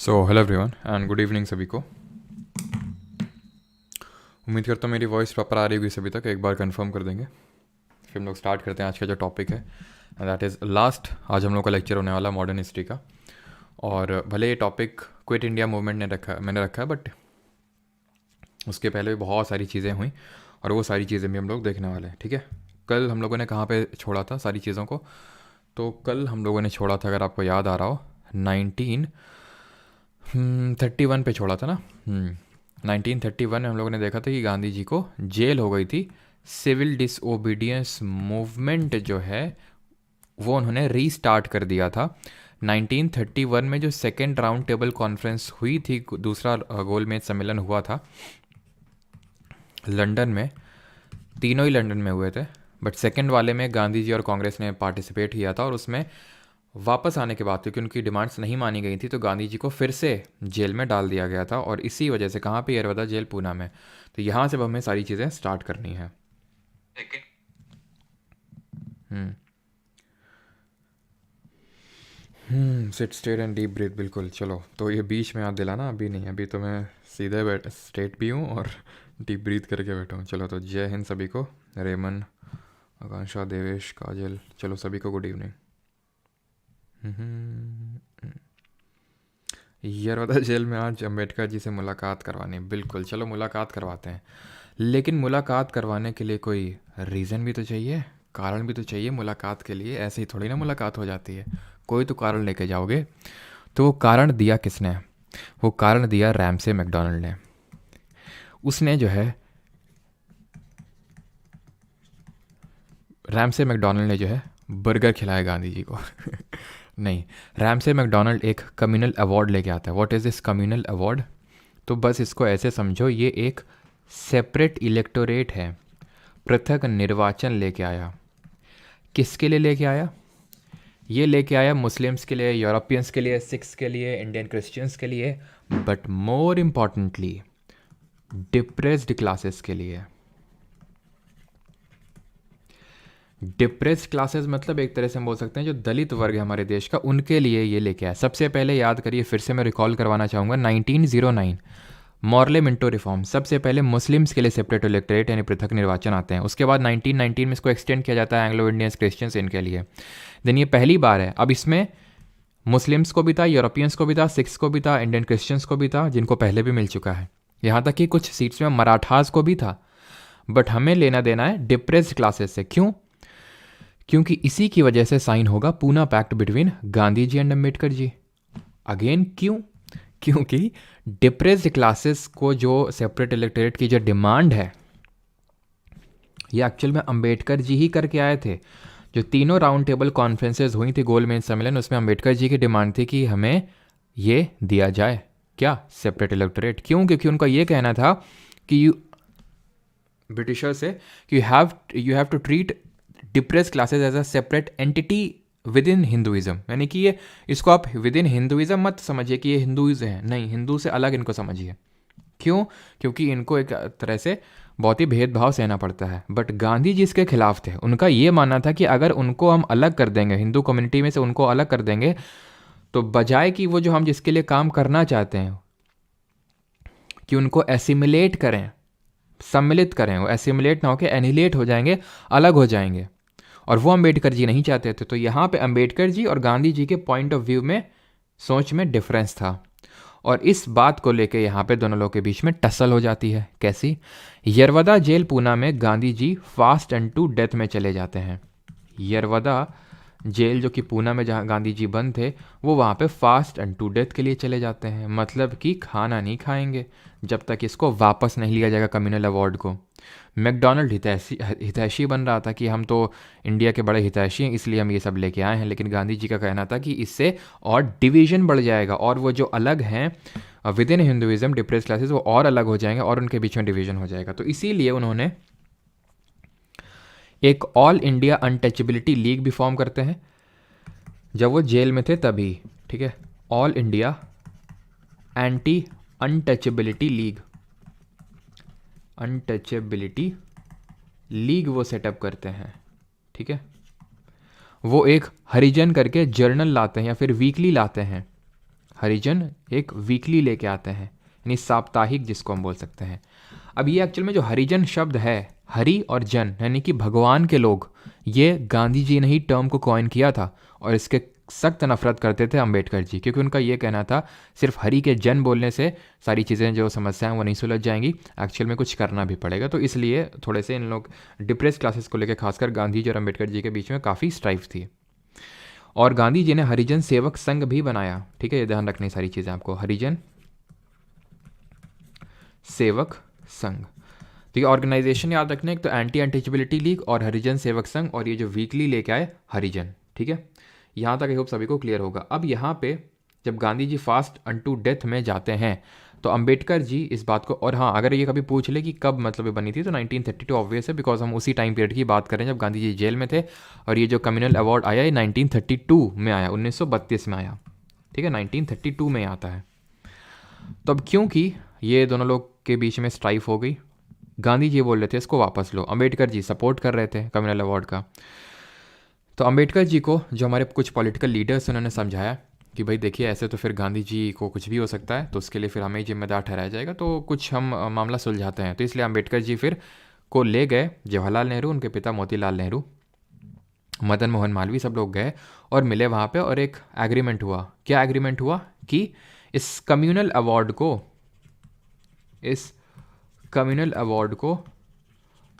So hello everyone and good evening सभी को। उम्मीद करता हूँ मेरी वॉइस प्रॉपर आ रही होगी सभी तक। एक बार कंफर्म कर देंगे फिर हम लोग स्टार्ट करते हैं आज का जो टॉपिक है, दैट इज़ लास्ट। आज हम लोग का लेक्चर होने वाला मॉडर्न हिस्ट्री का। और भले ये टॉपिक क्विट इंडिया मूवमेंट ने मैंने रखा है, बट उसके पहले भी बहुत सारी चीज़ें हुई और वो सारी चीज़ें भी हम लोग देखने वाले हैं। ठीक है, कल हम लोगों ने कहाँ पे छोड़ा था सारी चीज़ों को? तो कल हम लोगों ने छोड़ा था, अगर आपको याद आ रहा हो, 1931 पे छोड़ा था ना। 1931 में हम लोगों ने देखा था कि गांधी जी को जेल हो गई थी। सिविल डिसओबीडियंस मूवमेंट जो है वो उन्होंने रीस्टार्ट कर दिया था। 1931 में जो सेकेंड राउंड टेबल कॉन्फ्रेंस हुई थी, दूसरा गोलमेज सम्मेलन हुआ था लंदन में, तीनों ही लंदन में हुए थे, बट सेकेंड वाले में गांधी जी और कांग्रेस ने पार्टिसिपेट किया था। और उसमें वापस आने के बाद, क्योंकि उनकी डिमांड्स नहीं मानी गई थी, तो गांधी जी को फिर से जेल में डाल दिया गया था। और इसी वजह से कहाँ पे? यरवदा जेल, पूना में। तो यहाँ से अब हमें सारी चीज़ें स्टार्ट करनी है। Sit straight and deep breath, बिल्कुल। चलो, तो ये बीच में याद दिलाना, अभी नहीं, अभी तो मैं सीधे स्ट्रेट भी हूँ और डीप ब्रीथ करके बैठा हूँ। चलो, तो जय हिंद सभी को। रेमन, आकांक्षा, देवेश, काजल, चलो सभी को गुड इवनिंग। यरवदा जेल में आज अम्बेडकर जी से मुलाकात करवानी, बिल्कुल। चलो मुलाकात करवाते हैं, लेकिन मुलाकात करवाने के लिए कोई रीज़न भी तो चाहिए, कारण भी तो चाहिए मुलाकात के लिए। ऐसे ही थोड़ी ना मुलाकात हो जाती है, कोई तो कारण लेके जाओगे। तो वो कारण दिया किसने? वो कारण दिया रैमसे मैकडोनल्ड ने। उसने जो है, रैमसे मैकडोनल्ड ने जो है बर्गर खिलाया गांधी जी को। नहीं, रैमसे मैकडोनल्ड एक कम्युनल अवार्ड लेके आता है। What is this communal award? तो बस इसको ऐसे समझो, ये एक सेपरेट इलेक्टोरेट है, पृथक निर्वाचन लेके आया। किसके लिए लेके आया? ये लेके आया मुस्लिम्स के लिए, यूरोपियंस के लिए, सिख्स के लिए, इंडियन क्रिश्चियंस के लिए, but more importantly depressed classes के लिए। डिप्रेस्ड क्लासेस मतलब एक तरह से हम बोल सकते हैं जो दलित वर्ग है हमारे देश का, उनके लिए ये लेके आया। सबसे पहले याद करिए, फिर से मैं रिकॉल करवाना चाहूँगा, 1909 मॉर्ले मिंटो रिफॉर्म। सबसे पहले मुस्लिम्स के लिए सेपरेट इलेक्टोरेट यानी पृथक निर्वाचन आते हैं। उसके बाद 1919 में इसको एक्सटेंड किया जाता है एंग्लो इंडियंस, क्रिश्चियंस, इनके लिए। देन ये पहली बार है। अब इसमें मुस्लिम्स को भी था, यूरोपियंस को भी था, सिख्स को भी था, इंडियन क्रिश्चियंस को भी था, जिनको पहले भी मिल चुका है। यहाँ तक कि कुछ सीट्स में मराठास को भी था। बट हमें लेना देना है डिप्रेस्ड क्लासेस से। क्यों? क्योंकि इसी की वजह से साइन होगा Poona pact between Gandhi ji and Ambedkar ji. Again क्यों? क्योंकि डिप्रेस्ड क्लासेस को जो सेपरेट इलेक्टोरेट की जो डिमांड है, ये एक्चुअल में अम्बेडकर जी ही करके आए थे। जो तीनों राउंड टेबल कॉन्फ्रेंसेज हुई थी, गोलमेज सम्मेलन, उसमें अम्बेडकर जी की डिमांड थी कि हमें ये दिया जाए, क्या? Separate electorate. क्यों? क्योंकि उनका ये कहना था कि ब्रिटिशर से कि you have to treat depress classes as a separate entity within Hinduism. यानी कि ये, इसको आप विद इन हिंदुइज्म मत समझिए कि ये हिंदुइज्म है, नहीं, हिंदू से अलग इनको समझिए। क्यों? क्योंकि इनको एक तरह से बहुत ही भेदभाव सहना पड़ता है। बट गांधी जी इसके खिलाफ थे। उनका ये मानना था कि अगर उनको हम अलग कर देंगे, हिंदू कम्युनिटी में से उनको अलग कर देंगे, तो बजाय कि वो जो हम जिसके लिए काम करना चाहते हैं कि उनको एसिमिलेट करें, सम्मिलित करें, वो एसिमुलेट ना होकर एनिलेट हो जाएंगे, अलग हो जाएंगे। और वो अम्बेडकर जी नहीं चाहते थे। तो यहाँ पे अम्बेडकर जी और गांधी जी के पॉइंट ऑफ व्यू में, सोच में डिफरेंस था। और इस बात को लेके यहाँ पे दोनों लोगों के बीच में टसल हो जाती है। कैसी? यरवदा जेल पूना में Gandhi ji fast unto death में चले जाते हैं। यरवदा जेल जो कि पूना में जहाँ गांधी जी बंद थे, वो वहाँ पे फास्ट एंड टू डेथ के लिए चले जाते हैं। मतलब कि खाना नहीं खाएंगे जब तक इसको वापस नहीं लिया जाएगा कम्युनल अवार्ड को। मैकडोनल्ड हितैषी बन रहा था कि हम तो इंडिया के बड़े हितैषी हैं, इसलिए हम ये सब लेके आए हैं। लेकिन गांधी जी का कहना था कि इससे और डिवीजन बढ़ जाएगा, और वो जो अलग हैं with in Hinduism depress classes, वो और अलग हो जाएंगे और उनके बीच में डिवीजन हो जाएगा। तो इसीलिए उन्होंने एक ऑल इंडिया अनटचेबिलिटी लीग भी फॉर्म करते हैं, जब वो जेल में थे तभी। ठीक है, all India anti untouchability league, untouchability league वो सेटअप करते हैं। ठीक है, वो एक हरिजन करके जर्नल लाते हैं या फिर वीकली लाते हैं। हरिजन एक वीकली लेके आते हैं, यानी साप्ताहिक जिसको हम बोल सकते हैं। अब ये एक्चुअल में जो हरिजन शब्द है, हरि और जन यानी कि भगवान के लोग, ये गांधी जी ने ही टर्म को कॉइन किया था और इसके सख्त नफरत करते थे अंबेडकर जी, क्योंकि उनका ये कहना था सिर्फ हरि के जन बोलने से सारी चीज़ें जो समस्याएं वो नहीं सुलझ जाएंगी, एक्चुअल में कुछ करना भी पड़ेगा। तो इसलिए थोड़े से इन लोग डिप्रेस क्लासेस को लेकर खासकर गांधी जी और अंबेडकर जी के बीच में काफ़ी स्ट्राइफ थी। और गांधी जी ने हरिजन सेवक संघ भी बनाया, ठीक है, ये ध्यान रखनी सारी चीज़ें आपको, हरिजन सेवक संघ। तो ये ऑर्गेनाइजेशन याद रखना, एक तो एंटी अनटचेबिलिटी लीग और हरिजन सेवक संघ, और ये जो वीकली लेके आए हरिजन, ठीक है। यहाँ तक आई होप सभी को क्लियर होगा। अब यहाँ पे जब Gandhi ji fast unto death में जाते हैं तो अंबेडकर जी इस बात को, और हाँ अगर ये कभी पूछ ले कि कब मतलब ये बनी थी, तो 1932 ऑब्वियस है, बिकॉज हम उसी टाइम पीरियड की बात करें जब गांधी जी जेल में थे। और ये जो कम्युनल अवार्ड आया ये 1932 में आया, 1932 में आया, ठीक है, 1932 में आता है। तो अब क्योंकि ये दोनों लोग के बीच में स्ट्राइफ हो गई, गांधी जी बोल रहे थे इसको वापस लो, अंबेडकर जी सपोर्ट कर रहे थे कम्युनल अवार्ड का। तो अंबेडकर जी को जो हमारे कुछ पॉलिटिकल लीडर्स उन्होंने समझाया कि भाई देखिए ऐसे तो फिर गांधी जी को कुछ भी हो सकता है, तो उसके लिए फिर हमें ही जिम्मेदार ठहराया जाएगा, तो कुछ हम मामला सुलझाते हैं। तो इसलिए अंबेडकर जी फिर को ले गए जवाहरलाल नेहरू, उनके पिता मोतीलाल नेहरू, मदन मोहन मालवीय, सब लोग गए और मिले वहाँ पे, और एक एग्रीमेंट हुआ। क्या एग्रीमेंट हुआ कि इस कम्युनल अवार्ड को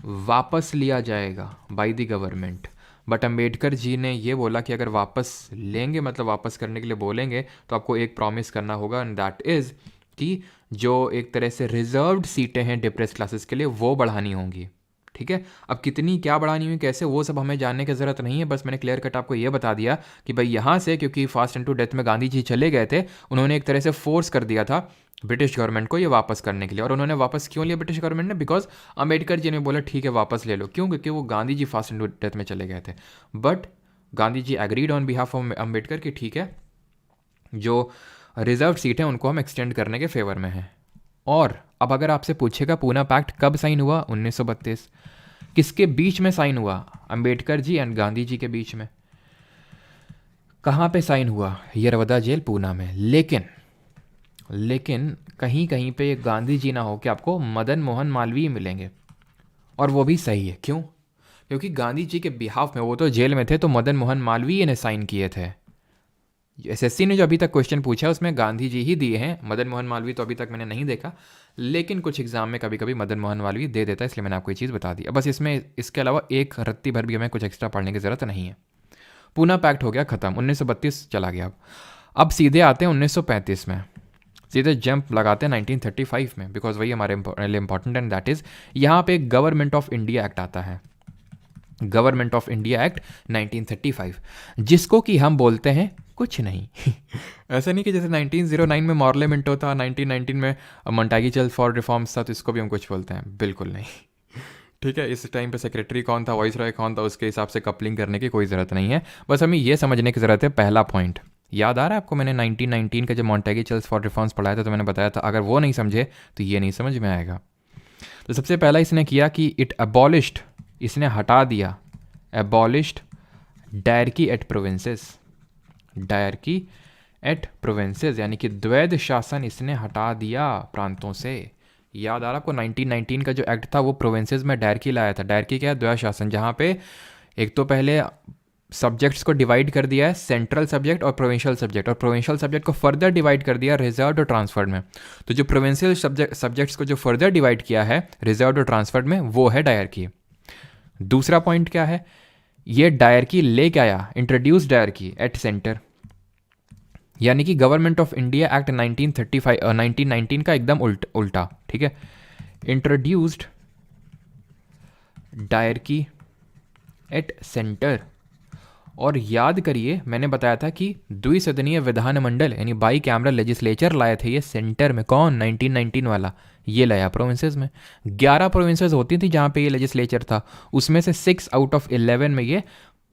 वापस लिया जाएगा by the government. But Ambedkar ji ने ये बोला कि अगर वापस लेंगे, मतलब वापस करने के लिए बोलेंगे, तो आपको एक प्रॉमिस करना होगा, एंड दैट इज़ कि जो एक तरह से रिजर्व्ड सीटें हैं डिप्रेस क्लासेस के लिए वो बढ़ानी होंगी, ठीक है। अब कितनी क्या बढ़ानी हुई कैसे, वो सब हमें जानने की ज़रूरत नहीं है, बस मैंने क्लियर कट आपको ये बता दिया कि भाई यहाँ से, क्योंकि फास्ट एंड टू डेथ में गांधी जी चले गए थे, उन्होंने एक तरह से फोर्स कर दिया था ब्रिटिश गवर्नमेंट को ये वापस करने के लिए। और उन्होंने वापस क्यों लिया ब्रिटिश गवर्नमेंट ने, बिकॉज अंबेडकर जी ने बोला ठीक है वापस ले लो। क्यों? क्योंकि वो Gandhi ji fast unto death में चले गए थे। But Gandhi ji agreed on behalf of Ambedkar कि ठीक है, जो रिजर्व सीट है उनको हम एक्सटेंड करने के फेवर में हैं। और अब अगर आपसे पूछेगा पूना पैक्ट कब साइन हुआ, 1932। किसके बीच में साइन हुआ? अंबेडकर जी एंड गांधी जी के बीच में। कहाँ पे साइन हुआ? यरवदा जेल पूना में। लेकिन कहीं कहीं पे ये गांधी जी ना हो कि आपको मदन मोहन मालवीय मिलेंगे, और वो भी सही है। क्यों? क्योंकि गांधी जी के बिहाफ में, वो तो जेल में थे, तो मदन मोहन मालवीय ने साइन किए थे। एसएससी ने जो अभी तक क्वेश्चन पूछा उसमें गांधी जी ही दिए हैं, मदन मोहन मालवीय तो अभी तक मैंने नहीं देखा, लेकिन कुछ एग्जाम में कभी कभी मदन मोहन मालवीय दे देता है, इसलिए मैंने आपको ये चीज़ बता दी। बस इसमें इसके अलावा एक रत्ती भर भी हमें कुछ एक्स्ट्रा पढ़ने की ज़रूरत नहीं है। पूना पैक्ट हो गया ख़त्म, 1932 चला गया। अब सीधे आते हैं 1935 में, सीधे जंप लगाते हैं 1935 में, बिकॉज वही हमारे लिए इंपॉर्टेंट, एंड दैट इज़ यहाँ पे गवर्नमेंट ऑफ इंडिया एक्ट आता है, गवर्नमेंट ऑफ इंडिया एक्ट 1935, जिसको कि हम बोलते हैं कुछ नहीं ऐसा नहीं कि जैसे 1909 में मॉर्ले मिंटो था, 1919 में मोंटागी फॉर रिफॉर्म्स था, तो इसको भी हम कुछ बोलते हैं, बिल्कुल नहीं ठीक है। इस टाइम पे सेक्रेटरी कौन था, वाइस रॉय कौन था, उसके हिसाब से कपलिंग करने की कोई ज़रूरत नहीं है। बस हमें ये समझने की ज़रूरत है, पहला पॉइंट याद आ रहा है आपको, मैंने 1919 का जब मोंटेगी फॉर रिफॉर्म्स पढ़ाया था तो मैंने बताया था अगर वो नहीं समझे तो ये नहीं समझ में आएगा। तो सबसे पहला इसने किया कि इट अबॉलिश्ड, इसने हटा दिया, abolished dyarchy at provinces, dyarchy at provinces, यानी कि द्वैध शासन इसने हटा दिया प्रांतों से। याद आ रहा आपको 1919 का जो एक्ट था वो प्रोविंसेस में डायरकी लाया था। डायरकी क्या है? द्वैध शासन, जहाँ पे एक तो पहले सब्जेक्ट्स को डिवाइड कर दिया है, सेंट्रल सब्जेक्ट और प्रोविंशियल सब्जेक्ट, और प्रोविंशियल सब्जेक्ट को फर्दर डिवाइड कर दिया रिजर्व और ट्रांसफर्ड में। तो जो प्रोविंशियल सब्जेक्ट्स को जो फर्दर डिवाइड किया है रिजर्व और ट्रांसफर्ड में, वो है डायरकी। दूसरा पॉइंट क्या है? ये डायरकी लेके आया, इंट्रोड्यूस डायरकी एट सेंटर, यानी कि गवर्नमेंट ऑफ इंडिया एक्ट 1919 का एकदम उल्टा, ठीक है। Introduced dyarchy at centre. और याद करिए मैंने बताया था कि द्विसदनीय विधानमंडल यानी बाई कैमरल लेजिस्लेचर लाए थे ये सेंटर में। कौन? 1919 वाला, ये लाया प्रोविंसेस में। 11 प्रोविंसेस होती थी जहाँ पे ये लेजिस्लेचर था, उसमें से 6 आउट ऑफ 11 में ये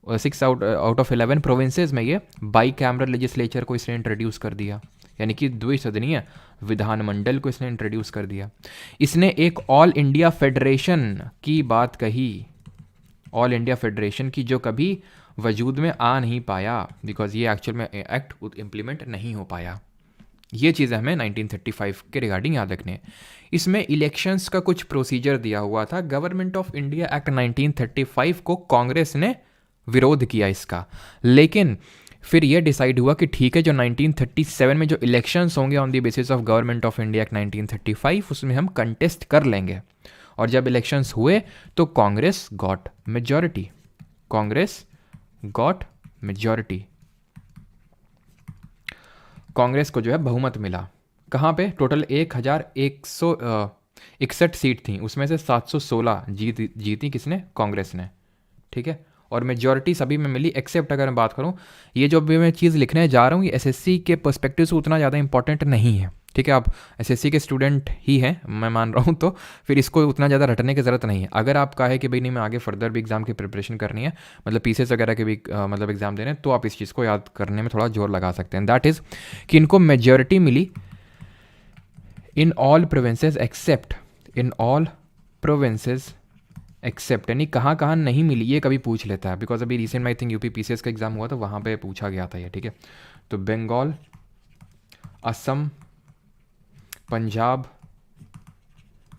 6 आउट ऑफ 11 प्रोविंसेस में ये बाई कैमरल लेजिस्लेचर को इसने इंट्रोड्यूस कर दिया, यानी कि द्विसदनीय विधानमंडल को इसने इंट्रोड्यूस कर दिया। इसने एक ऑल इंडिया फेडरेशन की बात कही, ऑल इंडिया फेडरेशन की, जो कभी वजूद में आ नहीं पाया, बिकॉज ये एक्चुअल में एक्ट इम्प्लीमेंट नहीं हो पाया। ये चीज़ें हमें 1935 के रिगार्डिंग याद रखनी है। इसमें इलेक्शंस का कुछ प्रोसीजर दिया हुआ था। गवर्नमेंट ऑफ इंडिया एक्ट 1935 को कांग्रेस ने विरोध किया इसका, लेकिन फिर ये डिसाइड हुआ कि ठीक है, जो 1937 में जो इलेक्शंस होंगे on the basis of government of India act 1935, उसमें हम कंटेस्ट कर लेंगे। और जब इलेक्शंस हुए तो Congress got majority, Congress got majority, Congress को जो है बहुमत मिला। कहाँ पे? टोटल 1161 सीट थी, उसमें से 716 जीती किसने? कांग्रेस ने। ठीक है, और मेजॉरिटी सभी में मिली एक्सेप्ट, अगर मैं बात करूँ, ये जो भी मैं चीज़ लिखने जा रहा हूँ ये एसएससी के पर्सपेक्टिव से उतना ज़्यादा इंपॉर्टेंट नहीं है। ठीक है, आप एसएससी के स्टूडेंट ही हैं मैं मान रहा हूँ, तो फिर इसको उतना ज़्यादा रटने की ज़रूरत नहीं है। अगर आपका है कि भाई नहीं मैं आगे फर्दर भी एग्ज़ाम की प्रिपरेशन करनी है, मतलब पीसीएस वगैरह के भी मतलब एग्ज़ाम देने हैं, तो आप इस चीज़ को याद करने में थोड़ा जोर लगा सकते हैं। दैट इज़ कि इनको मेजॉरिटी मिली in all provinces except, in all provinces except, यानी कहाँ कहाँ नहीं मिली ये कभी पूछ लेता है, बिकॉज अभी रिसेंट में आई थिंक यूपी पीसीएस का एग्जाम हुआ तो वहाँ पे पूछा गया था ये। ठीक है, तो Bengal, Assam, Punjab,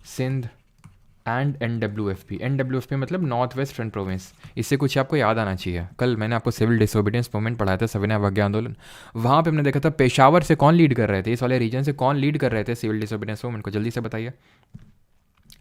Sindh and NWFP. NWFP मतलब नॉर्थ वेस्ट फ्रंट प्रोविंस। इससे कुछ आपको याद आना चाहिए, कल मैंने आपको सिविल डिसोबीडियंस मूवमेंट पढ़ाया था, सविनय अवज्ञा आंदोलन, वहाँ पे हमने देखा था पेशावर से कौन लीड कर रहे थे, इस वाले रीजन से कौन लीड कर रहे थे सिविल डिसोबीडियंस मूवमेंट को, जल्दी से बताइए।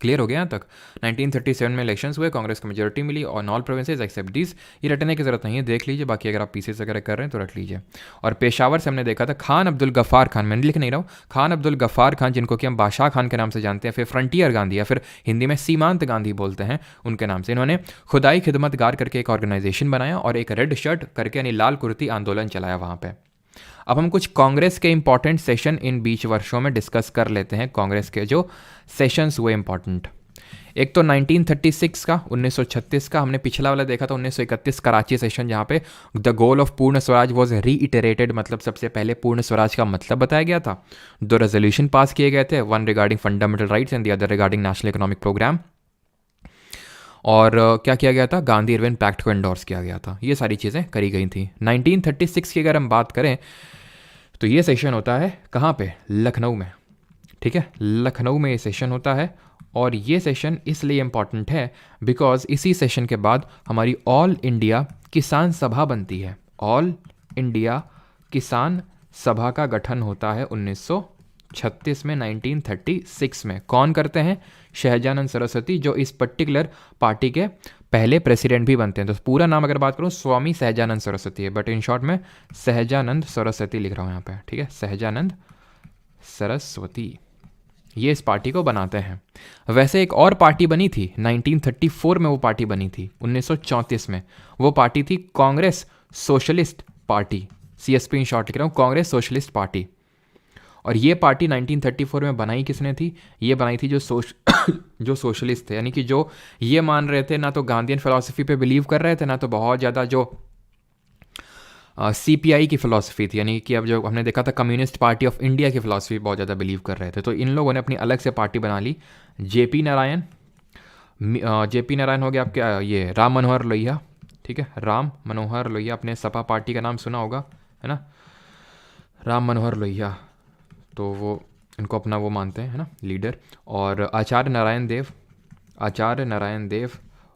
क्लियर हो गया यहाँ तक? 1937 में इलेक्शंस हुए, कांग्रेस को मेजॉरिटी मिली और ऑल प्रोविंसेस एक्सेप्ट दिस। ये रटने की जरूरत नहीं है, देख लीजिए, बाकी अगर आप पीसीएस वगैरह कर रहे हैं तो रट लीजिए। और पेशावर से हमने देखा था खान अब्दुल गफ्फार खान, मैंने लिख नहीं रहा हूँ, खान अब्दुल गफ्फार खान, जिनको कि हम बादशाह खान के नाम से जानते हैं, फिर फ्रंटियर गांधी या फिर हिंदी में सीमांत गांधी बोलते हैं उनके नाम से। इन्होंने खुदाई खिदमतगार करके एक ऑर्गेनाइजेशन बनाया और एक रेड शर्ट करके यानी लाल कुर्ती आंदोलन चलाया वहाँ पर। अब हम कुछ कांग्रेस के इंपॉर्टेंट सेशन इन बीच वर्षों में डिस्कस कर लेते हैं, कांग्रेस के जो सेशंस हुए इंपॉर्टेंट। एक तो 1936 का, 1936 का, हमने पिछला वाला देखा था 1931 कराची सेशन, जहाँ पे द गोल ऑफ पूर्ण स्वराज वॉज रीइटरेटेड, मतलब सबसे पहले पूर्ण स्वराज का मतलब बताया गया था। 2 रेजोल्यूशन पास किए गए थे, one regarding fundamental rights and the other regarding national economic programme. और क्या किया गया था? गांधी इरविन पैक्ट को एंडोर्स किया गया था। ये सारी चीज़ें करी गई थी। 1936 की अगर हम बात करें तो ये सेशन होता है कहाँ पे? लखनऊ में। ठीक है, लखनऊ में ये सेशन होता है और ये सेशन इसलिए इम्पॉर्टेंट है बिकॉज इसी सेशन के बाद हमारी ऑल इंडिया किसान सभा बनती है। ऑल इंडिया किसान सभा का गठन होता है 1936 में, 1936 में। कौन करते हैं? शहजानंद सरस्वती, जो इस पर्टिकुलर पार्टी के पहले प्रेसिडेंट भी बनते हैं। तो पूरा नाम अगर बात करूँ स्वामी सहजानंद सरस्वती है, बट इन शॉर्ट में सहजानंद सरस्वती लिख रहा हूँ यहाँ पे। ठीक है, सहजानंद सरस्वती ये इस पार्टी को बनाते हैं। वैसे एक और पार्टी बनी थी 1934 में, वो पार्टी बनी थी 1934 में, वो पार्टी थी Congress socialist party, CSP in short लिख रहा हूँ, कांग्रेस सोशलिस्ट पार्टी। और ये पार्टी 1934 में बनाई किसने थी? ये बनाई थी जो सोशलिस्ट थे, यानी कि जो ये मान रहे थे ना तो गांधीयन फिलॉसफी पे बिलीव कर रहे थे, ना तो बहुत ज़्यादा जो सीपीआई की फ़िलासफ़ी थी, यानी कि अब जो हमने देखा था कम्युनिस्ट पार्टी ऑफ इंडिया की फ़िलासफ़ी बहुत ज़्यादा बिलीव कर रहे थे। तो इन लोगों ने अपनी अलग से पार्टी बना ली। जेपी नारायण हो गया आपके ये राम मनोहर लोहिया। ठीक है, राम मनोहर लोहिया, अपने सपा पार्टी का नाम सुना होगा, है ना, राम मनोहर लोहिया, तो वो इनको अपना वो मानते हैं, है ना, लीडर। और आचार्य नारायण देव,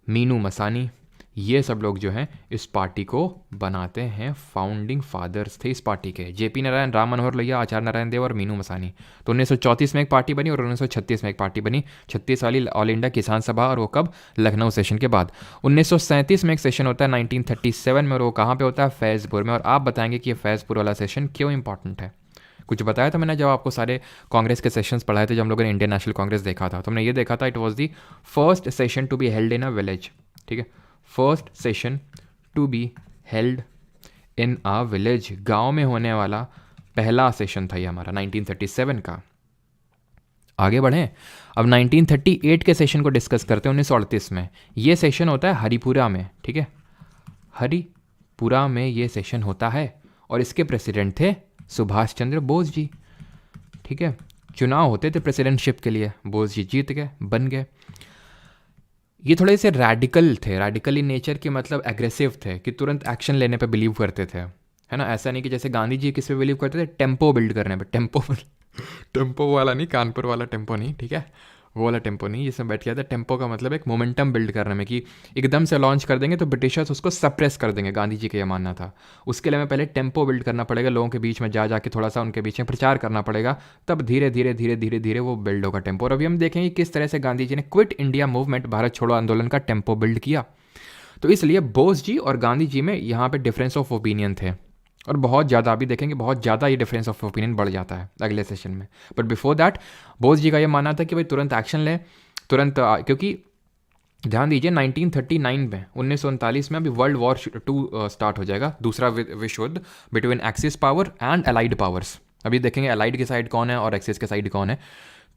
मीनू मसानी, ये सब लोग जो हैं इस पार्टी को बनाते हैं। फाउंडिंग फादर्स थे इस पार्टी के, जेपी नारायण, राम मनोहर लोहिया, आचार्य नारायण देव और मीनू मसानी। तो 1934 में एक पार्टी बनी और 1936 में एक पार्टी बनी, 36 वाली ऑल इंडिया किसान सभा, और वो कब? लखनऊ सेशन के बाद। 1937 में एक सेशन होता है 1937 में, और वो कहाँ पर होता है? फैज़पुर में। और आप बताएंगे कि ये फैज़पुर वाला सेशन क्यों इंपॉर्टेंट है? कुछ बताया था मैंने जब आपको सारे कांग्रेस के सेशंस पढ़ाए थे, जब हम लोगों ने इंडियन नेशनल कांग्रेस देखा था, तो हमने ये देखा था it was the first session to be held in a village. ठीक है, first session to be held in a village, गांव में होने वाला पहला सेशन था ये हमारा 1937 का। आगे बढ़ें, अब 1938 के सेशन को डिस्कस करते हैं 1938 में। ये सेशन होता है हरिपुरा में। ठीक है, हरिपुरा में ये सेशन होता है और इसके प्रेसिडेंट थे सुभाष चंद्र बोस जी। ठीक है, चुनाव होते थे प्रेसिडेंटशिप के लिए, बोस जी जीत गए, बन गए। ये थोड़े से रैडिकल थे, रैडिकल इन नेचर के, मतलब एग्रेसिव थे कि तुरंत एक्शन लेने पे बिलीव करते थे। है ना। ऐसा नहीं कि जैसे गांधी जी किस पे बिलीव करते थे, टेम्पो बिल्ड करने पे, टेम्पो टेम्पो वाला नहीं, कानपुर वाला टेम्पो नहीं, ठीक है, वो वाला टेम्पो नहीं जिसमें बैठ गया था। टेम्पो का मतलब एक मोमेंटम बिल्ड करने में, कि एकदम से लॉन्च कर देंगे तो ब्रिटिशर्स उसको सप्रेस कर देंगे, गांधी जी का ये मानना था। उसके लिए हमें पहले टेम्पो बिल्ड करना पड़ेगा, लोगों के बीच में जा जाके थोड़ा सा उनके बीच में प्रचार करना पड़ेगा, तब धीरे धीरे धीरे धीरे धीरे वो बिल्ड होगा टेम्पो। और अभी हम देखेंगे किस तरह से गांधी जी ने क्विट इंडिया मूवमेंट, भारत छोड़ो आंदोलन का टेम्पो बिल्ड किया। तो इसलिए बोस जी और गांधी जी में यहाँ पे डिफरेंस ऑफ ओपिनियन थे, और बहुत ज़्यादा, अभी देखेंगे बहुत ज़्यादा ये डिफरेंस ऑफ ओपिनियन बढ़ जाता है अगले सेशन में। But before that Bose ji का ये मानना था कि भाई तुरंत एक्शन लें, तुरंत, क्योंकि ध्यान दीजिए 1939 में, 1939 में अभी वर्ल्ड वॉर 2 स्टार्ट हो जाएगा, दूसरा विश्व युद्ध between axis power and allied powers. अभी देखेंगे अलाइड के साइड कौन है और एक्सिस के साइड कौन है।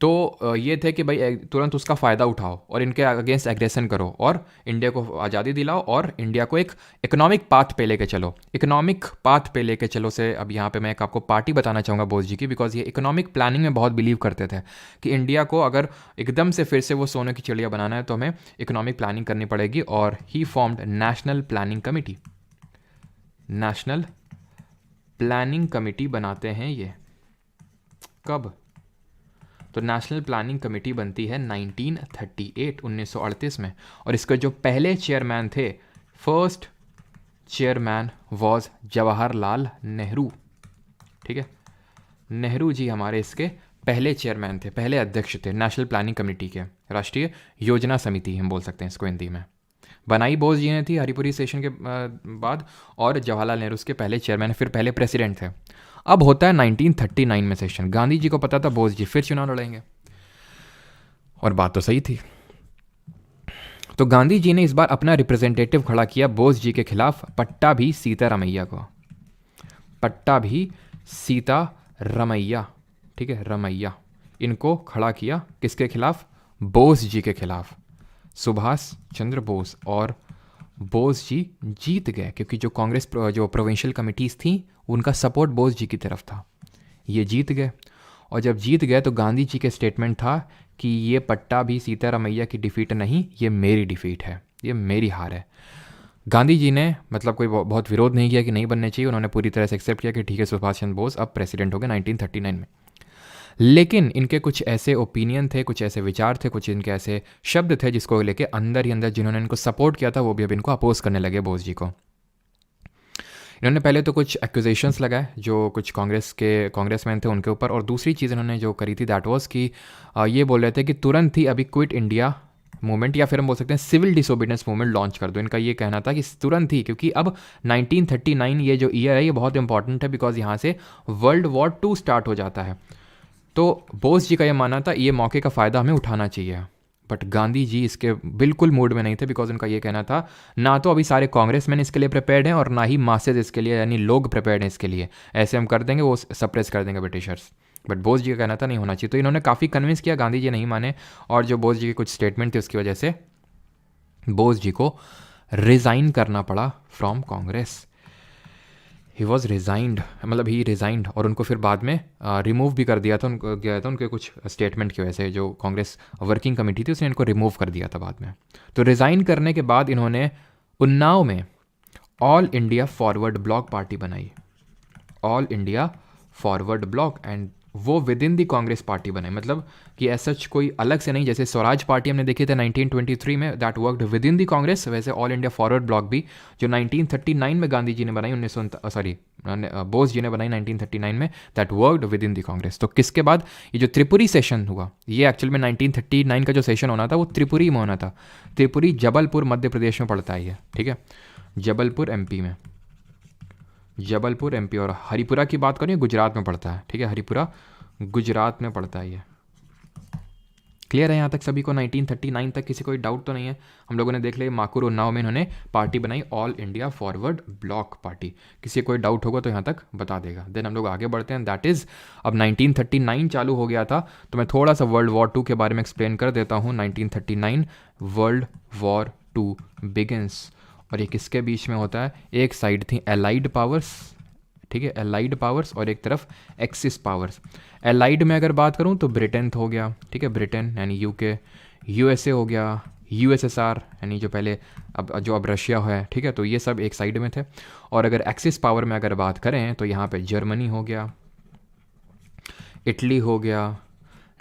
तो ये थे कि भाई तुरंत उसका फ़ायदा उठाओ और इनके अगेंस्ट एग्रेशन करो और इंडिया को आज़ादी दिलाओ और इंडिया को एक इकोनॉमिक पाथ पे लेके चलो। इकोनॉमिक पाथ पे लेके चलो से अब यहाँ पे मैं एक आपको पार्टी बताना चाहूँगा बोस जी की, बिकॉज ये इकोनॉमिक प्लानिंग में बहुत बिलीव करते थे कि इंडिया को अगर एकदम से फिर से वो सोने की चिड़िया बनाना है तो हमें इकोनॉमिक प्लानिंग करनी पड़ेगी। और he formed national planning committee, national planning committee बनाते हैं ये कब? तो नेशनल प्लानिंग कमेटी बनती है 1938, 1938 में। और इसके जो पहले चेयरमैन थे, first chairman was Jawaharlal Nehru, ठीक है, नेहरू जी हमारे इसके पहले चेयरमैन थे, पहले अध्यक्ष थे नेशनल प्लानिंग कमेटी के। राष्ट्रीय योजना समिति हम बोल सकते हैं इसको हिंदी में। बनाई बोस जी ने थी हरिपुरी सेशन के बाद, और जवाहरलाल नेहरू उसके पहले चेयरमैन, फिर पहले प्रेसिडेंट थे। अब होता है 1939 में सेशन, गांधी जी को पता था बोस जी फिर चुनाव लड़ेंगे, और बात तो सही थी। तो गांधी जी ने इस बार अपना रिप्रेजेंटेटिव खड़ा किया बोस जी के खिलाफ, पट्टाभी सीतारमैया को, पट्टाभी सीतारमैया, ठीक है, रमैया, इनको खड़ा किया किसके खिलाफ? बोस जी के खिलाफ, सुभाष चंद्र बोस। और बोस जी जीत गए, क्योंकि जो कांग्रेस जो प्रोविंशियल कमिटीज़ थी उनका सपोर्ट बोस जी की तरफ था, ये जीत गए। और जब जीत गए तो गांधी जी के स्टेटमेंट था कि ये पट्टाभी सीतारमैया की डिफीट नहीं, ये मेरी डिफीट है, ये मेरी हार है। गांधी जी ने मतलब कोई बहुत विरोध नहीं किया कि नहीं बनने चाहिए, उन्होंने पूरी तरह से एक्सेप्ट किया कि ठीक है सुभाष चंद्र बोस अब प्रेसिडेंट हो गए 1939 में। लेकिन इनके कुछ ऐसे ओपिनियन थे, कुछ ऐसे विचार थे, कुछ इनके ऐसे शब्द थे जिसको लेके अंदर ही अंदर जिन्होंने इनको सपोर्ट किया था वो भी अब इनको अपोज करने लगे बोस जी को। इन्होंने पहले तो कुछ एक्यूजेशंस लगाए जो कुछ कांग्रेसमैन थे उनके ऊपर, और दूसरी चीज़ इन्होंने जो करी थी दैट वाज कि ये बोल रहे थे कि तुरंत ही अभी क्विट इंडिया मूवमेंट, या फिर हम बोल सकते हैं सिविल डिसोबीडियंस मूवमेंट लॉन्च कर दो। इनका ये कहना था कि तुरंत ही, क्योंकि अब 1939 ये जो ईयर है ये बहुत इंपॉर्टेंट है, बिकॉज यहाँ से वर्ल्ड वॉर 2 स्टार्ट हो जाता है। तो बोस जी का ये मानना था ये मौके का फ़ायदा हमें उठाना चाहिए। बट गांधी जी इसके बिल्कुल मूड में नहीं थे, बिकॉज उनका ये कहना था ना तो अभी सारे कांग्रेसमैन इसके लिए प्रिपेयर्ड हैं और ना ही मासेज इसके लिए, यानी लोग प्रिपेयर्ड हैं इसके लिए। ऐसे हम कर देंगे वो सप्रेस कर देंगे ब्रिटिशर्स। बट बोस जी का कहना था नहीं होना चाहिए। तो इन्होंने काफ़ी कन्विंस किया, गांधी जी नहीं माने, और जो बोस जी के कुछ स्टेटमेंट थे उसकी वजह से बोस जी को रिज़ाइन करना पड़ा from Congress. He was resigned, मतलब ही रिज़ाइंड, और उनको फिर बाद में रिमूव भी कर दिया था, उनको गया था उनके कुछ स्टेटमेंट की वजह से। जो कांग्रेस वर्किंग कमेटी थी उसने इनको रिमूव कर दिया था बाद में। तो रिज़ाइन करने के बाद इन्होंने उन्नाव में all India forward bloc party बनाई, all India forward bloc, and वो within the Congress party बनाई, मतलब कि ऐसा कोई अलग से नहीं। जैसे स्वराज पार्टी हमने देखी थे 1923 में, that worked with in the Congress, वैसे ऑल इंडिया फॉरवर्ड ब्लॉक भी जो 1939 में गांधी जी ने बनाई, बोस जी ने बनाई 1939 में, that worked with in the Congress. तो किसके बाद ये जो त्रिपुरी सेशन हुआ, ये एक्चुअल में 1939 का जो सेशन होना था वो त्रिपुरी में होना था। त्रिपुरी जबलपुर मध्य प्रदेश में पड़ता है ये, ठीक है, जबलपुर एमपी में, जबलपुर एमपी। और हरिपुरा की बात करें गुजरात में पड़ता है, ठीक है, हरिपुरा गुजरात में पड़ता है ये। क्लियर है यहाँ तक सभी को? 1939 तक किसी कोई डाउट तो नहीं है? हम लोगों ने देख लिया माकुर उन्नाव में इन्होंने पार्टी बनाई, all India forward bloc party. किसी कोई डाउट होगा तो यहाँ तक बता देगा। देन हम लोग आगे बढ़ते हैं, दैट इज़ अब 1939 चालू हो गया था, तो मैं थोड़ा सा वर्ल्ड वॉर 2 के बारे में एक्सप्लेन कर देता हूँ। 1939 वर्ल्ड वॉर 2 बिगिंस, और ये किसके बीच में होता है? एक साइड थी एलाइड पावर्स, ठीक है, एलाइड पावर्स, और एक तरफ एक्सिस पावर्स। एलाइड में अगर बात करूं तो ब्रिटेन हो गया, ठीक है, ब्रिटेन यानी यूके, यूएसए हो गया, यूएसएसआर यानी जो पहले अब रशिया है, ठीक है, तो ये सब एक साइड में थे। और अगर एक्सिस पावर में अगर बात करें तो यहाँ पे जर्मनी हो गया, इटली हो गया,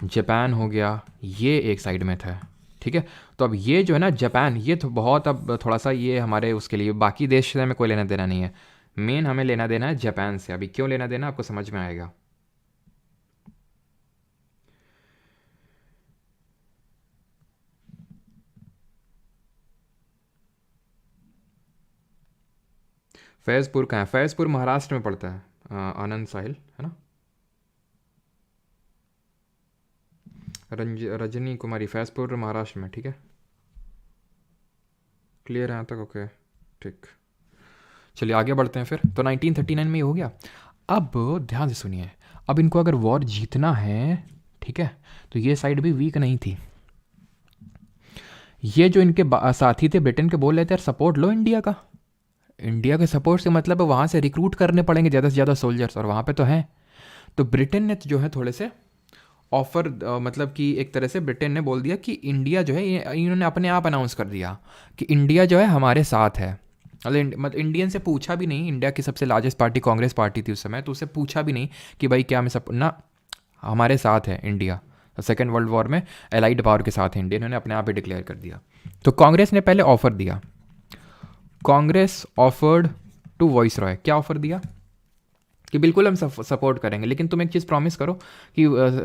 जापान हो गया, ये एक साइड में था, ठीक है। तो अब ये जो है ना जापान, ये तो बहुत अब थोड़ा सा ये हमारे उसके लिए, बाकी देश से हमें कोई लेना देना नहीं है, मेन हमें लेना देना है जापान से। अभी क्यों लेना देना आपको समझ में आएगा। फैज़पुर कहाँ है? फैज़पुर महाराष्ट्र में पड़ता है, आनंद साहिल है ना। रजनी कुमारी, फैज़पुर महाराष्ट्र में, ठीक है, क्लियर है यहाँ तक? ओके ठीक, चलिए आगे बढ़ते हैं फिर। तो 1939 में ये हो गया। अब ध्यान से सुनिए, अब इनको अगर वॉर जीतना है, ठीक है, तो ये साइड भी वीक नहीं थी। ये जो इनके साथी थे ब्रिटेन के, बोल रहे थे यार सपोर्ट लो इंडिया का। इंडिया के सपोर्ट से मतलब वहाँ से रिक्रूट करने पड़ेंगे ज़्यादा से ज़्यादा सोल्जर्स, और वहाँ पे तो हैं। तो ब्रिटेन ने जो है थोड़े से ऑफर, मतलब कि एक तरह से ब्रिटेन ने बोल दिया कि इंडिया जो है, इन्होंने अपने आप अनाउंस कर दिया कि इंडिया जो है हमारे साथ है। मतलब इंडियन से पूछा भी नहीं, इंडिया की सबसे लार्जेस्ट पार्टी कांग्रेस पार्टी थी उस समय, तो उससे पूछा भी नहीं कि भाई क्या मैं सब ना, हमारे साथ है इंडिया। सेकेंड वर्ल्ड वॉर में एलाइड पावर के साथ है इंडिया, इन्होंने अपने आप ही डिक्लेयर कर दिया। तो कांग्रेस ने पहले ऑफर दिया, Congress offered to viceroy, क्या ऑफर दिया कि बिल्कुल हम सपोर्ट करेंगे, लेकिन तुम एक चीज़ प्रॉमिस करो कि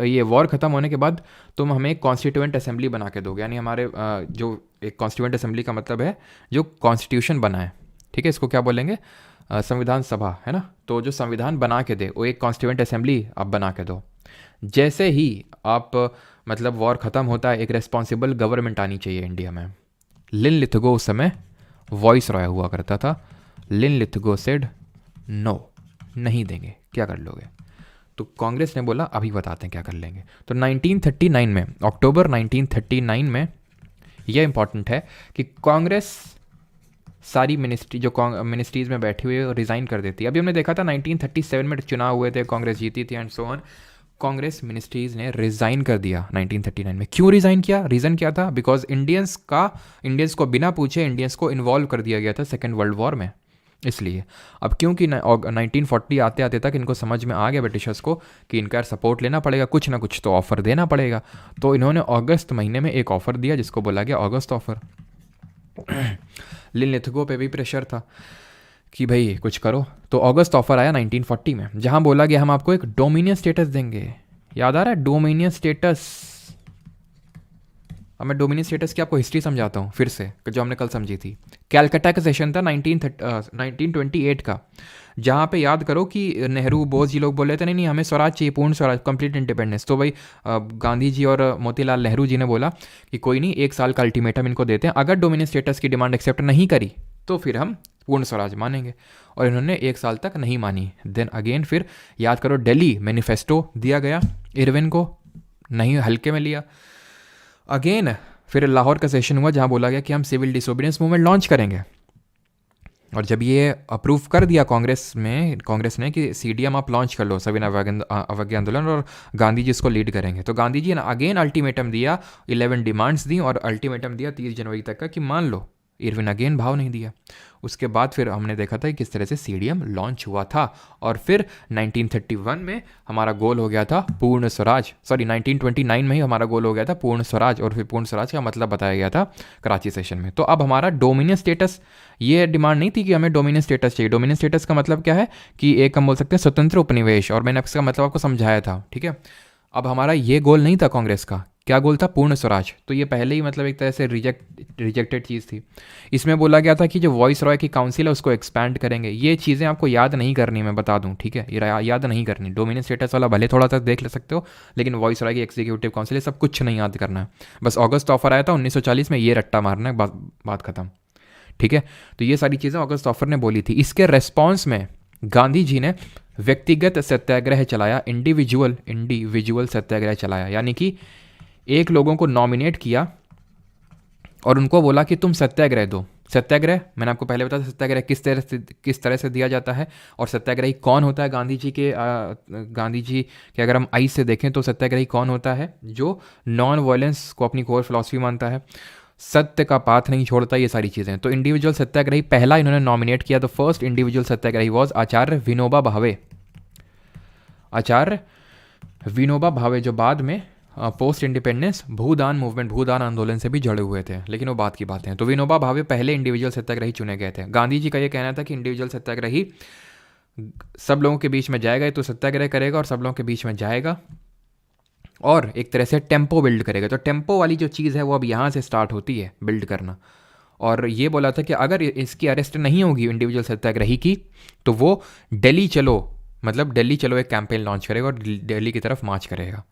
ये वॉर ख़त्म होने के बाद तुम हमें एक कॉन्स्टिट्यूएंट असेंबली बना के दोगे। यानी हमारे जो एक कॉन्स्टिट्यूएंट असेंबली का मतलब है जो कॉन्स्टिट्यूशन बनाए, ठीक है, इसको क्या बोलेंगे, संविधान सभा, है ना। तो जो संविधान बना के दे वो एक कॉन्स्टिट्यूएंट असेंबली आप बना के दो। जैसे ही आप मतलब वॉर ख़त्म होता है, एक रेस्पॉन्सिबल गवर्नमेंट आनी चाहिए इंडिया में। लिन लिथगो उस समय वॉइस रॉय हुआ करता था। लिन लिथगो सेड नो, नहीं देंगे, क्या कर लोगे। तो कांग्रेस ने बोला अभी बताते हैं क्या कर लेंगे। तो 1939 में, अक्टूबर 1939 में, यह इंपॉर्टेंट है कि कांग्रेस सारी मिनिस्ट्री जो मिनिस्ट्रीज में बैठी हुई रिज़ाइन कर देती है। अभी हमने देखा था 1937 में चुनाव हुए थे, कांग्रेस जीती थी and so on. Congress ministries ने रिज़ाइन कर दिया 1939 में। क्यों रिज़ाइन किया, रीज़न क्या था? बिकॉज इंडियंस को बिना पूछे इंडियंस को इन्वॉल्व कर दिया गया था सेकेंड वर्ल्ड वॉर में, इसलिए। अब क्योंकि 1940 आते आते तक इनको समझ में आ गया ब्रिटिशर्स को कि इनका सपोर्ट लेना पड़ेगा, कुछ ना कुछ तो ऑफर देना पड़ेगा। तो इन्होंने अगस्त महीने में एक ऑफर दिया जिसको बोला गया अगस्त ऑफर। लिन लिथगो पे भी प्रेशर था कि भाई कुछ करो। तो अगस्त ऑफर आया 1940 में, जहां बोला गया हम आपको एक डोमिनियन स्टेटस देंगे। याद आ रहा है डोमिनियन स्टेटस? अब मैं डोमिनियन स्टेटस की आपको हिस्ट्री समझाता हूँ फिर से, जो हमने कल समझी थी। कैलकाटा का सेशन था 1928 का, जहाँ पे याद करो कि नेहरू बोस जी लोग बोले थे नहीं नहीं हमें स्वराज चाहिए, पूर्ण स्वराज, कंप्लीट इंडिपेंडेंस। तो भाई गांधी जी और मोतीलाल नेहरू जी ने बोला कि कोई नहीं, 1 साल का अल्टीमेटम इनको देते हैं, अगर डोमिनियन स्टेटस की डिमांड एक्सेप्ट नहीं करी तो फिर हम पूर्ण स्वराज मानेंगे। और इन्होंने 1 साल तक नहीं मानी। देन अगेन फिर याद करो दिल्ली मैनिफेस्टो दिया गया इरविन को, नहीं हल्के में लिया। अगेन फिर लाहौर का सेशन हुआ जहाँ बोला गया कि हम सिविल डिसोबीडियंस मूवमेंट लॉन्च करेंगे। और जब ये अप्रूव कर दिया कांग्रेस ने कि सीडीएम आप लॉन्च कर लो, सविनय अवज्ञा आंदोलन, और गांधी जी इसको लीड करेंगे। तो गांधी जी ने अगेन अल्टीमेटम दिया, 11 डिमांड्स दी और अल्टीमेटम दिया 30 जनवरी तक का कि मान लो। इरविन अगेन भाव नहीं दिया। उसके बाद फिर हमने देखा था कि किस तरह से सीडीएम लॉन्च हुआ था। और फिर 1931 में हमारा गोल हो गया था पूर्ण स्वराज, 1929 में ही हमारा गोल हो गया था पूर्ण स्वराज। और फिर पूर्ण स्वराज का मतलब बताया गया था कराची सेशन में। तो अब हमारा डोमिनियन स्टेटस, ये डिमांड नहीं थी कि हमें डोमिनियन स्टेटस चाहिए। डोमिनियन स्टेटस का मतलब क्या है कि एक हम बोल सकते हैं स्वतंत्र उपनिवेश, और मैंने इसका मतलब आपको समझाया था, ठीक है। अब हमारा ये गोल नहीं था कांग्रेस का, क्या गोल था? पूर्ण स्वराज। तो ये पहले ही मतलब एक तरह से रिजेक्टेड चीज़ थी। इसमें बोला गया था कि जो वॉइस रॉय की काउंसिल है उसको एक्सपैंड करेंगे। ये चीज़ें आपको याद नहीं करनी, मैं बता दूं, ठीक है, ये याद नहीं करनी। डोमिनियन स्टेटस वाला भले थोड़ा तक देख ले सकते हो, लेकिन वॉइस रॉय की एग्जीक्यूटिव काउंसिल सब कुछ नहीं याद करना है। बस अगस्त ऑफर आया था 1940 में, ये रट्टा मारना है, बात खत्म, ठीक है। तो ये सारी चीज़ें अगस्त ऑफर ने बोली थी। इसके रेस्पॉन्स में गांधी जी ने व्यक्तिगत सत्याग्रह चलाया, इंडिविजुअल सत्याग्रह चलाया। यानी कि एक लोगों को नॉमिनेट किया और उनको बोला कि तुम सत्याग्रह दो। सत्याग्रह मैंने आपको पहले बताया, सत्याग्रह किस तरह से दिया जाता है, और सत्याग्रही कौन होता है। गांधी जी के अगर हम आइज से देखें तो सत्याग्रही कौन होता है? जो नॉन वायलेंस को अपनी कोर फिलॉसफी मानता है। सत्य का पाथ नहीं छोड़ता, ये सारी चीज़ें। तो इंडिविजुअल सत्याग्रही पहला इन्होंने नॉमिनेट किया, तो फर्स्ट इंडिविजुअल सत्याग्रही वॉज आचार्य विनोबा भावे। आचार्य विनोबा भावे, जो बाद में पोस्ट इंडिपेंडेंस भूदान मूवमेंट, भूदान आंदोलन से भी जुड़े हुए थे, लेकिन वो बात की बातें हैं। तो विनोबा भावे पहले इंडिविजुअल सत्याग्रही चुने गए थे। गांधी जी का ये कहना था कि इंडिविजुअल सत्याग्रही सब लोगों के बीच में जाएगा, तो सत्याग्रह करेगा और सब लोगों के बीच में जाएगा और एक तरह से टेम्पो बिल्ड करेगा। तो टेम्पो वाली जो चीज़ है वो अब यहाँ से स्टार्ट होती है बिल्ड करना। और ये बोला था कि अगर इसकी अरेस्ट नहीं होगी इंडिविजुअल सत्याग्रही की, तो वो दिल्ली चलो, मतलब दिल्ली चलो एक कैंपेन लॉन्च करेगा और दिल्ली की तरफ मार्च करेगा।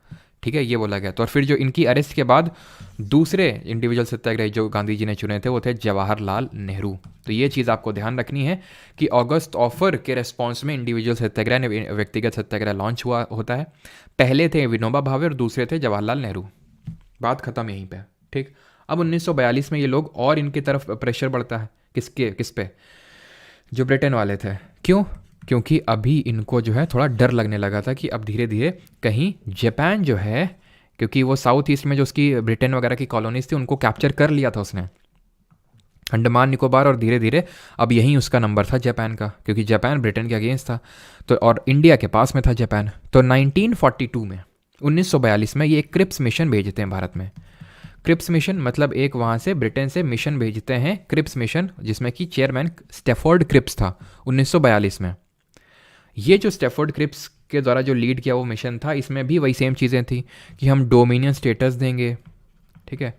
ठीक है, ये बोला गया। तो और फिर जो इनकी अरेस्ट के बाद दूसरे इंडिविजुअल सत्याग्रही जो गांधी जी ने चुने थे वो थे जवाहरलाल नेहरू। तो ये चीज़ आपको ध्यान रखनी है कि अगस्त ऑफर के रेस्पॉन्स में इंडिविजुअल सत्याग्रह, व्यक्तिगत सत्याग्रह लॉन्च हुआ होता है। पहले थे विनोबा भावे और दूसरे थे जवाहरलाल नेहरू। बात खत्म यहीं पे। ठीक, अब 1942 में ये लोग और इनकी तरफ प्रेशर बढ़ता है। किस पे? जो ब्रिटेन वाले थे। क्यों? क्योंकि अभी इनको जो है थोड़ा डर लगने लगा था कि अब धीरे धीरे कहीं जापान जो है, क्योंकि वो साउथ ईस्ट में जो उसकी ब्रिटेन वगैरह की कॉलोनीज थी उनको कैप्चर कर लिया था उसने, अंडमान निकोबार, और धीरे धीरे अब यहीं उसका नंबर था जापान का, क्योंकि जापान ब्रिटेन के अगेंस्ट था। तो और इंडिया के पास में था जापान। तो 1942 में, 1942 में ये एक क्रिप्स मिशन भेजते हैं भारत में। क्रिप्स मिशन मतलब एक वहाँ से ब्रिटेन से मिशन भेजते हैं, क्रिप्स मिशन, जिसमें कि चेयरमैन स्टैफोर्ड क्रिप्स था 1942 में। ये जो स्टैफोर्ड क्रिप्स के द्वारा जो लीड किया वो मिशन था, इसमें भी वही सेम चीज़ें थी कि हम डोमिनियन स्टेटस देंगे। ठीक है,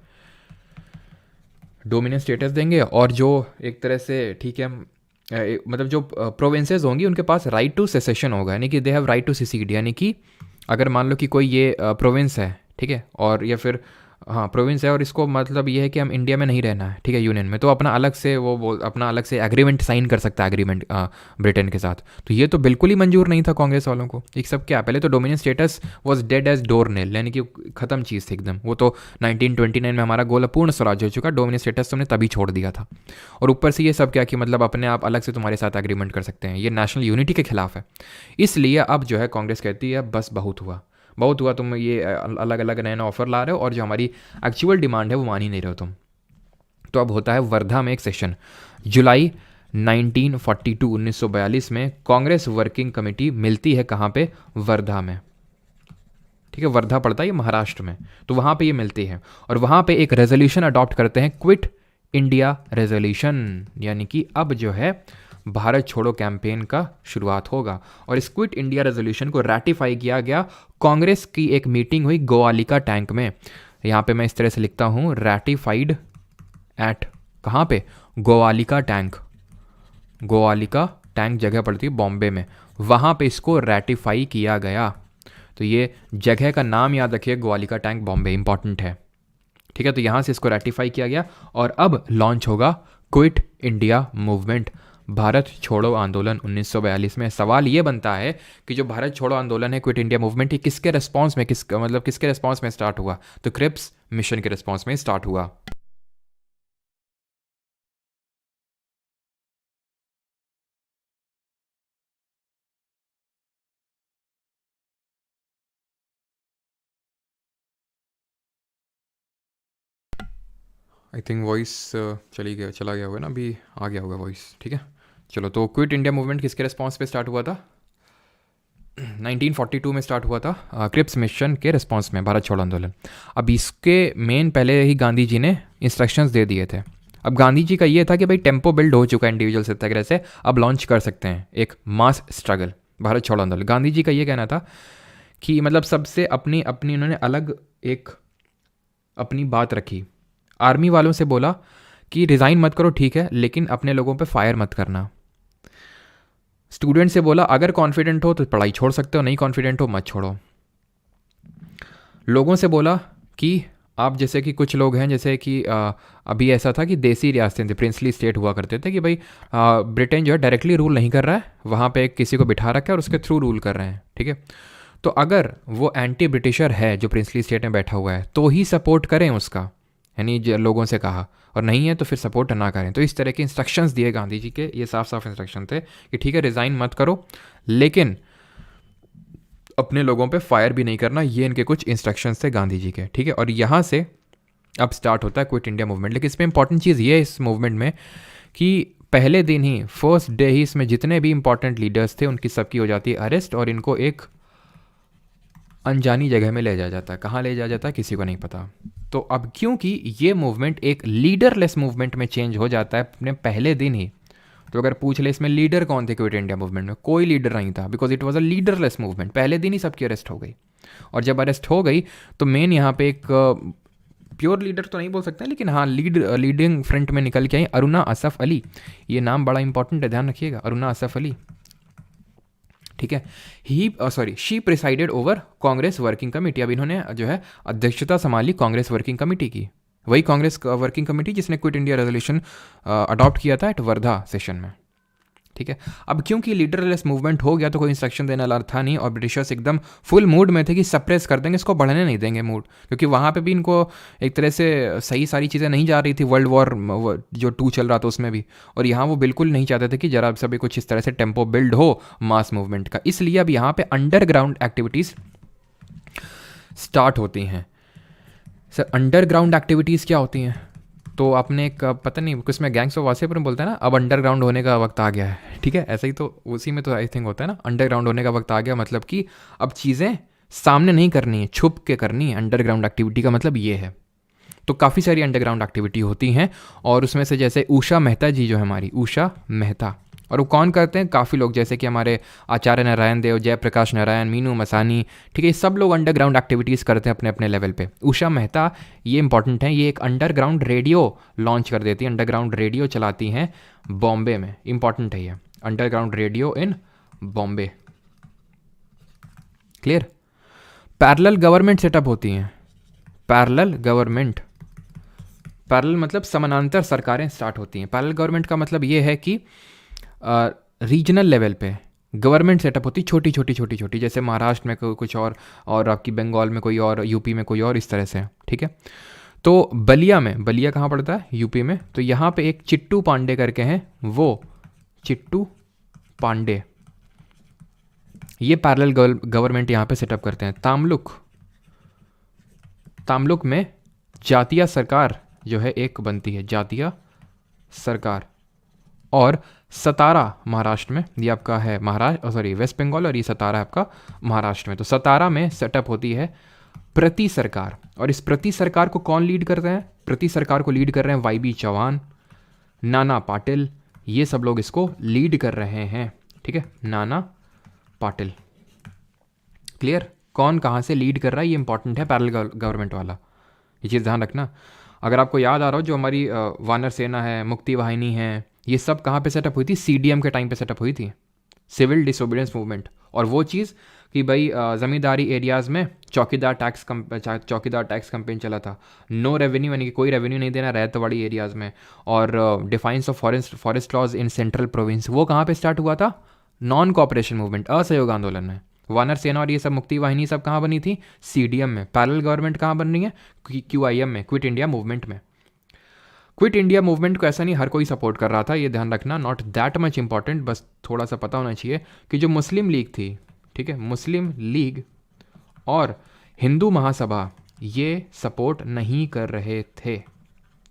डोमिनियन स्टेटस देंगे, और जो एक तरह से, ठीक है, मतलब जो प्रोविंसेस होंगी उनके पास राइट टू सेसेशन होगा, यानी कि they have right to secede. यानी कि अगर मान लो कि कोई ये प्रोविंस है, ठीक है, और या फिर हाँ प्रोविंस है और इसको मतलब ये है कि हम इंडिया में नहीं रहना है, ठीक है, यूनियन में, तो अपना अलग से अपना अलग से एग्रीमेंट साइन कर सकता है, एग्रीमेंट ब्रिटेन के साथ। तो ये तो बिल्कुल ही मंजूर नहीं था कांग्रेस वालों को। एक सब क्या, पहले तो dominion status was dead as door nail, यानी कि खत्म चीज़ थी एकदम। वो तो 1929 में हमारा गोल पूर्ण स्वराज हो चुका, डोमिनियन स्टेटस तुमने तभी छोड़ दिया था। और ऊपर से ये सब क्या कि मतलब अपने आप अलग से तुम्हारे साथ एग्रीमेंट कर सकते हैं, ये नेशनल यूनिटी के खिलाफ है। इसलिए अब जो है कांग्रेस कहती है बस बहुत हुआ, बहुत हुआ, तुम ये अलग अलग नए नए ऑफर ला रहे हो और जो हमारी एक्चुअल डिमांड है वो मान ही नहीं रहे हो तुम। तो अब होता है वर्धा में एक सेशन, जुलाई 1942 में कांग्रेस वर्किंग कमेटी मिलती है कहाँ पे? वर्धा में। ठीक है, वर्धा पड़ता है ये महाराष्ट्र में, तो वहाँ पे ये मिलती है और वहाँ पे एक रेजोल्यूशन अडॉप्ट करते हैं, क्विट इंडिया रेजोल्यूशन, यानी कि अब जो है भारत छोड़ो कैंपेन का शुरुआत होगा। और इस क्विट इंडिया रेजोल्यूशन को रैटिफाई किया गया। कांग्रेस की एक मीटिंग हुई गोवालिका टैंक में, यहाँ पे मैं इस तरह से लिखता हूँ, रैटिफाइड एट, कहाँ पे? गोवालिका टैंक। गोवालिका टैंक जगह पड़ती है बॉम्बे में, वहाँ पे इसको रैटिफाई किया गया। तो ये जगह का नाम याद रखिए, गोवालिका टैंक बॉम्बे, इंपॉर्टेंट है। ठीक है, तो यहाँ से इसको रैटिफाई किया गया और अब लॉन्च होगा क्विट इंडिया मूवमेंट, भारत छोड़ो आंदोलन 1942 में। सवाल ये बनता है कि जो भारत छोड़ो आंदोलन है, क्विट इंडिया मूवमेंट, ये किसके रिस्पॉन्स में, किसके रिस्पॉन्स में स्टार्ट हुआ? तो क्रिप्स मिशन के रिस्पॉन्स में स्टार्ट हुआ। आई थिंक वॉइस चला गया होगा ना, अभी आ गया होगा वॉइस। ठीक है, चलो, तो क्विट इंडिया मूवमेंट किसके रिस्पॉन्स पे स्टार्ट हुआ था? 1942 में स्टार्ट हुआ था, क्रिप्स मिशन के रिस्पॉन्स में, भारत छोड़ो आंदोलन। अब इसके मेन पहले ही गांधी जी ने इंस्ट्रक्शंस दे दिए थे। अब गांधी जी का ये था कि भाई टेम्पो बिल्ड हो चुका है इंडिविजुअल सत्याग्रह से, अब लॉन्च कर सकते हैं एक मास स्ट्रगल, भारत छोड़ो आंदोलन। गांधी जी का ये कहना था कि मतलब सबसे अपनी अपनी उन्होंने अलग एक अपनी बात रखी। आर्मी वालों से बोला कि रिज़ाइन मत करो, ठीक है, लेकिन अपने लोगों पे फायर मत करना। स्टूडेंट से बोला अगर कॉन्फिडेंट हो तो पढ़ाई छोड़ सकते हो, नहीं कॉन्फिडेंट हो मत छोड़ो। लोगों से बोला कि आप जैसे कि कुछ लोग हैं, जैसे कि अभी ऐसा था कि देसी रियासतें थी, प्रिंसली स्टेट हुआ करते थे, कि भाई ब्रिटेन जो है डायरेक्टली रूल नहीं कर रहा है, वहाँ पे किसी को बिठा रखा है और उसके थ्रू रूल कर रहे हैं। ठीक है, तो अगर वो एंटी ब्रिटिशर है जो प्रिंसली स्टेट में बैठा हुआ है तो ही सपोर्ट करें उसका, यानी लोगों से कहा, और नहीं है तो फिर सपोर्ट ना करें। तो इस तरह के इंस्ट्रक्शंस दिए गांधी जी के, ये साफ साफ इंस्ट्रक्शन थे कि ठीक है रिज़ाइन मत करो, लेकिन अपने लोगों पे फायर भी नहीं करना। ये इनके कुछ इंस्ट्रक्शंस थे गांधी जी के। ठीक है, और यहाँ से अब स्टार्ट होता है क्विट इंडिया मूवमेंट। लेकिन इसमें इंपॉर्टेंट चीज़ ये है इस मूवमेंट में कि पहले दिन ही, फर्स्ट डे ही, इसमें जितने भी इंपॉर्टेंट लीडर्स थे उनकी सबकी हो जाती है अरेस्ट और इनको एक अनजानी जगह में ले जाया जाता है। कहाँ ले जाया जाता है किसी को नहीं पता। तो अब क्योंकि ये मूवमेंट एक लीडरलेस मूवमेंट में चेंज हो जाता है अपने पहले दिन ही, तो अगर पूछ ले इसमें लीडर कौन थे क्विट इंडिया मूवमेंट में, कोई लीडर नहीं था, because it was a leaderless movement. पहले दिन ही सबकी अरेस्ट हो गई, और जब अरेस्ट हो गई तो मेन यहाँ पे एक प्योर लीडर तो नहीं बोल सकते, लेकिन हाँ लीडिंग फ्रंट में निकल के आई अरुणा असफ अली। ये नाम बड़ा इंपॉर्टेंट है, ध्यान रखिएगा, अरुणा असफ अली, ठीक है। She presided over Congress working committee. अब इन्होंने जो है अध्यक्षता संभाली कांग्रेस वर्किंग कमेटी की, वही कांग्रेस वर्किंग कमेटी जिसने क्विट इंडिया रेजोल्यूशन अडॉप्ट किया था एट वर्धा सेशन में, ठीक है। अब क्योंकि लीडरलेस मूवमेंट हो गया तो कोई इंस्ट्रक्शन देने वाला था नहीं, और ब्रिटिशर्स एकदम फुल मूड में थे कि सप्रेस कर देंगे, इसको बढ़ने नहीं देंगे मूड, क्योंकि वहाँ पे भी इनको एक तरह से सही सारी चीज़ें नहीं जा रही थी, वर्ल्ड वॉर जो 2 चल रहा था उसमें भी, और यहाँ वो बिल्कुल नहीं चाहते थे कि जरा सभी कुछ इस तरह से टेम्पो बिल्ड हो मास मूवमेंट का। इसलिए अब यहाँ पे अंडरग्राउंड एक्टिविटीज़ स्टार्ट होती हैं। सर अंडरग्राउंड एक्टिविटीज़ क्या होती हैं? तो आपने एक पता नहीं कुछ में गैंग्स ऑफ वासेपुर में बोलते हैं ना, अब अंडरग्राउंड होने का वक्त आ गया है, ठीक है। ऐसा ही तो उसी में तो आई थिंक होता है ना, अंडरग्राउंड होने का वक्त आ गया, मतलब कि अब चीज़ें सामने नहीं करनी है, छुप के करनी है। अंडरग्राउंड एक्टिविटी का मतलब ये है। तो काफ़ी सारी अंडरग्राउंड एक्टिविटी होती हैं, और उसमें से जैसे उषा मेहता जी जो है हमारी, उषा मेहता, और वो कौन करते हैं? काफ़ी लोग, जैसे कि हमारे आचार्य नारायण देव, जयप्रकाश नारायण, मीनू मसानी, ठीक है, ये सब लोग अंडरग्राउंड एक्टिविटीज़ करते हैं अपने अपने लेवल पे। उषा मेहता ये इंपॉर्टेंट है, ये एक अंडरग्राउंड रेडियो लॉन्च कर देती है, अंडरग्राउंड रेडियो चलाती हैं बॉम्बे में। इंपॉर्टेंट है ये underground radio in Bombay, clear. Parallel government setup होती हैं, पैरेलल गवर्नमेंट, पैरेलल मतलब समानांतर सरकारें स्टार्ट होती हैं। पैरेलल गवर्नमेंट का मतलब ये है कि रीजनल लेवल पे गवर्नमेंट सेटअप होती छोटी छोटी छोटी छोटी, जैसे महाराष्ट्र में कुछ और आपकी बंगाल में कोई और, यूपी में कोई और, इस तरह से, ठीक है। तो बलिया में, बलिया कहाँ पड़ता है? यूपी में। तो यहाँ पे एक चिट्टू पांडे करके हैं, वो चिट्टू पांडे, ये पैरेलल गवर्नमेंट यहाँ पे सेटअप करते हैं। तामलुक में जातीय सरकार जो है एक बनती है, जातीय सरकार। और सतारा महाराष्ट्र में, ये आपका है वेस्ट बंगाल, और ये सतारा आपका महाराष्ट्र में। तो सतारा में सेटअप होती है प्रति सरकार, और इस प्रति सरकार को कौन लीड करते हैं? प्रति सरकार को लीड कर रहे हैं YB चौहान, नाना पाटिल, ये सब लोग इसको लीड कर रहे हैं, ठीक है, नाना पाटिल, क्लियर। कौन कहाँ से लीड कर रहा है ये इंपॉर्टेंट है, पैरेलल गवर्नमेंट वाला, ये चीज़ ध्यान रखना। अगर आपको याद आ रहा हो, जो हमारी वानर सेना है, मुक्ति वाहिनी है, ये सब कहाँ पे सेटअप हुई थी? CDM के टाइम पे सेटअप हुई थी, सिविल डिसोबीडियंस मूवमेंट। और वो चीज़ कि भाई ज़मींदारी एरियाज़ में चौकीदार टैक्स कैंपेन चला था, नो रेवेन्यू, यानी कि कोई रेवेन्यू नहीं देना रैयतवाड़ी एरियाज़ में, और defiance of forest laws in central province, वो कहाँ पे स्टार्ट हुआ था? नॉन कॉपरेशन मूवमेंट, असहयोग आंदोलन में। वानर सेना और ये सब मुक्ति वाहिनी सब कहाँ बनी थी? CDM में। पैरेलल गवर्नमेंट कहाँ बन रही है? QIM में, क्विट इंडिया मूवमेंट में। क्विट इंडिया मूवमेंट को ऐसा नहीं हर कोई सपोर्ट कर रहा था, ये ध्यान रखना, नॉट दैट मच इंपॉर्टेंट, बस थोड़ा सा पता होना चाहिए कि जो मुस्लिम लीग थी, ठीक है, मुस्लिम लीग और हिंदू महासभा ये सपोर्ट नहीं कर रहे थे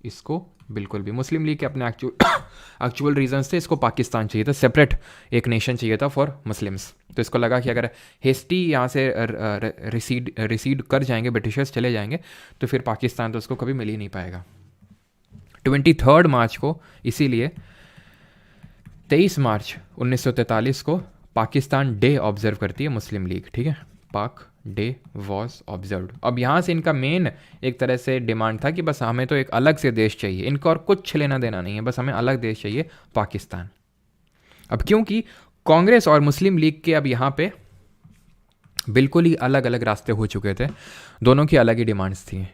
इसको, बिल्कुल भी। मुस्लिम लीग के अपने एक्चुअल रीजंस थे, इसको पाकिस्तान चाहिए था, सेपरेट एक नेशन चाहिए था फॉर मुस्लिम्स। तो इसको लगा कि अगर हेस्टी यहाँ से रिसीड कर जाएंगे, ब्रिटिशर्स चले जाएंगे, तो फिर पाकिस्तान तो उसको कभी मिल ही नहीं पाएगा। 23 मार्च को, इसीलिए 23 मार्च 1943 को पाकिस्तान डे ऑब्जर्व करती है मुस्लिम लीग, ठीक है, पाक डे वॉज ऑब्जर्व्ड। अब यहाँ से इनका मेन एक तरह से डिमांड था कि बस हमें तो एक अलग से देश चाहिए, इनको और कुछ लेना देना नहीं है, बस हमें अलग देश चाहिए, पाकिस्तान। अब क्योंकि कांग्रेस और मुस्लिम लीग के अब यहाँ पे बिल्कुल ही अलग अलग रास्ते हो चुके थे, दोनों की अलग ही डिमांड्स थी,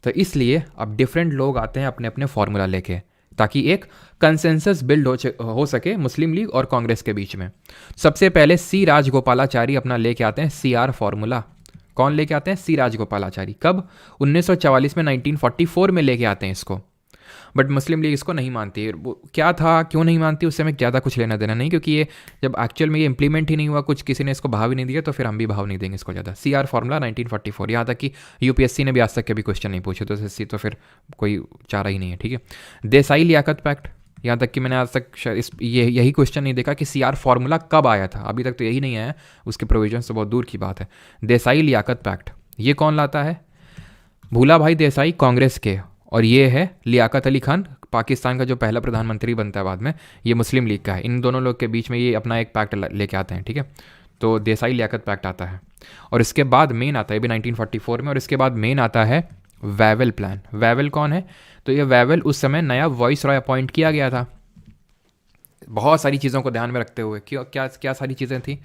तो इसलिए अब डिफरेंट लोग आते हैं अपने अपने फॉर्मूला लेके, ताकि एक कंसेंसस बिल्ड हो सके मुस्लिम लीग और कांग्रेस के बीच में। सबसे पहले C राजगोपालाचारी अपना लेके आते हैं CR फॉर्मूला। कौन लेके आते हैं? C राजगोपालाचारी। कब? 1944 में, 1944 में लेके आते हैं इसको। बट मुस्लिम लीग इसको नहीं मानती है। वो क्या था, क्यों नहीं मानती, उससे हमें ज़्यादा कुछ लेना देना नहीं, क्योंकि ये जब एक्चुअल में ये इंप्लीमेंट ही नहीं हुआ, कुछ किसी ने इसको भाव ही नहीं दिया, तो फिर हम भी भाव नहीं देंगे इसको ज़्यादा। CR फॉर्मूला 1944, यहाँ तक कि UPSC ने भी आज तक कभी क्वेश्चन नहीं पूछे, तो SSC तो फिर कोई चारा ही नहीं है, ठीक है। देसाई लियाकत पैक्ट, यहाँ तक कि मैंने आज तक यही क्वेश्चन नहीं देखा कि CR फॉर्मूला कब आया था, अभी तक तो यही नहीं आया, उसके प्रोविजन तो बहुत दूर की बात है। देसाई लियाकत पैक्ट ये कौन लाता है? भूला भाई देसाई कांग्रेस के, और ये है लियाकत अली खान, पाकिस्तान का जो पहला प्रधानमंत्री बनता है बाद में, ये मुस्लिम लीग का है। इन दोनों लोग के बीच में ये अपना एक पैक्ट लेके आते हैं, ठीक है। तो देसाई लियाकत पैक्ट आता है, और इसके बाद मेन आता है भी 1944 में, और इसके बाद मेन आता है वैवेल प्लान। वैवेल कौन है? तो ये वैवेल उस समय नया वॉइस रॉय अपॉइंट किया गया था, बहुत सारी चीज़ों को ध्यान में रखते हुए। क्यों, क्या क्या सारी चीज़ें थी?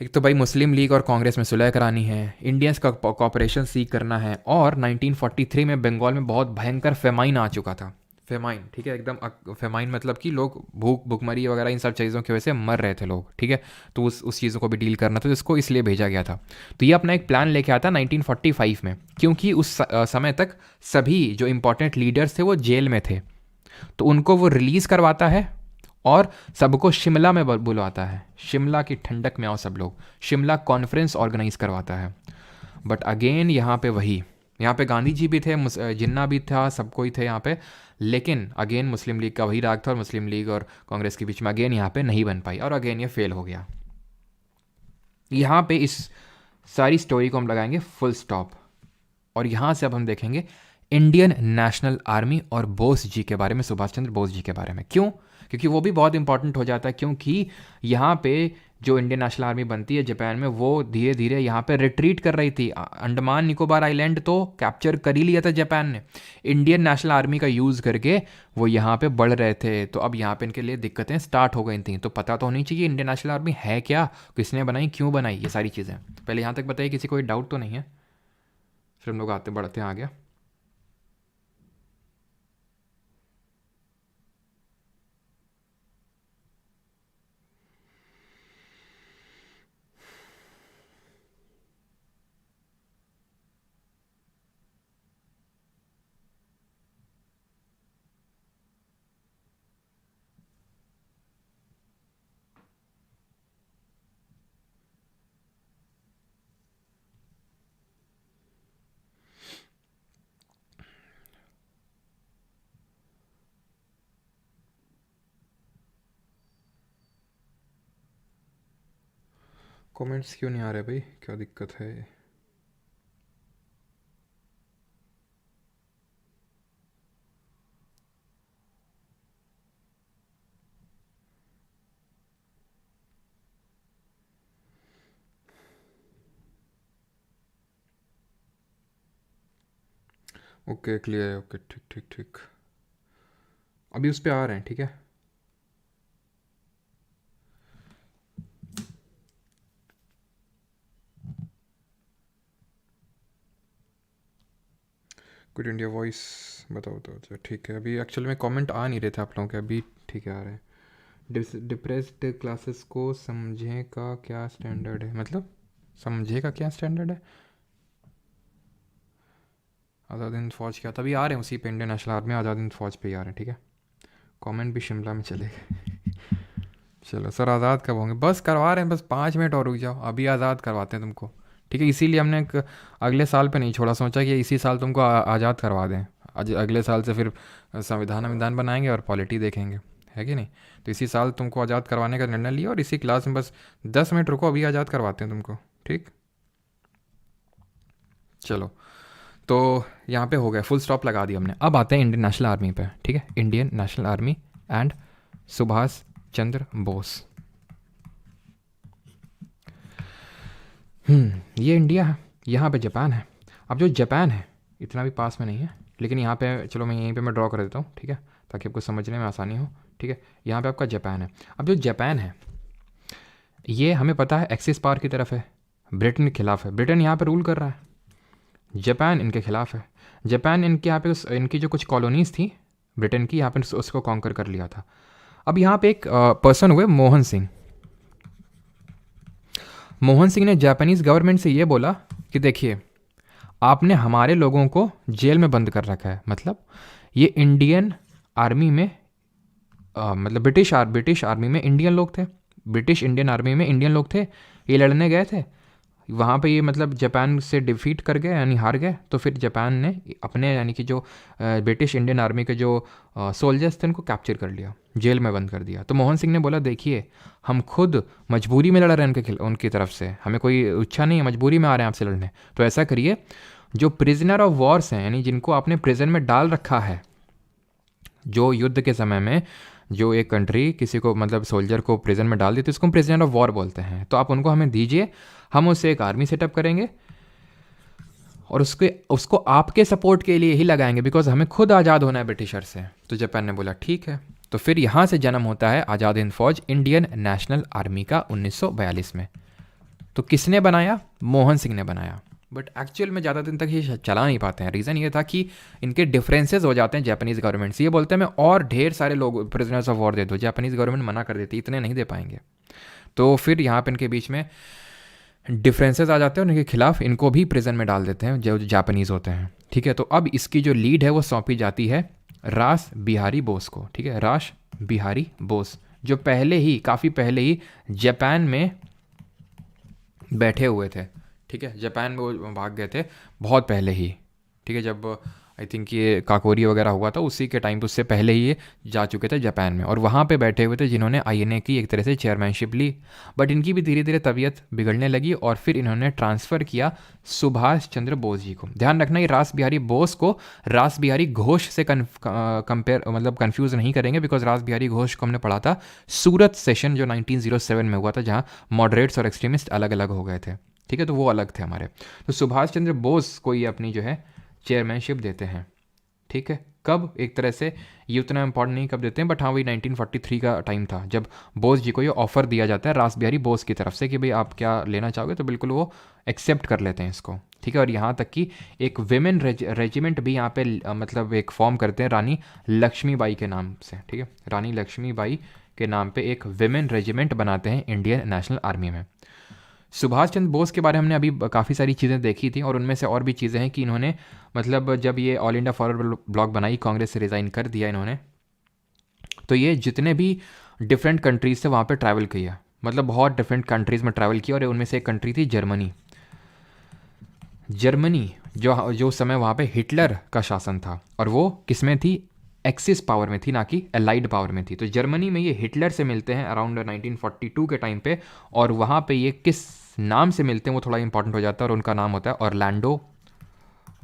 एक तो भाई मुस्लिम लीग और कांग्रेस में सुलह करानी है, इंडियंस का कॉपरेशन सीख करना है, और 1943 में बंगाल में बहुत भयंकर फेमाइन आ चुका था। फेमाइन, ठीक है, एकदम फेमाइन मतलब कि लोग भूखमरी वगैरह इन सब चीज़ों की वजह से मर रहे थे लोग, ठीक है। तो उस चीज़ों को भी डील करना था, जिसको इसलिए भेजा गया था। तो ये अपना एक प्लान लेके आता 1945 में, क्योंकि उस समय तक सभी जो इंपॉर्टेंट लीडर्स थे वो जेल में थे, तो उनको वो रिलीज़ करवाता है और सबको शिमला में बुलवाता है। शिमला की ठंडक में आओ सब लोग, शिमला कॉन्फ्रेंस ऑर्गेनाइज करवाता है। बट अगेन यहाँ पे वही, यहाँ पे गांधी जी भी थे, जिन्ना भी था, सब कोई थे यहाँ पे, लेकिन अगेन मुस्लिम लीग का वही राग था, और मुस्लिम लीग और कांग्रेस के बीच में अगेन यहाँ पे नहीं बन पाई, और अगेन ये फेल हो गया। यहाँ पे इस सारी स्टोरी को हम लगाएंगे फुल स्टॉप, और यहाँ से अब हम देखेंगे इंडियन नेशनल आर्मी और बोस जी के बारे में, सुभाष चंद्र बोस जी के बारे में। क्यों? क्योंकि वो भी बहुत इंपॉर्टेंट हो जाता है, क्योंकि यहाँ पे जो इंडियन नेशनल आर्मी बनती है जापान में, वो धीरे धीरे यहाँ पे रिट्रीट कर रही थी। अंडमान निकोबार आइलैंड तो कैप्चर कर ही लिया था जापान ने, इंडियन नेशनल आर्मी का यूज़ करके वो यहाँ पे बढ़ रहे थे। तो अब यहाँ पे इनके लिए दिक्कतें स्टार्ट हो गई थी, तो पता तो होनी चाहिए इंडियन नेशनल आर्मी है क्या, किसने बनाई, क्यों बनाई, ये सारी चीज़ें। पहले यहाँ तक बताइए, किसी को डाउट तो नहीं है? फिर हम लोग आते बढ़ते आ गया। कमेंट्स क्यों नहीं आ रहे भाई, क्या दिक्कत है? ओके क्लियर है, ओके ठीक ठीक ठीक, अभी उस पर आ रहे हैं, ठीक है। गुड इंडिया वॉइस बताओ तो, अच्छा ठीक है। अभी एक्चुअली में कमेंट आ नहीं रहे थे आप लोगों के, अभी ठीक है आ रहे हैं। डिप्रेस्ड क्लासेस को समझे का क्या स्टैंडर्ड है, मतलब समझे का क्या स्टैंडर्ड है? आज़ाद हिंद फौज क्या, तभी आ रहे हैं उसी पे, Indian national army Azad Hind फौज पे ही आ रहे हैं, ठीक है। कमेंट भी शिमला में चले गए। चलो सर, आज़ाद कब होंगे? बस करवा रहे हैं, बस 5 मिनट और रुक जाओ, अभी आज़ाद करवाते हैं तुमको, ठीक है। इसीलिए हमने अगले साल पे नहीं छोड़ा, सोचा कि इसी साल तुमको आज़ाद करवा दें। अगले साल से फिर संविधान बनाएंगे और पॉलिटी देखेंगे, है कि नहीं। तो इसी साल तुमको आज़ाद करवाने का निर्णय लिया, और इसी क्लास में बस 10 मिनट रुको, अभी आज़ाद करवाते हैं तुमको, ठीक। चलो, तो यहाँ पे हो गया, फुल स्टॉप लगा दिया हमने। अब आते हैं इंडियन नेशनल आर्मी पे, ठीक है। Indian national army and Subhash Chandra Bose. ये इंडिया है, यहाँ पे जापान है। अब जो जापान है इतना भी पास में नहीं है, लेकिन यहाँ पे चलो मैं यहीं पे मैं ड्रॉ कर देता हूँ, ठीक है, ताकि आपको समझने में आसानी हो, ठीक है। यहाँ पे आपका जापान है। अब जो जापान है ये हमें पता है एक्सिस पावर की तरफ है, ब्रिटेन के खिलाफ है, ब्रिटेन यहाँ पे रूल कर रहा है, जापान इनके खिलाफ है। जापान इनके यहाँ पे इनकी जो कुछ कॉलोनीज़ थी ब्रिटेन की, यहाँ पे उसको कॉन्कर कर लिया था। अब यहाँ पे एक पर्सन हुए मोहन सिंह। मोहन सिंह ने जापानीज़ गवर्नमेंट से ये बोला कि देखिए, आपने हमारे लोगों को जेल में बंद कर रखा है। मतलब ये इंडियन आर्मी में मतलब ब्रिटिश आर्मी में इंडियन लोग थे, ब्रिटिश इंडियन आर्मी में इंडियन लोग थे, ये लड़ने गए थे वहाँ पे, ये मतलब जापान से डिफीट कर गए यानी हार गए। तो फिर जापान ने अपने यानी कि जो ब्रिटिश इंडियन आर्मी के जो सोल्जर्स थे उनको कैप्चर कर लिया, जेल में बंद कर दिया। तो मोहन सिंह ने बोला देखिए हम खुद मजबूरी में लड़ रहे हैं उनकी तरफ से, हमें कोई इच्छा नहीं है, मजबूरी में आ रहे हैं आपसे लड़ने। तो ऐसा करिए, जो प्रिजनर ऑफ वॉर्स हैं यानी जिनको आपने प्रिजन में डाल रखा है, जो युद्ध के समय में जो एक कंट्री किसी को मतलब सोल्जर को प्रिजन में डाल देती है उसको हम प्रिजनर ऑफ वॉर बोलते हैं, तो आप उनको हमें दीजिए, हम उससे एक आर्मी सेटअप करेंगे और उसको आपके सपोर्ट के लिए ही लगाएंगे, बिकॉज हमें खुद आज़ाद होना है ब्रिटिशर से। तो जापान ने बोला ठीक है। तो फिर यहाँ से जन्म होता है आज़ाद हिंद फौज, इंडियन नेशनल आर्मी का 1942 में। तो किसने बनाया? मोहन सिंह ने बनाया। बट एक्चुअल में ज़्यादा दिन तक ये चला नहीं पाते हैं। रीज़न ये था कि इनके डिफरेंसेस हो जाते हैं जापानीज़ गवर्नमेंट से। ये बोलते हैं मैं और ढेर सारे लोग प्रिजनर्स ऑफ वॉर दे दो, जापानीज़ गवर्नमेंट मना कर देती, इतने नहीं दे पाएंगे। तो फिर यहाँ पे इनके बीच में डिफरेंसेस आ जाते हैं, उनके खिलाफ इनको भी प्रिजन में डाल देते हैं जो जापानीज़ होते हैं। ठीक है, तो अब इसकी जो लीड है वो सौंपी जाती है रास बिहारी बोस को। ठीक है, रास बिहारी बोस जो पहले ही काफ़ी पहले ही जापान में बैठे हुए थे। ठीक है, जापान में वो भाग गए थे बहुत पहले ही। ठीक है, जब आई थिंक ये काकोरी वगैरह हुआ था उसी के टाइम पे, उससे पहले ही ये जा चुके थे जापान में, और वहाँ पे बैठे हुए थे जिन्होंने आईएनए की एक तरह से चेयरमैनशिप ली। बट इनकी भी धीरे धीरे तबीयत बिगड़ने लगी और फिर इन्होंने ट्रांसफ़र किया सुभाष चंद्र बोस जी को। ध्यान रखना, ये रास बिहारी बोस को रास बिहारी घोष से कंपेयर मतलब कन्फ्यूज़ नहीं करेंगे, बिकॉज रास बिहारी घोष को हमने पढ़ा था सूरत सेशन जो 1907 में हुआ था, जहाँ मॉडरेट्स और एक्सट्रीमिस्ट अलग अलग हो गए थे। ठीक है, तो वो अलग थे हमारे। तो सुभाष चंद्र बोस को ये अपनी जो है चेयरमैनशिप देते हैं। ठीक है, कब? एक तरह से ये उतना इंपॉर्टेंट नहीं कब देते हैं, बट हाँ वही 1943 का टाइम था जब बोस जी को ये ऑफर दिया जाता है रास बिहारी बोस की तरफ से कि भाई आप क्या लेना चाहोगे, तो बिल्कुल वो एक्सेप्ट कर लेते हैं इसको। ठीक है, और यहाँ तक कि एक विमेन रेजिमेंट भी यहाँ पे मतलब एक फॉर्म करते हैं रानी लक्ष्मीबाई के नाम से। ठीक है, रानी लक्ष्मीबाई के नाम पे एक विमेन रेजिमेंट बनाते हैं इंडियन नेशनल आर्मी में। सुभाष चंद्र बोस के बारे में हमने अभी काफ़ी सारी चीज़ें देखी थी, और उनमें से और भी चीज़ें हैं कि इन्होंने मतलब जब ये ऑल इंडिया फॉरवर्ड ब्लॉक बनाई, कांग्रेस से रिज़ाइन कर दिया इन्होंने, तो ये जितने भी डिफरेंट कंट्रीज़ थे वहाँ पे ट्रैवल किया, मतलब बहुत डिफरेंट कंट्रीज़ में ट्रैवल किया, और उनमें से एक कंट्री थी जर्मनी। जर्मनी जो समय वहाँ पे हिटलर का शासन था, और वो किस में थी? एक्सिस पावर में थी, ना कि एलाइड पावर में थी। तो जर्मनी में ये हिटलर से मिलते हैं अराउंड 1942 के टाइम पे, और वहाँ पे ये किस नाम से मिलते हैं वो थोड़ा इंपॉर्टेंट हो जाता है, और उनका नाम होता है ऑरलैंडो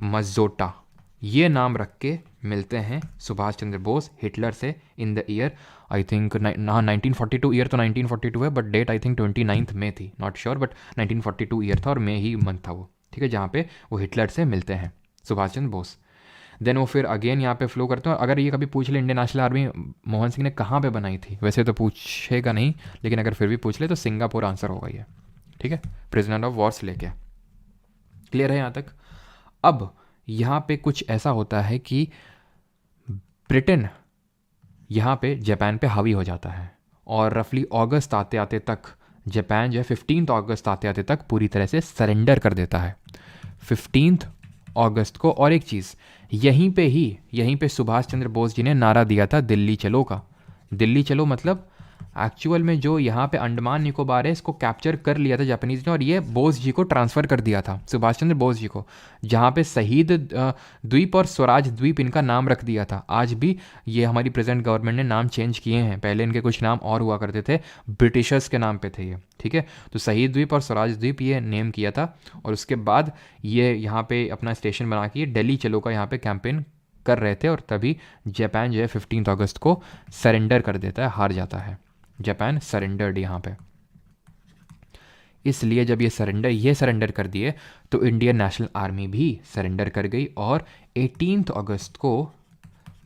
मज़ोटा। ये नाम रख के मिलते हैं सुभाष चंद्र बोस हिटलर से in the year I think 1942। Year तो 1942 है, बट डेट आई थिंक 29 मई थी, नॉट श्योर, बट 1942 ईयर था और मई ही मंथ था वो। ठीक है, जहाँ पे वो हिटलर से मिलते हैं सुभाष चंद्र बोस। देन वो फिर अगेन यहाँ पे फ्लो करते हैं। अगर ये कभी पूछ ले Indian national army Mohan Singh ने कहाँ पे बनाई थी, वैसे तो पूछेगा नहीं, लेकिन अगर फिर भी पूछ ले तो सिंगापुर आंसर होगा ये। ठीक है, प्रिजनर ऑफ वॉर्स लेके। क्लियर है यहाँ तक? अब यहाँ पे कुछ ऐसा होता है कि ब्रिटेन यहाँ पे जापान पे हावी हो जाता है, और रफली अगस्त आते आते तक जापान जो है 15 अगस्त आते आते तक पूरी तरह से सरेंडर कर देता है 15 अगस्त को। और एक चीज़, यहीं पे सुभाष चंद्र बोस जी ने नारा दिया था दिल्ली चलो का। दिल्ली चलो मतलब एक्चुअल में जो यहाँ पे अंडमान निकोबार है इसको कैप्चर कर लिया था जापानीज़ ने, और ये बोस जी को ट्रांसफ़र कर दिया था, सुभाष चंद्र बोस जी को, जहाँ पे शहीद द्वीप और स्वराज द्वीप इनका नाम रख दिया था। आज भी ये हमारी प्रेजेंट गवर्नमेंट ने नाम चेंज किए हैं, पहले इनके कुछ नाम और हुआ करते थे, ब्रिटिशर्स के नाम पे थे ये। ठीक है, तो शहीद द्वीप और स्वराज द्वीप ये नेम किया था, और उसके बाद ये यहाँ पे अपना स्टेशन बना के दिल्ली चलो का यहाँ पे कैंपेन कर रहे थे, और तभी जापान जो है 15 अगस्त को सरेंडर कर देता है, हार जाता है। जापान सरेंडर्ड यहाँ पे। इसलिए जब ये सरेंडर कर दिए तो इंडियन नेशनल आर्मी भी सरेंडर कर गई, और 18 अगस्त को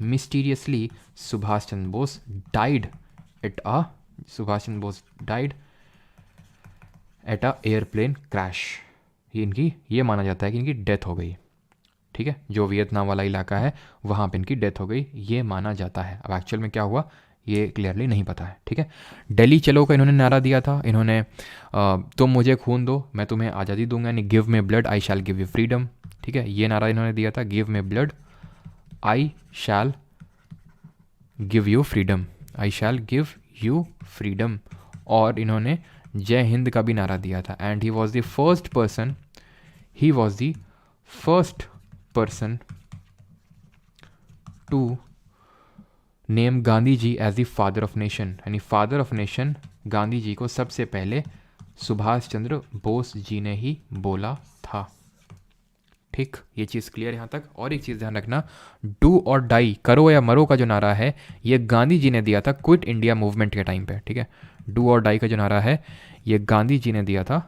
mysteriously Subhash Chandra Bose died at a airplane crash. ये माना जाता है कि इनकी डेथ हो गई। ठीक है, जो वियतनाम वाला इलाका है वहाँ पे इनकी डेथ हो गई, ये माना जाता है। अब एक्चुअल में क्या हुआ ये क्लियरली नहीं पता है। ठीक है, दिल्ली चलो का इन्होंने नारा दिया था, इन्होंने तुम मुझे खून दो मैं तुम्हें आज़ादी दूंगा, यानी give me blood I shall give you freedom. ठीक है, ये नारा इन्होंने दिया था, give me blood, I shall give you freedom, I shall give you freedom. और इन्होंने जय हिंद का भी नारा दिया था। And he was the first person to name Gandhi ji as the father of nation, यानी father of nation Gandhi ji को सबसे पहले सुभाष चंद्र बोस जी ने ही बोला था। ठीक, ये चीज़ क्लियर यहाँ तक। और एक चीज़ ध्यान रखना, डू और डाई, करो या मरो का जो नारा है ये गांधी जी ने दिया था क्विट इंडिया मूवमेंट के टाइम पे। ठीक है, डू और डाई का जो नारा है ये गांधी जी ने दिया था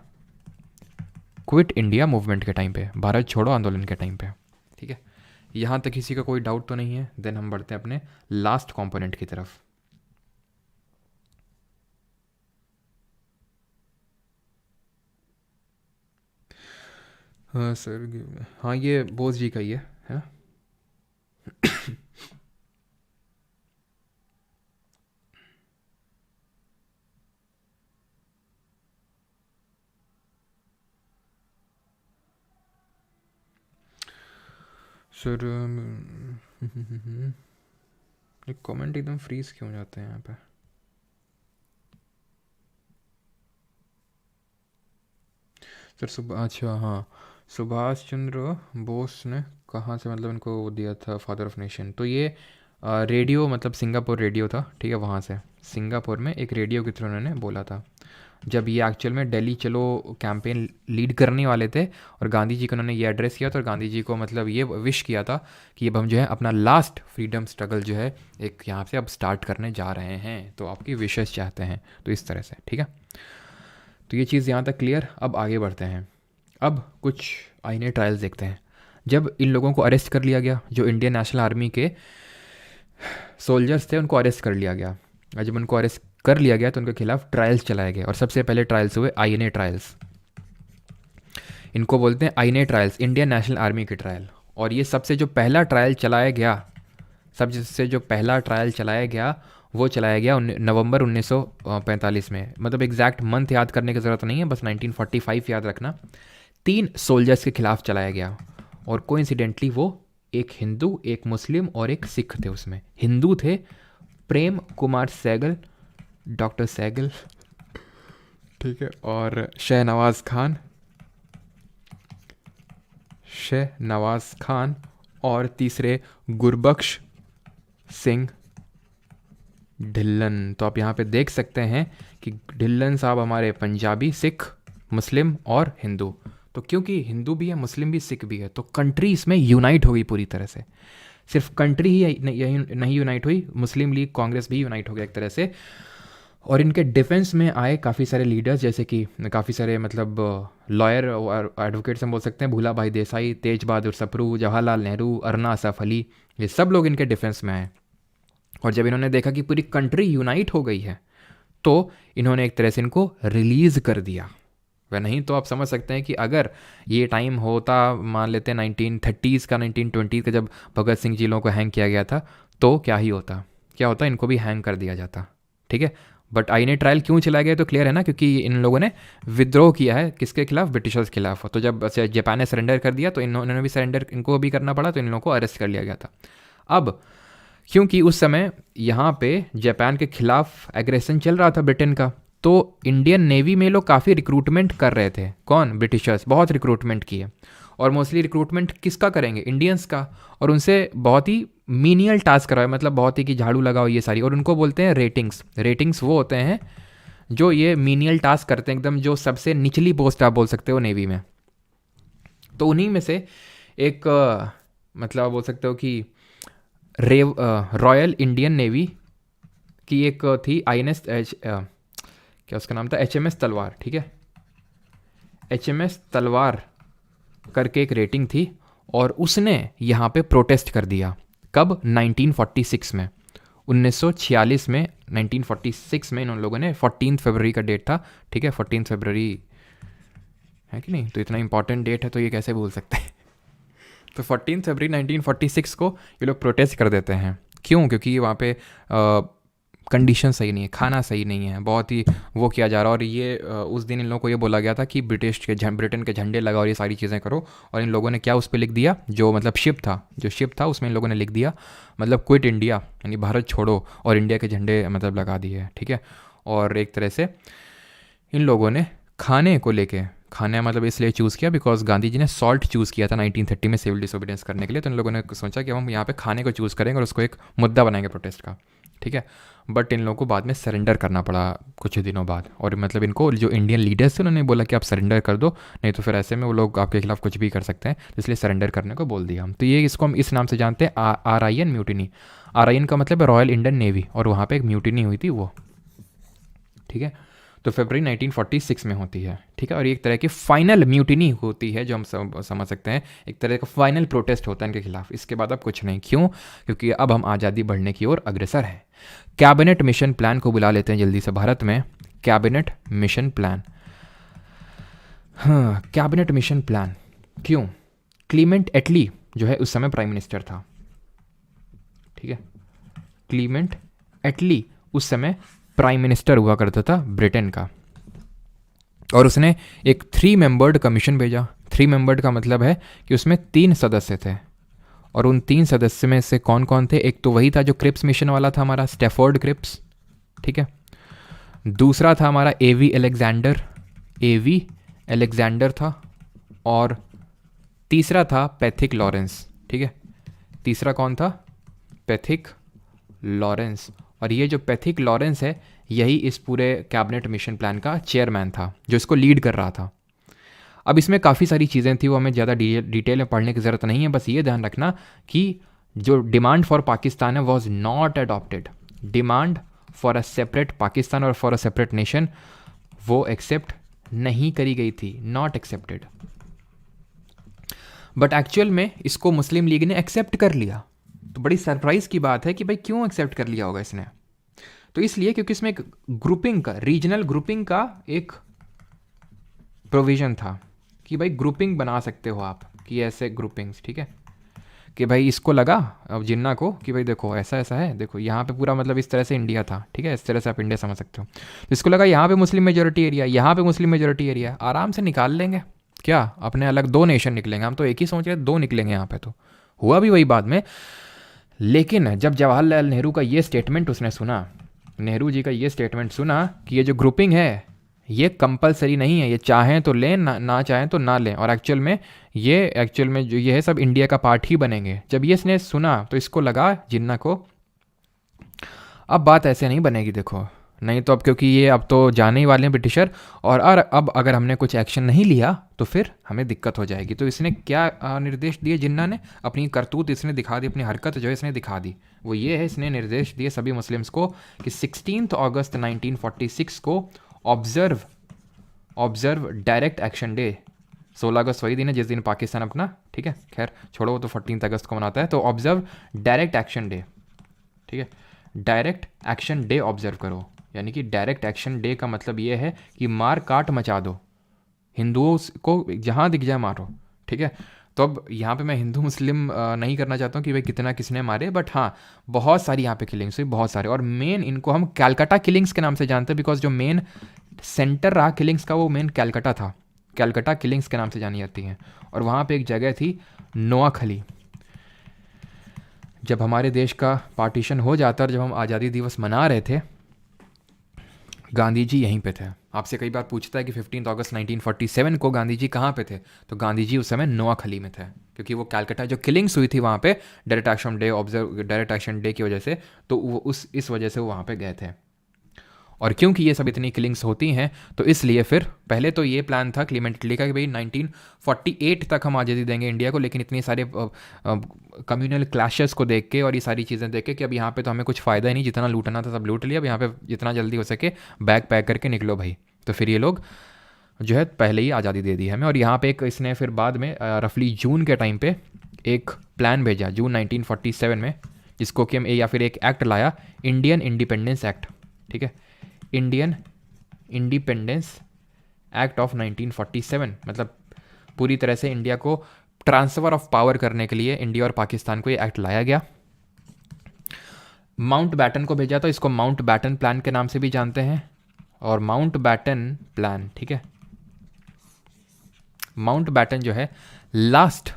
क्विट इंडिया मूवमेंट के टाइम पे, भारत छोड़ो आंदोलन के टाइम पे। ठीक है, यहाँ तक किसी का कोई डाउट तो नहीं है। देन हम बढ़ते हैं अपने लास्ट कंपोनेंट की तरफ। हाँ सर, हाँ ये बोस जी का ही है? सर कमेंट एकदम फ्रीज क्यों हो जाते हैं यहाँ पे? सर अच्छा हाँ, सुभाष चंद्र बोस ने कहाँ से मतलब इनको वो दिया था फादर ऑफ नेशन? तो ये रेडियो, मतलब सिंगापुर रेडियो था। ठीक है, वहाँ से सिंगापुर में एक रेडियो के थ्रू उन्होंने बोला था, जब ये एक्चुअल में दिल्ली चलो कैंपेन लीड करने वाले थे। और गांधी जी को उन्होंने ये एड्रेस किया था, और गांधी जी को मतलब ये विश किया था कि अब हम जो है अपना लास्ट फ्रीडम स्ट्रगल जो है एक यहाँ से अब स्टार्ट करने जा रहे हैं, तो आपकी विशेष चाहते हैं, तो इस तरह से। ठीक है, तो ये चीज़ यहाँ तक क्लियर। अब आगे बढ़ते हैं, अब कुछ आईने ट्रायल्स देखते हैं। जब इन लोगों को अरेस्ट कर लिया गया, जो इंडियन नेशनल आर्मी के सोल्जर्स थे उनको अरेस्ट कर लिया गया, और जब उनको अरेस्ट कर लिया गया तो उनके खिलाफ ट्रायल्स चलाए गए। और सबसे पहले ट्रायल्स हुए आईएनए ट्रायल्स, इनको बोलते हैं INA trials, Indian national army के ट्रायल। और ये सबसे जो पहला ट्रायल चलाया गया, सबसे जो पहला ट्रायल चलाया गया वो चलाया गया नवंबर 1945 में। मतलब एग्जैक्ट मंथ याद करने की ज़रूरत नहीं है, बस 1945 याद रखना। 3 सोल्जर्स के खिलाफ चलाया गया, और कोइंसिडेंटली वो एक हिंदू, एक मुस्लिम और एक सिख थे। उसमें हिंदू थे प्रेम कुमार सहगल, डॉक्टर सहगल, ठीक है, और शहनवाज खान, और तीसरे गुरबख्श सिंह ढिल्लन। तो आप यहाँ पे देख सकते हैं कि ढिल्लन साहब हमारे पंजाबी, सिख, मुस्लिम और हिंदू। तो क्योंकि हिंदू भी है, मुस्लिम भी, सिख भी है, तो कंट्री इसमें यूनाइट हो गई पूरी तरह से। सिर्फ कंट्री ही नहीं यूनाइट हुई, मुस्लिम लीग, कांग्रेस भी यूनाइट हो गया एक तरह से। और इनके डिफेंस में आए काफ़ी सारे लीडर्स, जैसे कि काफ़ी सारे मतलब लॉयर और एडवोकेट्स हम बोल सकते हैं, भूला भाई देसाई, तेज बहादुर सप्रू, जवाहरलाल नेहरू, अरुणा असफ अली, ये सब लोग इनके डिफेंस में आए। और जब इन्होंने देखा कि पूरी कंट्री यूनाइट हो गई है, तो इन्होंने एक तरह से इनको रिलीज़ कर दिया। वह नहीं तो आप समझ सकते हैं कि अगर ये टाइम होता, मान लेते हैं 1930s का, 1920s का, जब भगत सिंह जी लोगों को हैंग किया गया था, तो क्या होता, इनको भी हैंग कर दिया जाता। ठीक है, बट आईएनए ट्रायल क्यों चलाया गया तो क्लियर है ना, क्योंकि इन लोगों ने विद्रोह किया है, किसके खिलाफ? ब्रिटिशर्स के खिलाफ। तो जब जापान ने सरेंडर कर दिया तो इन्होंने भी सरेंडर इनको भी करना पड़ा, तो इन लोगों को अरेस्ट कर लिया गया था। अब क्योंकि उस समय यहाँ पे जापान के खिलाफ एग्रेशन चल रहा था ब्रिटेन का, तो इंडियन नेवी में लोग काफ़ी रिक्रूटमेंट कर रहे थे। कौन? ब्रिटिशर्स, बहुत रिक्रूटमेंट किए। और मोस्टली रिक्रूटमेंट किसका करेंगे? इंडियंस का। और उनसे बहुत ही मीनियल टास्क कराए, मतलब बहुत ही कि झाड़ू लगाओ, ये सारी। और उनको बोलते हैं रेटिंग्स। रेटिंग्स वो होते हैं जो ये मीनियल टास्क करते हैं, एकदम जो सबसे निचली पोस्ट आप बोल सकते हो नेवी में। तो उन्हीं में से एक मतलब बोल सकते हो कि रॉयल इंडियन नेवी की एक थी आईएनएस, क्या उसका नाम था? एचएमएस तलवार। ठीक है, एचएमएस तलवार करके एक रेटिंग थी, और उसने यहाँ पे प्रोटेस्ट कर दिया। कब? 1946 में, 1946 में, 1946 में इन लोगों ने, 14 फरवरी का डेट था। ठीक है, 14 फरवरी है कि नहीं? तो इतना इंपॉर्टेंट डेट है तो ये कैसे भूल सकते हैं? तो 14 फरवरी 1946 को ये लोग प्रोटेस्ट कर देते हैं। क्यों? क्योंकि वहाँ पे कंडीशन सही नहीं है, खाना सही नहीं है, बहुत ही वो किया जा रहा है। और ये उस दिन इन लोगों को ये बोला गया था कि ब्रिटेन के झंडे लगाओ और ये सारी चीज़ें करो। और इन लोगों ने क्या उस पर लिख दिया, जो मतलब शिप था उसमें इन लोगों ने लिख दिया मतलब क्विट इंडिया, यानी भारत छोड़ो, और इंडिया के झंडे मतलब लगा दिए, ठीक है। और एक तरह से इन लोगों ने खाने को लेके, खाना मतलब इसलिए चूज़ किया बिकॉज गांधी जी ने सॉल्ट चूज़ किया था 1930 में सिविल डिसोबीडियंस करने के लिए। तो इन लोगों ने सोचा कि हम यहाँ पे खाने को चूज़ करेंगे और उसको एक मुद्दा बनाएंगे प्रोटेस्ट का, ठीक है। बट इन लोगों को बाद में सरेंडर करना पड़ा कुछ दिनों बाद। और मतलब इनको जो इंडियन लीडर्स थे उन्होंने बोला कि आप सरेंडर कर दो, नहीं तो फिर ऐसे में वो लोग आपके खिलाफ कुछ भी कर सकते हैं, इसलिए सरेंडर करने को बोल दिया हम। तो ये इसको हम इस नाम से जानते हैं, RIN म्यूटिनी। RIN का मतलब है रॉयल इंडियन नेवी, और वहाँ पर एक म्यूटिनी हुई थी वो, ठीक है। तो फरवरी 1946 में होती है, ठीक है। और ये एक तरह की फाइनल म्यूटिनी होती है, जो हम समझ सकते हैं एक तरह का फाइनल प्रोटेस्ट होता है इनके खिलाफ। इसके बाद अब कुछ नहीं, क्यों? क्योंकि अब हम आज़ादी बढ़ने की ओर अग्रसर हैं। कैबिनेट मिशन प्लान को बुला लेते हैं जल्दी से भारत में। कैबिनेट मिशन प्लान, हाँ कैबिनेट मिशन प्लान, क्यों? क्लीमेंट एटली जो है उस समय प्राइम मिनिस्टर था, ठीक है। क्लीमेंट एटली उस समय प्राइम मिनिस्टर हुआ करता था ब्रिटेन का, और उसने एक 3 मेंबर्ड कमीशन भेजा। 3 मेंबर्ड का मतलब है कि उसमें 3 सदस्य थे, और उन 3 सदस्य में से कौन कौन थे? एक तो वही था जो क्रिप्स मिशन वाला था हमारा, स्टैफोर्ड क्रिप्स, ठीक है। दूसरा था हमारा AV अलेक्जेंडर था, और तीसरा था पैथिक लॉरेंस, ठीक है। तीसरा कौन था? Pethick Lawrence. और ये जो पैथिक लॉरेंस है यही इस पूरे कैबिनेट मिशन प्लान का चेयरमैन था, जो इसको लीड कर रहा था। अब इसमें काफ़ी सारी चीज़ें थी, वो हमें ज़्यादा डिटेल में पढ़ने की ज़रूरत नहीं है। बस ये ध्यान रखना कि जो डिमांड फॉर पाकिस्तान है was not adopted. Demand for a separate Pakistan और फॉर अ सेपरेट नेशन वो एक्सेप्ट नहीं करी गई थी, नॉट एक्सेप्टेड। बट एक्चुअल में इसको मुस्लिम लीग ने एक्सेप्ट कर लिया। तो बड़ी सरप्राइज की बात है कि भाई क्यों एक्सेप्ट कर लिया होगा इसने? तो इसलिए क्योंकि इसमें एक ग्रुपिंग का, रीजनल ग्रुपिंग का एक प्रोविजन था कि भाई ग्रुपिंग बना सकते हो आप, कि ऐसे ग्रुपिंग्स, ठीक है। कि भाई इसको लगा अब जिन्ना को कि भाई देखो ऐसा ऐसा है, देखो यहाँ पे पूरा मतलब इस तरह से इंडिया था, ठीक है। इस तरह से आप इंडिया समझ सकते हो। तो इसको लगा यहाँ पे मुस्लिम मेजोरिटी एरिया, यहाँ पे मुस्लिम मेजोरिटी एरिया, आराम से निकाल लेंगे क्या अपने अलग 2 नेशन निकलेंगे। हम तो एक ही सोच रहे 2 निकलेंगे यहाँ पे। तो हुआ भी वही बाद में। लेकिन जब जवाहरलाल नेहरू का ये स्टेटमेंट उसने सुना, नेहरू जी का ये स्टेटमेंट सुना कि ये जो ग्रुपिंग है ये कंपलसरी नहीं है, ये चाहें तो लें, ना चाहें तो ना लें, और एक्चुअल में जो ये है सब इंडिया का पार्ट ही बनेंगे। जब ये इसने सुना तो इसको लगा जिन्ना को अब बात ऐसे नहीं बनेगी, देखो नहीं तो अब क्योंकि ये अब तो जाने ही वाले हैं ब्रिटिशर, और अब अगर हमने कुछ एक्शन नहीं लिया तो फिर हमें दिक्कत हो जाएगी। तो इसने क्या निर्देश दिए जिन्ना ने? अपनी करतूत इसने दिखा दी, अपनी हरकत जो है इसने दिखा दी। वो ये है, इसने निर्देश दिए सभी मुस्लिम्स को कि 16 अगस्त 1946 को ऑब्जर्व डायरेक्ट एक्शन डे। 16 अगस्त वही दिन है जिस दिन पाकिस्तान अपना, ठीक है, खैर छोड़ो, वो तो 14 अगस्त को मनाता है। तो ऑब्जर्व डायरेक्ट एक्शन डे, ठीक है। डायरेक्ट एक्शन डे ऑब्जर्व करो, यानी कि डायरेक्ट एक्शन डे का मतलब ये है कि मार काट मचा दो, हिंदुओं को जहाँ दिख जाए मारो, ठीक है। तो अब यहाँ पे मैं हिंदू मुस्लिम नहीं करना चाहता हूँ कि भाई कितना किसने मारे, बट हाँ बहुत सारी यहाँ पे किलिंग्स हुई, बहुत सारे। और मेन इनको हम कैलकाटा किलिंग्स के नाम से जानते हैं, बिकॉज जो मेन सेंटर रहा किलिंग्स का वो मेन कैलकाटा था। कैलकाटा किलिंग्स के नाम से जानी जाती हैं। और वहाँ पे एक जगह थी नोआखली। जब हमारे देश का पार्टीशन हो जाता और जब हम आज़ादी दिवस मना रहे थे, गांधी जी यहीं पे थे। आपसे कई बार पूछता है कि 15 अगस्त 1947 को गांधी जी कहाँ पे थे? तो गांधी जी उस समय नोआखली में थे, क्योंकि वो कैलकाटा जो किलिंग्स हुई थी वहाँ पे डायरेक्ट एक्शन डे की वजह से, तो वो इस वजह से वो वहाँ पे गए थे। और क्योंकि ये सब इतनी किलिंग्स होती हैं तो इसलिए फिर पहले तो ये प्लान था क्लीमेंट एटली का कि भाई 1948 तक हम आज़ादी देंगे इंडिया को, लेकिन इतनी सारे कम्युनल क्लैशेस को देख के और ये सारी चीज़ें देख के कि अब यहाँ पे तो हमें कुछ फ़ायदा ही नहीं, जितना लूटना था सब लूट लिया, अब यहाँ पे जितना जल्दी हो सके बैग पैक करके निकलो भाई। तो फिर ये लोग जो है पहले ही आज़ादी दे दी हमें। और यहाँ पे एक इसने फिर बाद में रफली जून के टाइम पे एक प्लान भेजा, जून 1947 में, जिसको कि हम या फिर एक एक्ट लाया, इंडियन इंडिपेंडेंस एक्ट, ठीक है। इंडियन इंडिपेंडेंस एक्ट ऑफ 1947, मतलब पूरी तरह से इंडिया को ट्रांसफ़र ऑफ पावर करने के लिए इंडिया और पाकिस्तान को ये एक्ट लाया गया। माउंट बैटन को भेजा, तो इसको माउंट बैटन प्लान के नाम से भी जानते हैं। और माउंट बैटन प्लान, ठीक है, माउंट बैटन जो है last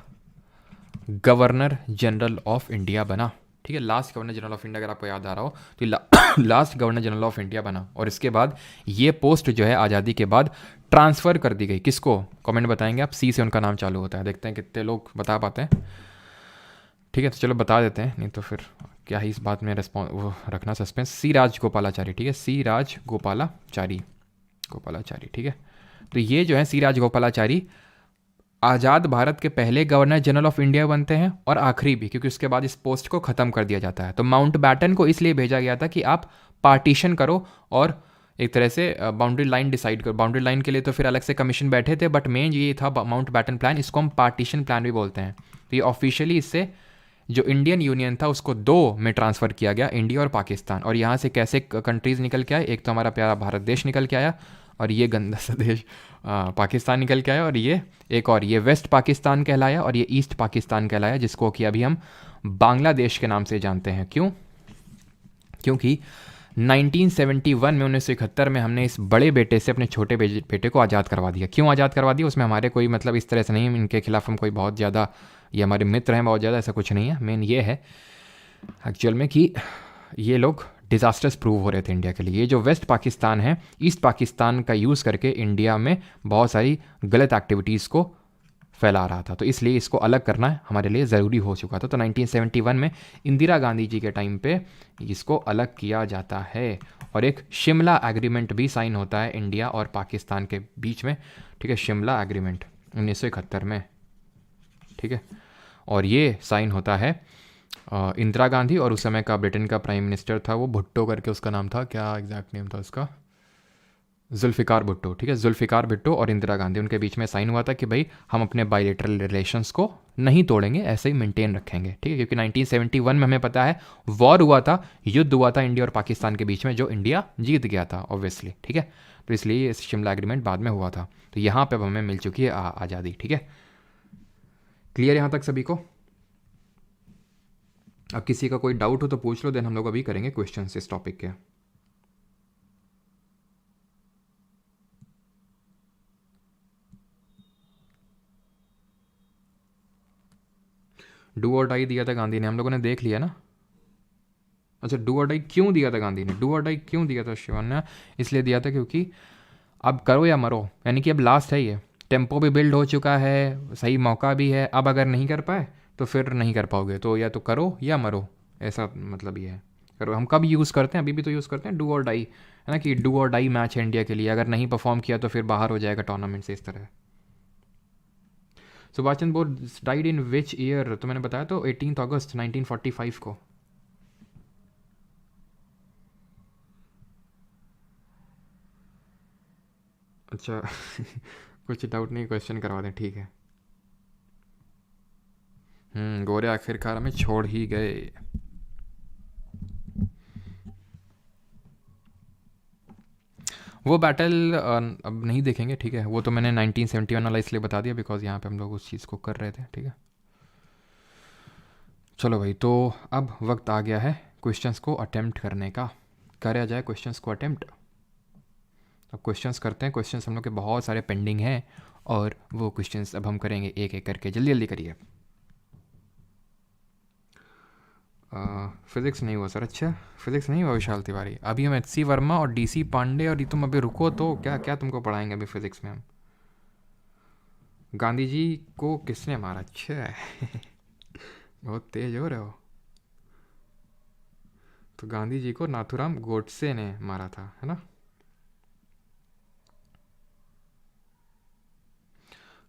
governor general of India बना, ठीक है, last governor general of India, अगर आपको याद आ रहा हो तो last governor general of India बना। और इसके बाद ये पोस्ट जो है आज़ादी के बाद ट्रांसफ़र कर दी गई, किसको, कमेंट बताएंगे आप, सी से उनका नाम चालू होता है, देखते हैं कितने लोग बता पाते हैं। ठीक है, तो चलो बता देते हैं, नहीं तो फिर क्या ही इस बात में रेस्पॉन्स वो रखना सस्पेंस। सी राजगोपालाचारी, ठीक है, सी राजगोपालाचारी, गोपालाचारी, ठीक है। तो ये जो है सी राजगोपालाचारी आज़ाद भारत के पहले गवर्नर जनरल ऑफ इंडिया बनते हैं और आखिरी भी, क्योंकि उसके बाद इस पोस्ट को ख़त्म कर दिया जाता है। तो माउंट बैटन को इसलिए भेजा गया था कि आप पार्टीशन करो और एक तरह से बाउंड्री लाइन डिसाइड करो। बाउंड्री लाइन के लिए तो फिर अलग से कमीशन बैठे थे, बट मेन ये था माउंट बैटन प्लान, इसको हम पार्टीशन प्लान भी बोलते हैं। तो ये ऑफिशियली इससे जो इंडियन यूनियन था उसको दो में ट्रांसफ़र किया गया, इंडिया और पाकिस्तान। और यहाँ से कैसे कंट्रीज़ निकल के आए, एक तो हमारा प्यारा भारत देश निकल के आया, और ये गंदा सा देश पाकिस्तान निकल के आया, और ये एक और ये वेस्ट पाकिस्तान कहलाया, और ये ईस्ट पाकिस्तान कहलाया, जिसको कि अभी हम बांग्लादेश के नाम से जानते हैं। क्यों? क्योंकि 1971 में 1971 में हमने इस बड़े बेटे से अपने छोटे बेटे को आज़ाद करवा दिया। क्यों आज़ाद करवा दिया? उसमें हमारे कोई मतलब इस तरह से नहीं, इनके खिलाफ हम कोई बहुत ज़्यादा, ये हमारे मित्र हैं बहुत ज़्यादा, ऐसा कुछ नहीं है। मेन ये है एक्चुअल में कि ये लोग डिज़ास्टर्स प्रूव हो रहे थे इंडिया के लिए। ये जो वेस्ट पाकिस्तान है, ईस्ट पाकिस्तान का यूज़ करके इंडिया में बहुत सारी गलत एक्टिविटीज़ को फैला रहा था, तो इसलिए इसको अलग करना हमारे लिए ज़रूरी हो चुका था। तो 1971 में इंदिरा गांधी जी के टाइम पे इसको अलग किया जाता है, और एक शिमला एग्रीमेंट भी साइन होता है इंडिया और पाकिस्तान के बीच में, ठीक है, शिमला एग्रीमेंट 1971 में, ठीक है। और ये साइन होता है इंदिरा गांधी और उस समय का ब्रिटेन का प्राइम मिनिस्टर था वो भुट्टो करके उसका नाम था, क्या एग्जैक्ट नेम था उसका, जुल्फ़िकार भुट्टो, ठीक है, जुल्फ़िकार भुट्टो और इंदिरा गांधी, उनके बीच में साइन हुआ था कि भाई हम अपने बायलैटरल रिलेशंस को नहीं तोड़ेंगे, ऐसे ही मेंटेन रखेंगे, ठीक है। क्योंकि 1971 में हमें पता है वॉर हुआ था, युद्ध हुआ था इंडिया और पाकिस्तान के बीच में, जो इंडिया जीत गया था ऑब्वियसली, ठीक है। तो इसलिए इस शिमला एग्रीमेंट बाद में हुआ था। तो यहाँ पर अब हमें मिल चुकी है आज़ादी, ठीक है। क्लियर यहाँ तक सभी को? अब किसी का कोई डाउट हो तो पूछ लो, देन हम लोग अभी करेंगे क्वेश्चन इस टॉपिक के। डू और डाई दिया था गांधी ने, हम लोगों ने देख लिया ना। अच्छा, डू और डाई क्यों दिया था गांधी ने? डू और डाई क्यों दिया था शिवन ने? इसलिए दिया था क्योंकि अब करो या मरो, यानी कि अब लास्ट है, ये टेम्पो भी बिल्ड हो चुका है, सही मौका भी है, अब अगर नहीं कर पाए तो फिर नहीं कर पाओगे, तो या तो करो या मरो, ऐसा मतलब ये है। करो, हम कब यूज़ करते हैं, अभी भी तो यूज़ करते हैं डू और डाई, है ना, कि डू और डाई मैच है इंडिया के लिए, अगर नहीं परफॉर्म किया तो फिर बाहर हो जाएगा टूर्नामेंट से, इस तरह। Subhash Chandra Bose died in which year? तो मैंने बताया तो 18 अगस्त 1945 को। अच्छा कुछ डाउट नहीं, क्वेश्चन करवा दें, ठीक है। गोरे आखिरकार हमें छोड़ ही गए। वो बैटल अब नहीं देखेंगे, ठीक है, वो तो मैंने 1971 वाला इसलिए बता दिया बिकॉज यहाँ पे हम लोग उस चीज़ को कर रहे थे, ठीक है। चलो भाई, तो अब वक्त आ गया है क्वेश्चंस को अटेम्प्ट करने का। करा जाए क्वेश्चंस को अटेम्प्ट। अब क्वेश्चंस करते हैं, क्वेश्चंस हम लोग के बहुत सारे पेंडिंग हैं, और वो क्वेश्चंस अब हम करेंगे एक एक करके, जल्दी जल्दी करिए। फिज़िक्स नहीं हुआ सर? अच्छा, फिज़िक्स नहीं हुआ विशाल तिवारी। अभी हम एच सी वर्मा और डी सी पांडे, और ये तुम अभी रुको, तो क्या क्या तुमको पढ़ाएंगे अभी फिज़िक्स में हम? गांधी जी को किसने मारा? अच्छा बहुत तेज हो रहे हो। तो गांधी जी को नाथूराम गोडसे ने मारा था, है ना?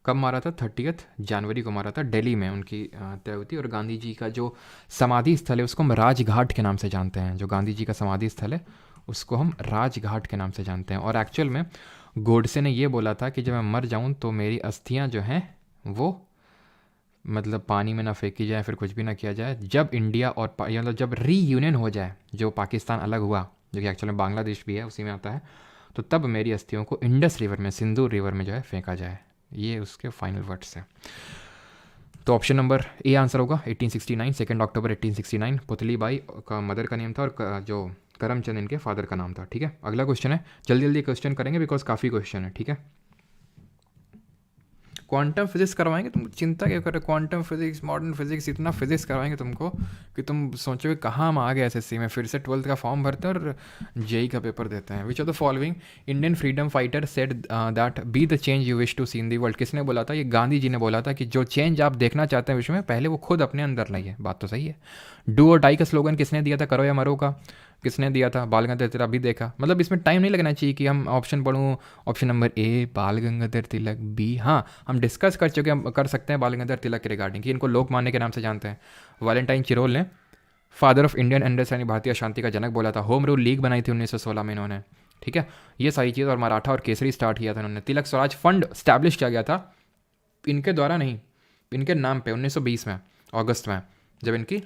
कब मारा था? 30 जनवरी को मारा था, दिल्ली में उनकी हत्या हुई थी। और गांधी जी का जो समाधि स्थल है उसको हम राजघाट के नाम से जानते हैं। जो गांधी जी का समाधि स्थल है उसको हम राजघाट के नाम से जानते हैं। और एक्चुअल में गोडसे ने ये बोला था कि जब मैं मर जाऊं तो मेरी अस्थियां जो हैं वो मतलब पानी में ना फेंकी जाए, फिर कुछ भी ना किया जाए। जब इंडिया और मतलब जब रीयूनियन हो जाए, जो पाकिस्तान अलग हुआ, जो कि एक्चुअल में बांग्लादेश भी है उसी में आता है, तो तब मेरी अस्थियों को इंडस रिवर में, सिंधु रिवर में जो है फेंका जाए। ये उसके फाइनल वर्ड्स हैं। तो ऑप्शन नंबर ए आंसर होगा 1869, 2 अक्टूबर 1869 पुतली बाई का मदर का नेम था और जो करमचंद इनके फादर का नाम था। ठीक है, अगला क्वेश्चन है, जल्दी जल्दी क्वेश्चन करेंगे बिकॉज काफ़ी क्वेश्चन है। ठीक है, क्वांटम फिजिक्स करवाएंगे, तुम चिंता क्या कर रहे हो, क्वांटम फिजिक्स, मॉडर्न फिजिक्स, इतना फिजिक्स करवाएंगे तुमको कि तुम सोचोगे कहाँ हम आ गए एसएससी में, फिर से 12th का फॉर्म भरते हैं और जेई का पेपर देते हैं। Which of the following Indian freedom fighter said that be the change you wish to see in the world. किसने बोला था? ये गांधी जी ने बोला था कि जो चेंज आप देखना चाहते हैं विश्व में, पहले वो खुद अपने अंदर लाइए। बात तो सही है। डू और डाई का स्लोगन किसने दिया था? करो या मरो का किसने दिया था? बाल गंगाधर तिलक। अभी देखा, मतलब इसमें टाइम नहीं लगना चाहिए कि हम ऑप्शन पढ़ूँ। ऑप्शन नंबर ए बाल गंगाधर तिलक, बी, हाँ हम डिस्कस कर चुके हैं, हम कर सकते हैं बाल गंगाधर तिलक के रिगार्डिंग कि इनको लोकमान्य के नाम से जानते हैं। वैलेंटाइन चिरोल ने फादर ऑफ इंडियन अंडरस्टैंडिंग, भारतीय शांति का जनक बोला था। होम रूल लीग बनाई थी 1916 में इन्होंने। ठीक है, ये सारी चीज़, और मराठा और केसरी स्टार्ट किया था इन्होंने। तिलक स्वराज फंड स्टैब्लिश किया गया था इनके द्वारा नहीं, इनके नाम पे 1920 में अगस्त में, जब इनकी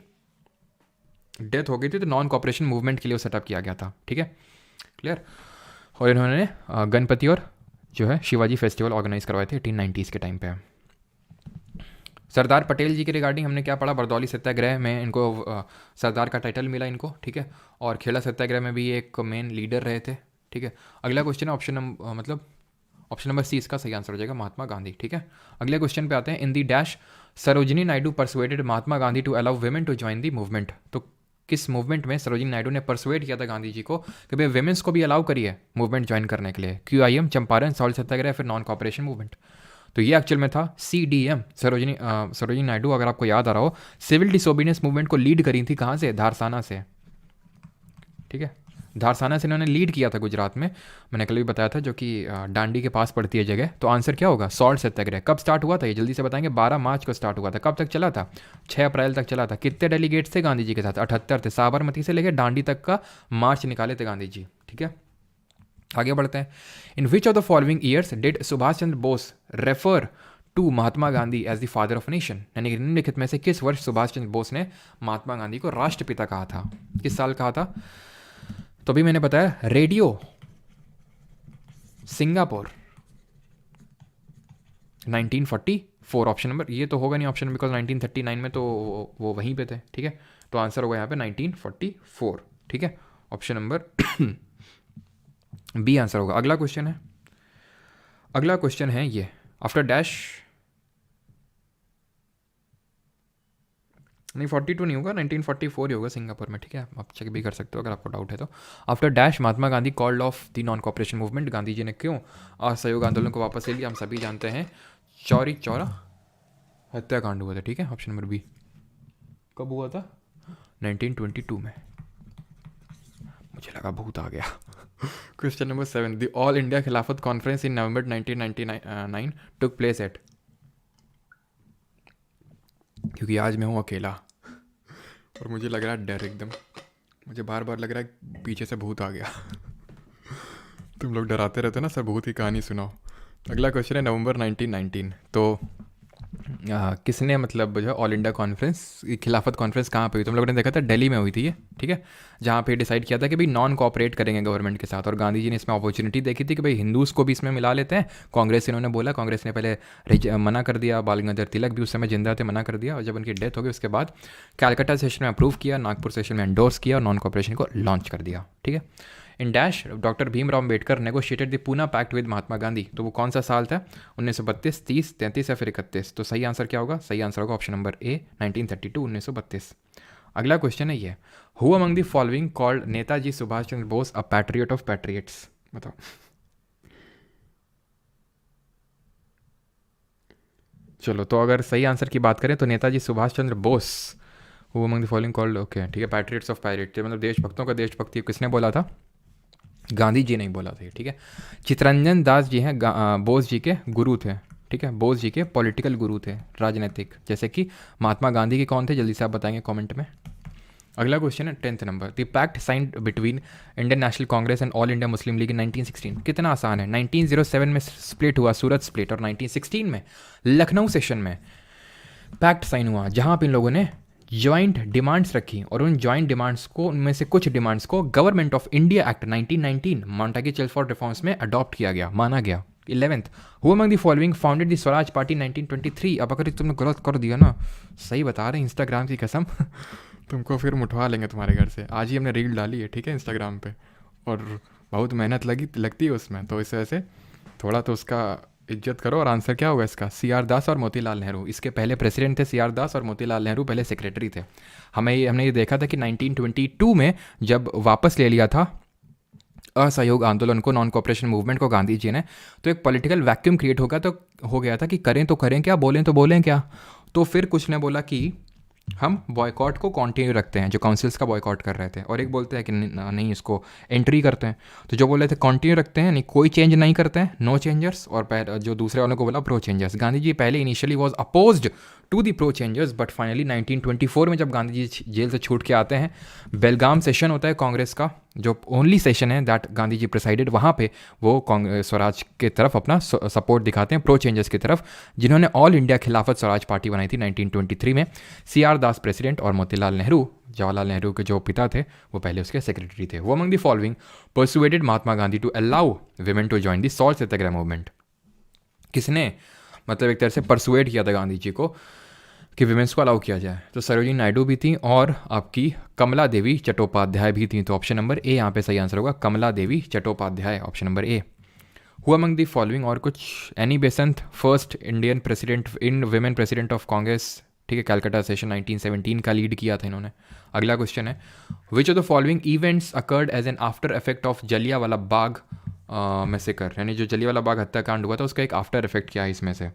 डेथ हो गई थी तो नॉन कॉपरेशन मूवमेंट के लिए सेटअप किया गया था। ठीक है, क्लियर। और इन्होंने गणपति और जो है शिवाजी फेस्टिवल ऑर्गेनाइज करवाए थे 1890s के टाइम पे। सरदार पटेल जी के रिगार्डिंग हमने क्या पढ़ा? बरदौली सत्याग्रह में इनको सरदार का टाइटल मिला इनको। ठीक है, और खेड़ा सत्याग्रह में भी एक मेन लीडर रहे थे। ठीक है, अगला क्वेश्चन है ऑप्शन नंबर सी इसका सही आंसर हो जाएगा, महात्मा गांधी। ठीक है, अगले क्वेश्चन पे आते हैं। In the dash Sarojini Naidu persuaded Mahatma Gandhi to allow women to join the movement. तो किस मूवमेंट में सरोजिनी नायडू ने परसुएट किया था गांधी जी को कि भाई वेमेंस को भी अलाउ करिए मूवमेंट ज्वाइन करने के लिए? QIM, चंपारण, सॉल्ट सत्याग्रह, फिर नॉन कॉपरेशन मूवमेंट। तो ये एक्चुअल में था CDM, सरोजिनी नायडू। अगर आपको याद आ रहा हो, सिविल डिसोबीडियंस मूवमेंट को लीड करी थी कहाँ से? धारसाना से। ठीक है, धारसाना से इन्होंने लीड किया था गुजरात में, मैंने कल भी बताया था, जो कि डांडी के पास पड़ती है जगह। तो आंसर क्या होगा? सॉल्ट सत्याग्रह। कब स्टार्ट हुआ था ये जल्दी से बताएंगे? 12 मार्च को स्टार्ट हुआ था। कब तक चला था? 6 अप्रैल तक चला था। कितने डेलीगेट्स थे गांधी जी के साथ? 78 थे। साबरमती से लेकर डांडी तक का मार्च निकाले थे गांधी जी। ठीक है, आगे बढ़ते हैं। In which of the following years did Subhash Chandra Bose refer to Mahatma Gandhi as the father of nation? यानी कि निम्नलिखित में से किस वर्ष सुभाष चंद्र बोस ने महात्मा गांधी को राष्ट्रपिता कहा था? किस साल कहा था? तो अभी मैंने बताया रेडियो सिंगापुर 1944 ऑप्शन नंबर। ये तो होगा नहीं ऑप्शन, बिकॉज 1939 में तो वो वहीं पे थे। ठीक है, तो आंसर होगा यहाँ पे 1944। ठीक है, ऑप्शन नंबर बी आंसर होगा। अगला क्वेश्चन है ये, आफ्टर डैश नहीं 42 नहीं होगा, 1944 ही होगा सिंगापुर में। ठीक है, आप चेक भी कर सकते हो अगर आपको डाउट है तो। After dash Mahatma Gandhi called off the non cooperation movement. Gandhi ji ने क्यों असहयोग आंदोलन को वापस ले लिया? हम सभी जानते हैं, चौरी चौरा हत्याकांड हुआ था। ठीक है, ऑप्शन नंबर बी। कब हुआ था? 1922 में। मुझे लगा भूत आ गया। Question number 7, the all India Khilafat conference in November 1999 took place at. क्योंकि आज मैं हूँ अकेला और मुझे लग रहा है डर एकदम, मुझे बार बार लग रहा है पीछे से भूत आ गया। तुम लोग डराते रहते हो ना सर, भूत की कहानी सुनाओ। अगला क्वेश्चन है नवंबर 1919। तो किसने मतलब जो ऑल इंडिया कॉन्फ्रेंस, खिलाफत कॉन्फ्रेंस कहाँ पे हुई? तुम लोगों ने देखा था दिल्ली में हुई थी ये। ठीक है, जहाँ पे डिसाइड किया था कि भाई नॉन कोऑपरेट करेंगे गवर्नमेंट के साथ, और गांधी जी ने इसमें अपॉर्चुनिटी देखी थी कि भाई हिंदूज़ को भी इसमें मिला लेते हैं। कांग्रेस इन्होंने बोला, कांग्रेस ने पहले मना कर दिया, बाल गंगाधर तिलक भी उस समय जिंदा थे, मना कर दिया, और जब उनकी डेथ हो गई उसके बाद कैलकाटा सेशन में अप्रूव किया, नागपुर सेशन में एंडोर्स किया और नॉन कोऑपरेशन को लॉन्च कर दिया। ठीक है, in dash doctor Bhimrao Ambedkar negotiated the Poona pact with Mahatma Gandhi. तो वो कौन सा साल था? 1932, 30, 33 या फिर 31? तो सही आंसर क्या होगा? सही आंसर होगा ऑप्शन नंबर ए 1932, 1932। अगला क्वेश्चन है ये, who among the following called Netaji Subhash Chandra Bose a patriot of patriots? बताओ। चलो, तो अगर सही आंसर की बात करें तो Netaji Subhash Chandra Bose, who among the following called, okay ठीक है, पैट्रियट्स ऑफ पैट्रियट्स, मतलब देशभक्तों का देशभक्ति किसने बोला था? गांधी जी नहीं बोला था। ठीक है, चितरंजन दास जी हैं बोस जी के गुरु थे। ठीक है, बोस जी के पॉलिटिकल गुरु थे, राजनीतिक, जैसे कि महात्मा गांधी के कौन थे? जल्दी से आप बताएंगे कमेंट में। अगला क्वेश्चन है 10th number, the pact signed between Indian national Congress and all India Muslim league in 1916। कितना आसान है, 1907 में स्प्लिट हुआ सूरत स्प्लिट, और 1916 में लखनऊ सेशन में पैक्ट साइन हुआ, जहाँ पर इन लोगों ने ज्वाइंट डिमांड्स रखी, और उन ज्वाइंट डिमांड्स को, उनमें से कुछ डिमांड्स को government of India act 1919 Montagu Chelmsford reforms में अडॉप्ट किया गया, माना गया। 11th, who among the following founded the Swaraj party 1923? अब अगर तुमने गलत कर दिया ना, सही बता रहे हैं इंस्टाग्राम की कसम तुमको फिर मुठवा लेंगे तुम्हारे घर से। आज ही हमने रील डाली है, ठीक है, इंस्टाग्राम पे, और बहुत मेहनत लगती है उसमें, तो इस वजह से थोड़ा तो उसका इज्जत करो। और आंसर क्या होगा इसका? CR दास और मोतीलाल नेहरू। इसके पहले प्रेसिडेंट थे CR दास और मोतीलाल नेहरू पहले सेक्रेटरी थे। हमने ये देखा था कि 1922 में जब वापस ले लिया था असहयोग आंदोलन को, नॉन कोऑपरेशन मूवमेंट को गांधी जी ने, तो एक पॉलिटिकल वैक्यूम क्रिएट हो गया था कि करें तो करें क्या, बोलें तो बोलें क्या। तो फिर कुछ ने बोला कि हम बॉयकॉट को कंटिन्यू रखते हैं, जो काउंसिल्स का बॉयकॉट कर रहे थे, और एक बोलते हैं कि नहीं इसको एंट्री करते हैं। तो जो बोल रहे थे कंटिन्यू रखते हैं, नहीं कोई चेंज नहीं करते हैं, नो चेंजर्स, और जो दूसरे वालों को बोला प्रो चेंजर्स। गांधी जी पहले initially was opposed to the pro changers, but finally 1924 में जब गांधी जी जेल से छूट के आते हैं, बेलगाम सेशन होता है कांग्रेस का, जो ओनली सेशन है दैट गांधी जी प्रिसाइडेड, वहाँ पे वो स्वराज के तरफ अपना सपोर्ट दिखाते हैं, प्रो चेंजर्स की तरफ, जिन्होंने ऑल इंडिया खिलाफत स्वराज पार्टी बनाई थी 1923 में। CR दास प्रेसिडेंट और मोतीलाल नेहरू, जवाहरलाल नेहरू के जो पिता थे, वो पहले उसके सेक्रेटरी थे। वो among the following persuaded Mahatma Gandhi to allow women to join the salt satyagraha movement? किसने मतलब एक तरह से परसुएड किया था गांधी जी को कि विमेंस को अलाउ किया जाए? तो सरोजिनी नायडू भी थी और आपकी कमला देवी चट्टोपाध्याय भी थी। तो ऑप्शन नंबर ए यहाँ पे सही आंसर होगा, Kamala Devi Chattopadhyay, option number A. Who among the following, और कुछ, Annie Besant first Indian president in women president of Congress, ठीक है, कैलकाटा सेशन 1917 का लीड किया था इन्होंने। अगला क्वेश्चन है, which of the following events occurred as an after effect of Jallianwala Bagh massacre? यानी जो जलियांवाला बाग हत्याकांड हुआ था उसका एक आफ्टर इफेक्ट क्या है इसमें से?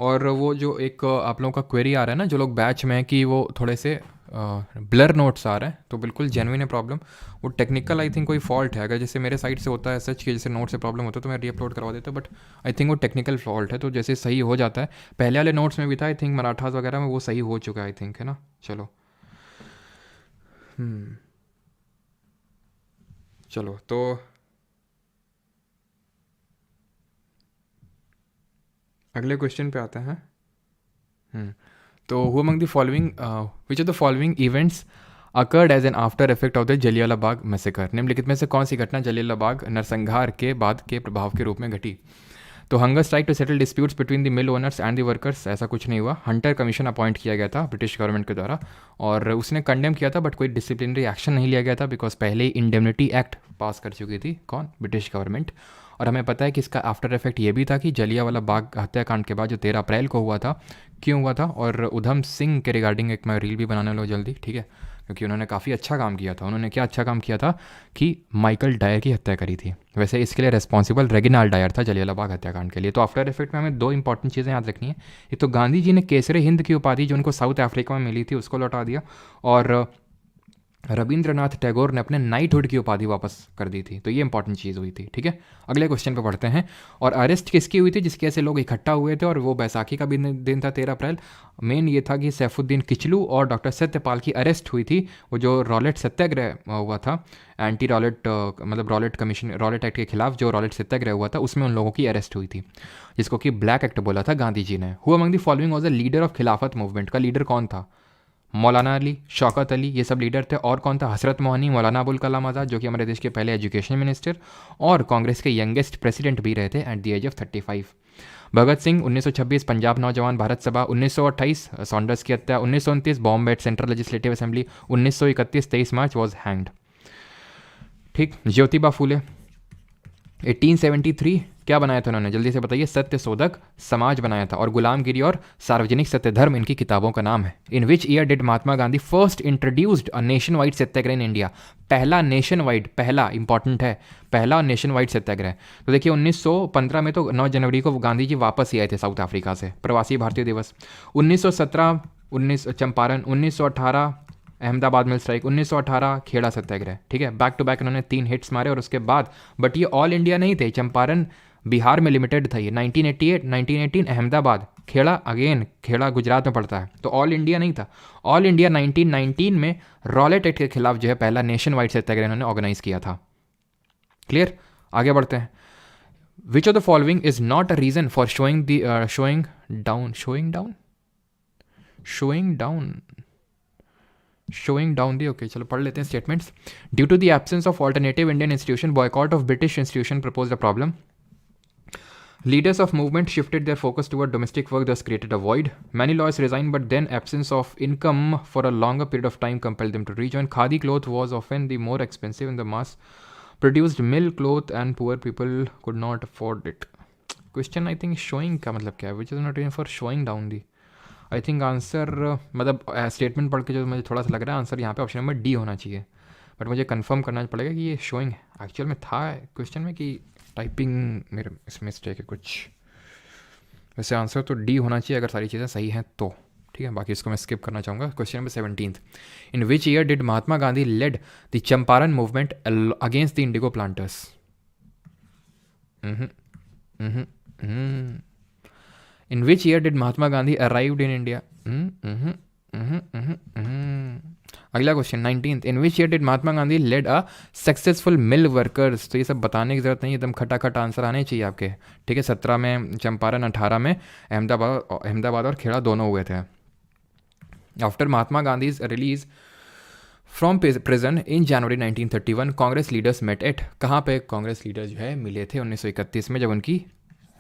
और वो जो एक आप लोगों का क्वेरी आ रहा है ना, जो लोग बैच में है, कि वो थोड़े से ब्लर नोट्स आ रहे हैं, तो बिल्कुल जेन्युइन है प्रॉब्लम। वो टेक्निकल आई थिंक कोई फॉल्ट है, अगर जैसे मेरे साइड से होता है सच कि जैसे नोट से प्रॉब्लम होता है तो मैं रीअपलोड करवा देता, बट आई थिंक वो टेक्निकल फॉल्ट है, तो जैसे सही हो जाता है। पहले वाले नोट्स में भी था आई थिंक, मराठास वगैरह में, वो सही हो चुका है आई थिंक, है ना। चलो चलो तो अगले क्वेश्चन पे आते हैं। तो who among the following, which of the following events occurred as an after effect of the Jallianwala Bagh massacre? निम्नलिखित में से कौन सी घटना जलियांवाला बाग नरसंहार के बाद के प्रभाव के रूप में घटी? तो hunger strike to settle disputes between the mill owners and the workers, ऐसा कुछ नहीं हुआ। हंटर कमीशन अपॉइंट किया गया था ब्रिटिश गवर्नमेंट के द्वारा, और उसने कंडेम किया था, बट कोई डिसिप्लिनरी एक्शन नहीं लिया गया था, बिकॉज पहले ही इंडेमनिटी एक्ट पास कर चुकी थी कौन? British government. और हमें पता है कि इसका आफ्टर इफेक्ट ये भी था कि जलियांवाला बाग हत्याकांड के बाद जो 13 अप्रैल को हुआ था, क्यों हुआ था, और उधम सिंह के रिगार्डिंग एक मैं रील भी बनाने लो जल्दी, ठीक है, क्योंकि उन्होंने काफ़ी अच्छा काम किया था। उन्होंने क्या अच्छा काम किया था कि माइकल डायर की हत्या करी थी। वैसे इसके लिए रिस्पॉन्सिबल रेगिनाल्ड डायर था जलियांवाला बाग हत्याकांड के लिए। तो आफ्टर इफेक्ट में हमें दो इंपॉर्टेंट चीज़ें याद रखनी है। एक तो गांधी जी ने केसरे हिंद की उपाधि जो उनको साउथ अफ्रीका में मिली थी उसको लौटा दिया, और रविंद्रनाथ टैगोर ने अपने नाइटहुड की उपाधि वापस कर दी थी। तो ये इंपॉर्टेंट चीज़ हुई थी, ठीक है। अगले क्वेश्चन पे पढ़ते हैं। और अरेस्ट किसकी हुई थी? जिसके ऐसे लोग इकट्ठा हुए थे, और वो बैसाखी का भी दिन था 13 अप्रैल। मेन ये था कि सैफुद्दीन किचलू और डॉक्टर सत्यपाल की अरेस्ट हुई थी। वो जो रॉलेट सत्याग्रह हुआ था, एंटी रॉलेट मतलब रॉलेट एक्ट के खिलाफ जो रॉलेट सत्याग्रह हुआ था, उसमें उन लोगों की अरेस्ट हुई थी, जिसको कि ब्लैक एक्ट बोला था गांधी जी ने। Who among the following was a leader of खिलाफत मूवमेंट? का लीडर कौन था? मौलाना अली, शौकत अली, ये सब लीडर थे। और कौन था? हसरत मोहनी, मौलाना अबुल कलाम आज़ाद, जो कि हमारे देश के पहले एजुकेशन मिनिस्टर और कांग्रेस के यंगेस्ट प्रेसिडेंट भी रहे थे eight the age of 35। Bhagat Singh 1926 Punjab नौजवान भारत सभा, 1928 सॉन्डर्स की हत्या, 1929 Bombay central legislative assembly, 1931 23 March was hanged. ठीक। ज्योतिबा फूले 1873 क्या बनाया था उन्होंने? जल्दी से बताइए। सत्य शोधक समाज बनाया था, और गुलामगिरी और सार्वजनिक सत्य धर्म इनकी किताबों का नाम है। In which year did Mahatma Gandhi first introduced a nation wide satyagraha in India? पहला नेशन वाइड, पहला इंपॉर्टेंट है, पहला नेशन वाइड सत्याग्रह। तो देखिए 1915 में तो 9 जनवरी को गांधी जी वापस ही आए थे साउथ अफ्रीका से, प्रवासी भारतीय दिवस। 1917 चंपारण, 1918 अहमदाबाद मिल स्ट्राइक, 1918 खेड़ा सत्याग्रह। ठीक है, बैक टू बैक इन्होंने 3 हिट्स मारे। और उसके बाद, बट ये ऑल इंडिया नहीं थे, चंपारण बिहार में लिमिटेड था ये। 1988 1918 अहमदाबाद, खेड़ा अगेन, खेड़ा गुजरात में पड़ता है, तो ऑल इंडिया नहीं था। ऑल इंडिया 1919 में रॉलेट एक्ट के खिलाफ जो है पहला नेशन वाइड सत्याग्रह इन्होंने ऑर्गेनाइज किया था। क्लियर? आगे बढ़ते हैं। Which of the following is not a reason for showing down showing down the, okay चलो पढ़ लेते हैं statements. Due to the absence of alternative Indian institution, boycott of British institution propose a problem. Leaders of movement shifted their focus toward domestic work, thus created a void. Many lawyers resigned, but then absence of income for a longer period of time compelled them to rejoin. Khadi cloth was often the more expensive in the mass-produced mill cloth, and poor people could not afford it. Question I think showing का मतलब क्या है? Which is not written for showing down the. I think answer मतलब statement पढ़ के जो मुझे थोड़ा सा लग रहा है आंसर यहाँ पे ऑप्शन नंबर डी होना चाहिए, बट मुझे कंफर्म करना पड़ेगा कि ये शोइंग एक्चुअल में था क्वेश्चन में कि टाइपिंग मेरे इसमें मिस्टेक है कुछ. वैसे आंसर तो डी होना चाहिए अगर सारी चीज़ें सही हैं तो. ठीक है, बाकी इसको मैं स्किप करना चाहूँगा. Question number 17. In which year did Mahatma Gandhi led the Champaran movement against the indigo planters? In which year did Mahatma Gandhi arrived in India? अगला question 19th. In which year did Mahatma Gandhi led a successful mill workers? तो ये सब बताने की जरूरत नहीं, एकदम खटाखट answer आने चाहिए आपके. ठीक है, 17 में चंपारण, 18 में अहमदाबाद और खेड़ा दोनों हुए थे. After Mahatma Gandhi's release from prison in January 1931, Congress leaders met at. कहाँ पे कांग्रेस लीडर जो है मिले थे 1931 में, जब उनकी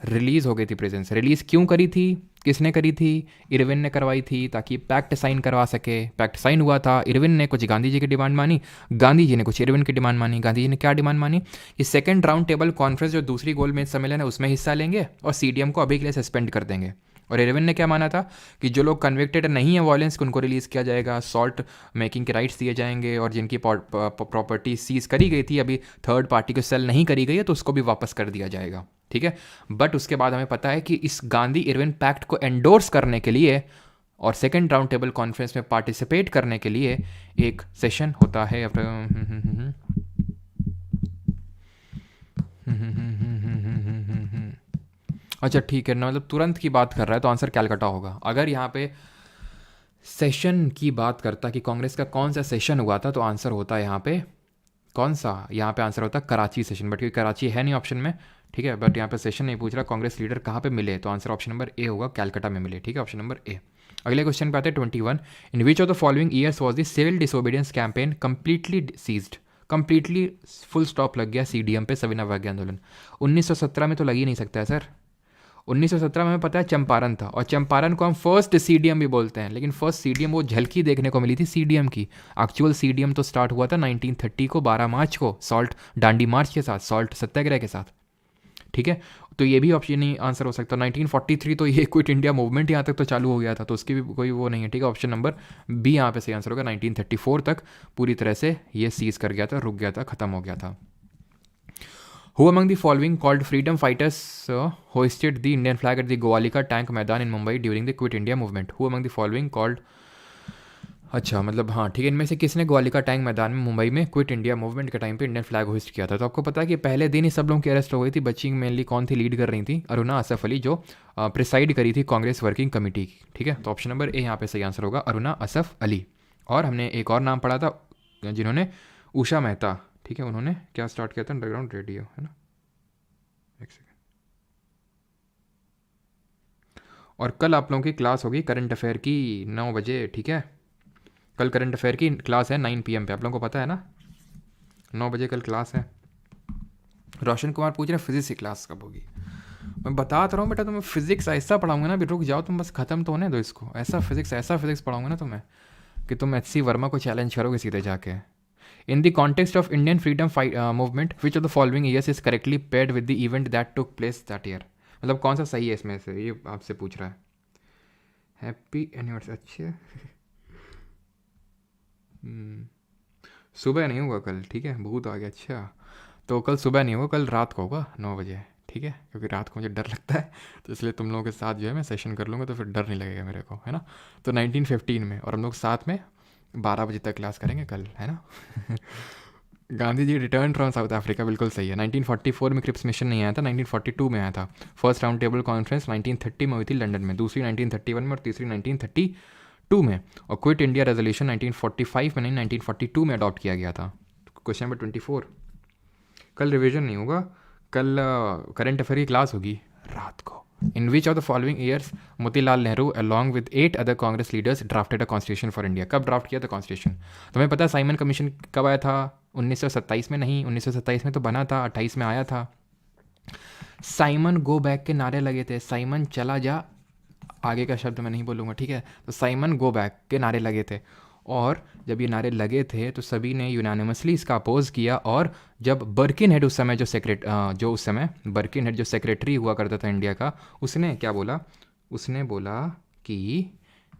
रिलीज़ हो गई थी प्रेजेंस. रिलीज़ क्यों करी थी, किसने करी थी? इरविन ने करवाई थी ताकि पैक्ट साइन करवा सके. पैक्ट साइन हुआ था, इरविन ने कुछ गांधी जी की डिमांड मानी, गांधी जी ने कुछ इरविन की डिमांड मानी. गांधी जी ने क्या डिमांड मानी कि सेकंड राउंड टेबल कॉन्फ्रेंस जो दूसरी गोलमेज सम्मेलन है उसमें हिस्सा लेंगे और सीडीएम को अभी के लिए सस्पेंड कर देंगे. और इरविन ने क्या माना था कि जो लोग कन्विक्टेड नहीं है वायलेंस को उनको रिलीज़ किया जाएगा, सॉल्ट मेकिंग के राइट्स दिए जाएंगे, और जिनकी प्रॉपर्टी सीज करी गई थी अभी थर्ड पार्टी को सेल नहीं करी गई है तो उसको भी वापस कर दिया जाएगा. ठीक है, बट उसके बाद हमें पता है कि इस गांधी इरविन पैक्ट को एंडोर्स करने के लिए और सेकेंड राउंड टेबल कॉन्फ्रेंस में पार्टिसिपेट करने के लिए एक सेशन होता है. अच्छा ठीक है ना, मतलब तुरंत की बात कर रहा है तो आंसर कैलकाटा होगा. अगर यहाँ पे सेशन की बात करता कि कांग्रेस का कौन सा सेशन हुआ था तो आंसर होता है यहाँ पे कौन सा, यहाँ पे आंसर होता है कराची सेशन, बट क्योंकि कराची है नहीं ऑप्शन में. ठीक है, बट यहाँ पे सेशन नहीं पूछ रहा कांग्रेस लीडर कहाँ पे मिले, तो आंसर ऑप्शन नंबर ए होगा, कैलकाटा में मिले. ठीक है, ऑप्शन नंबर ए. अगले क्वेश्चन पे आते हैं 21. In which of the following years was the civil disobedience campaign completely ceased? Completely full stop लग गया सीडीएम पे सविनय अवज्ञा आंदोलन. 1917 में तो लग ही नहीं सकता है सर. 1917 में हमें पता है चंपारण था, और चंपारण को हम फर्स्ट सीडीएम भी बोलते हैं, लेकिन फर्स्ट सीडीएम वो झलकी देखने को मिली थी सीडीएम की. एक्चुअल सीडीएम तो स्टार्ट हुआ था 1930 को 12 मार्च को सॉल्ट डांडी मार्च के साथ, सॉल्ट सत्याग्रह के साथ. ठीक है, तो ये भी ऑप्शन नहीं आंसर हो सकता. 1943 तो ये क्विट इंडिया मूवमेंट यहाँ तक तो चालू हो गया था, तो उसकी भी कोई वो नहीं है. ठीक है, ऑप्शन नंबर बी यहाँ पे सही आंसर होगा. 1934 तक पूरी तरह से ये सीज कर गया था, रुक गया था, खत्म हो गया था. Who among the following called freedom fighters hoisted the Indian flag at the Goalika tank मैदान in Mumbai during the Quit India movement? Who among the following called, अच्छा मतलब हाँ ठीक है, इनमें से किसने ग्वालिका टैंक मैदान में मुंबई में क्विट इंडिया मूवमेंट के टाइम पे इंडियन फ्लैग होस्ट किया था? तो आपको पता है कि पहले दिन ही सब लोगों की अरेस्ट हो गई थी. बच्ची मेनली कौन थी लीड कर रही थी? अरुणा असफ अली, जो प्रिसाइड करी थी कांग्रेस वर्किंग कमेटी की. ठीक है, तो ऑप्शन नंबर ए यहाँ पे सही आंसर होगा, अरुणा असफ अली. और हमने एक और नाम पढ़ा था जिन्होंने, उषा मेहता. ठीक है, उन्होंने क्या स्टार्ट किया था? अंडरग्राउंड रेडियो, है ना. एक सेकेंड. और कल आप लोगों की क्लास होगी करंट अफेयर की 9 बजे. ठीक है, कल करंट अफेयर की क्लास है 9 PM पे, आप लोगों को पता है ना, 9 बजे कल क्लास है. रोशन कुमार पूछ रहे हैं फिजिक्स की क्लास कब होगी. मैं बताता रहा हूँ बेटा, तुम्हें फिजिक्स ऐसा पढ़ाऊंगा ना, अभी रुक जाओ तुम, बस खत्म तो होने दो इसको. ऐसा फिजिक्स पढ़ाऊंगा ना तुम्हें कि तुम HC वर्मा को चैलेंज करोगे सीधे जाके. In the context of Indian freedom fight movement, which of the following years is correctly paired with the event that took place that year? मतलब कौन सा सही है इसमें से, ये आपसे पूछ रहा है. Happy anniversary. अच्छे सुबह नहीं होगा कल. ठीक है, भूत आ गया. अच्छा, तो कल सुबह नहीं होगा, कल रात को होगा 9 बजे. ठीक है, क्योंकि रात को मुझे डर लगता है, तो इसलिए तुम लोगों के साथ जो है मैं सेशन कर लूँगा, तो फिर डर नहीं लगेगा मेरे को, है ना. तो 1915 में, और हम लोग साथ में 12 बजे तक क्लास करेंगे कल, है ना. Gandhi ji return from South Africa, बिल्कुल सही है. 1944 में क्रिप्स मिशन नहीं आया था, 1942 में आया था. फर्स्ट राउंड टेबल कॉन्फ्रेंस 1930 में हुई थी लंदन में, दूसरी 1931 में और तीसरी 1932 में. और क्विट इंडिया रेजोल्यूशन 1945 में नहीं 1942 में अडॉप्ट किया गया था. Question number 24. कल रिविजन नहीं होगा, कल करंट अफेयर की क्लास होगी रात को in which of the following years Motilal Nehru along with 8 other Congress leaders drafted a constitution for India? कब ड्राफ्ट किया था कॉन्स्टिट्यूशन? तुम्हें पता है साइमन कमीशन कब आया था? 1927 में नहीं, 1927 में तो बना था, 28 में आया था। साइमन गो बैक के नारे लगे थे, साइमन चला जा, आगे का शब्द मैं नहीं बोलूँगा, ठीक है? तो साइमन गो बैक के नारे लगे थे, और जब ये नारे लगे थे तो सभी ने यूनानिमसली इसका अपोज किया। और जब बर्किनहेड उस समय जो उस समय बर्किनहेड जो सेक्रेटरी हुआ करता था इंडिया का, उसने क्या बोला? उसने बोला कि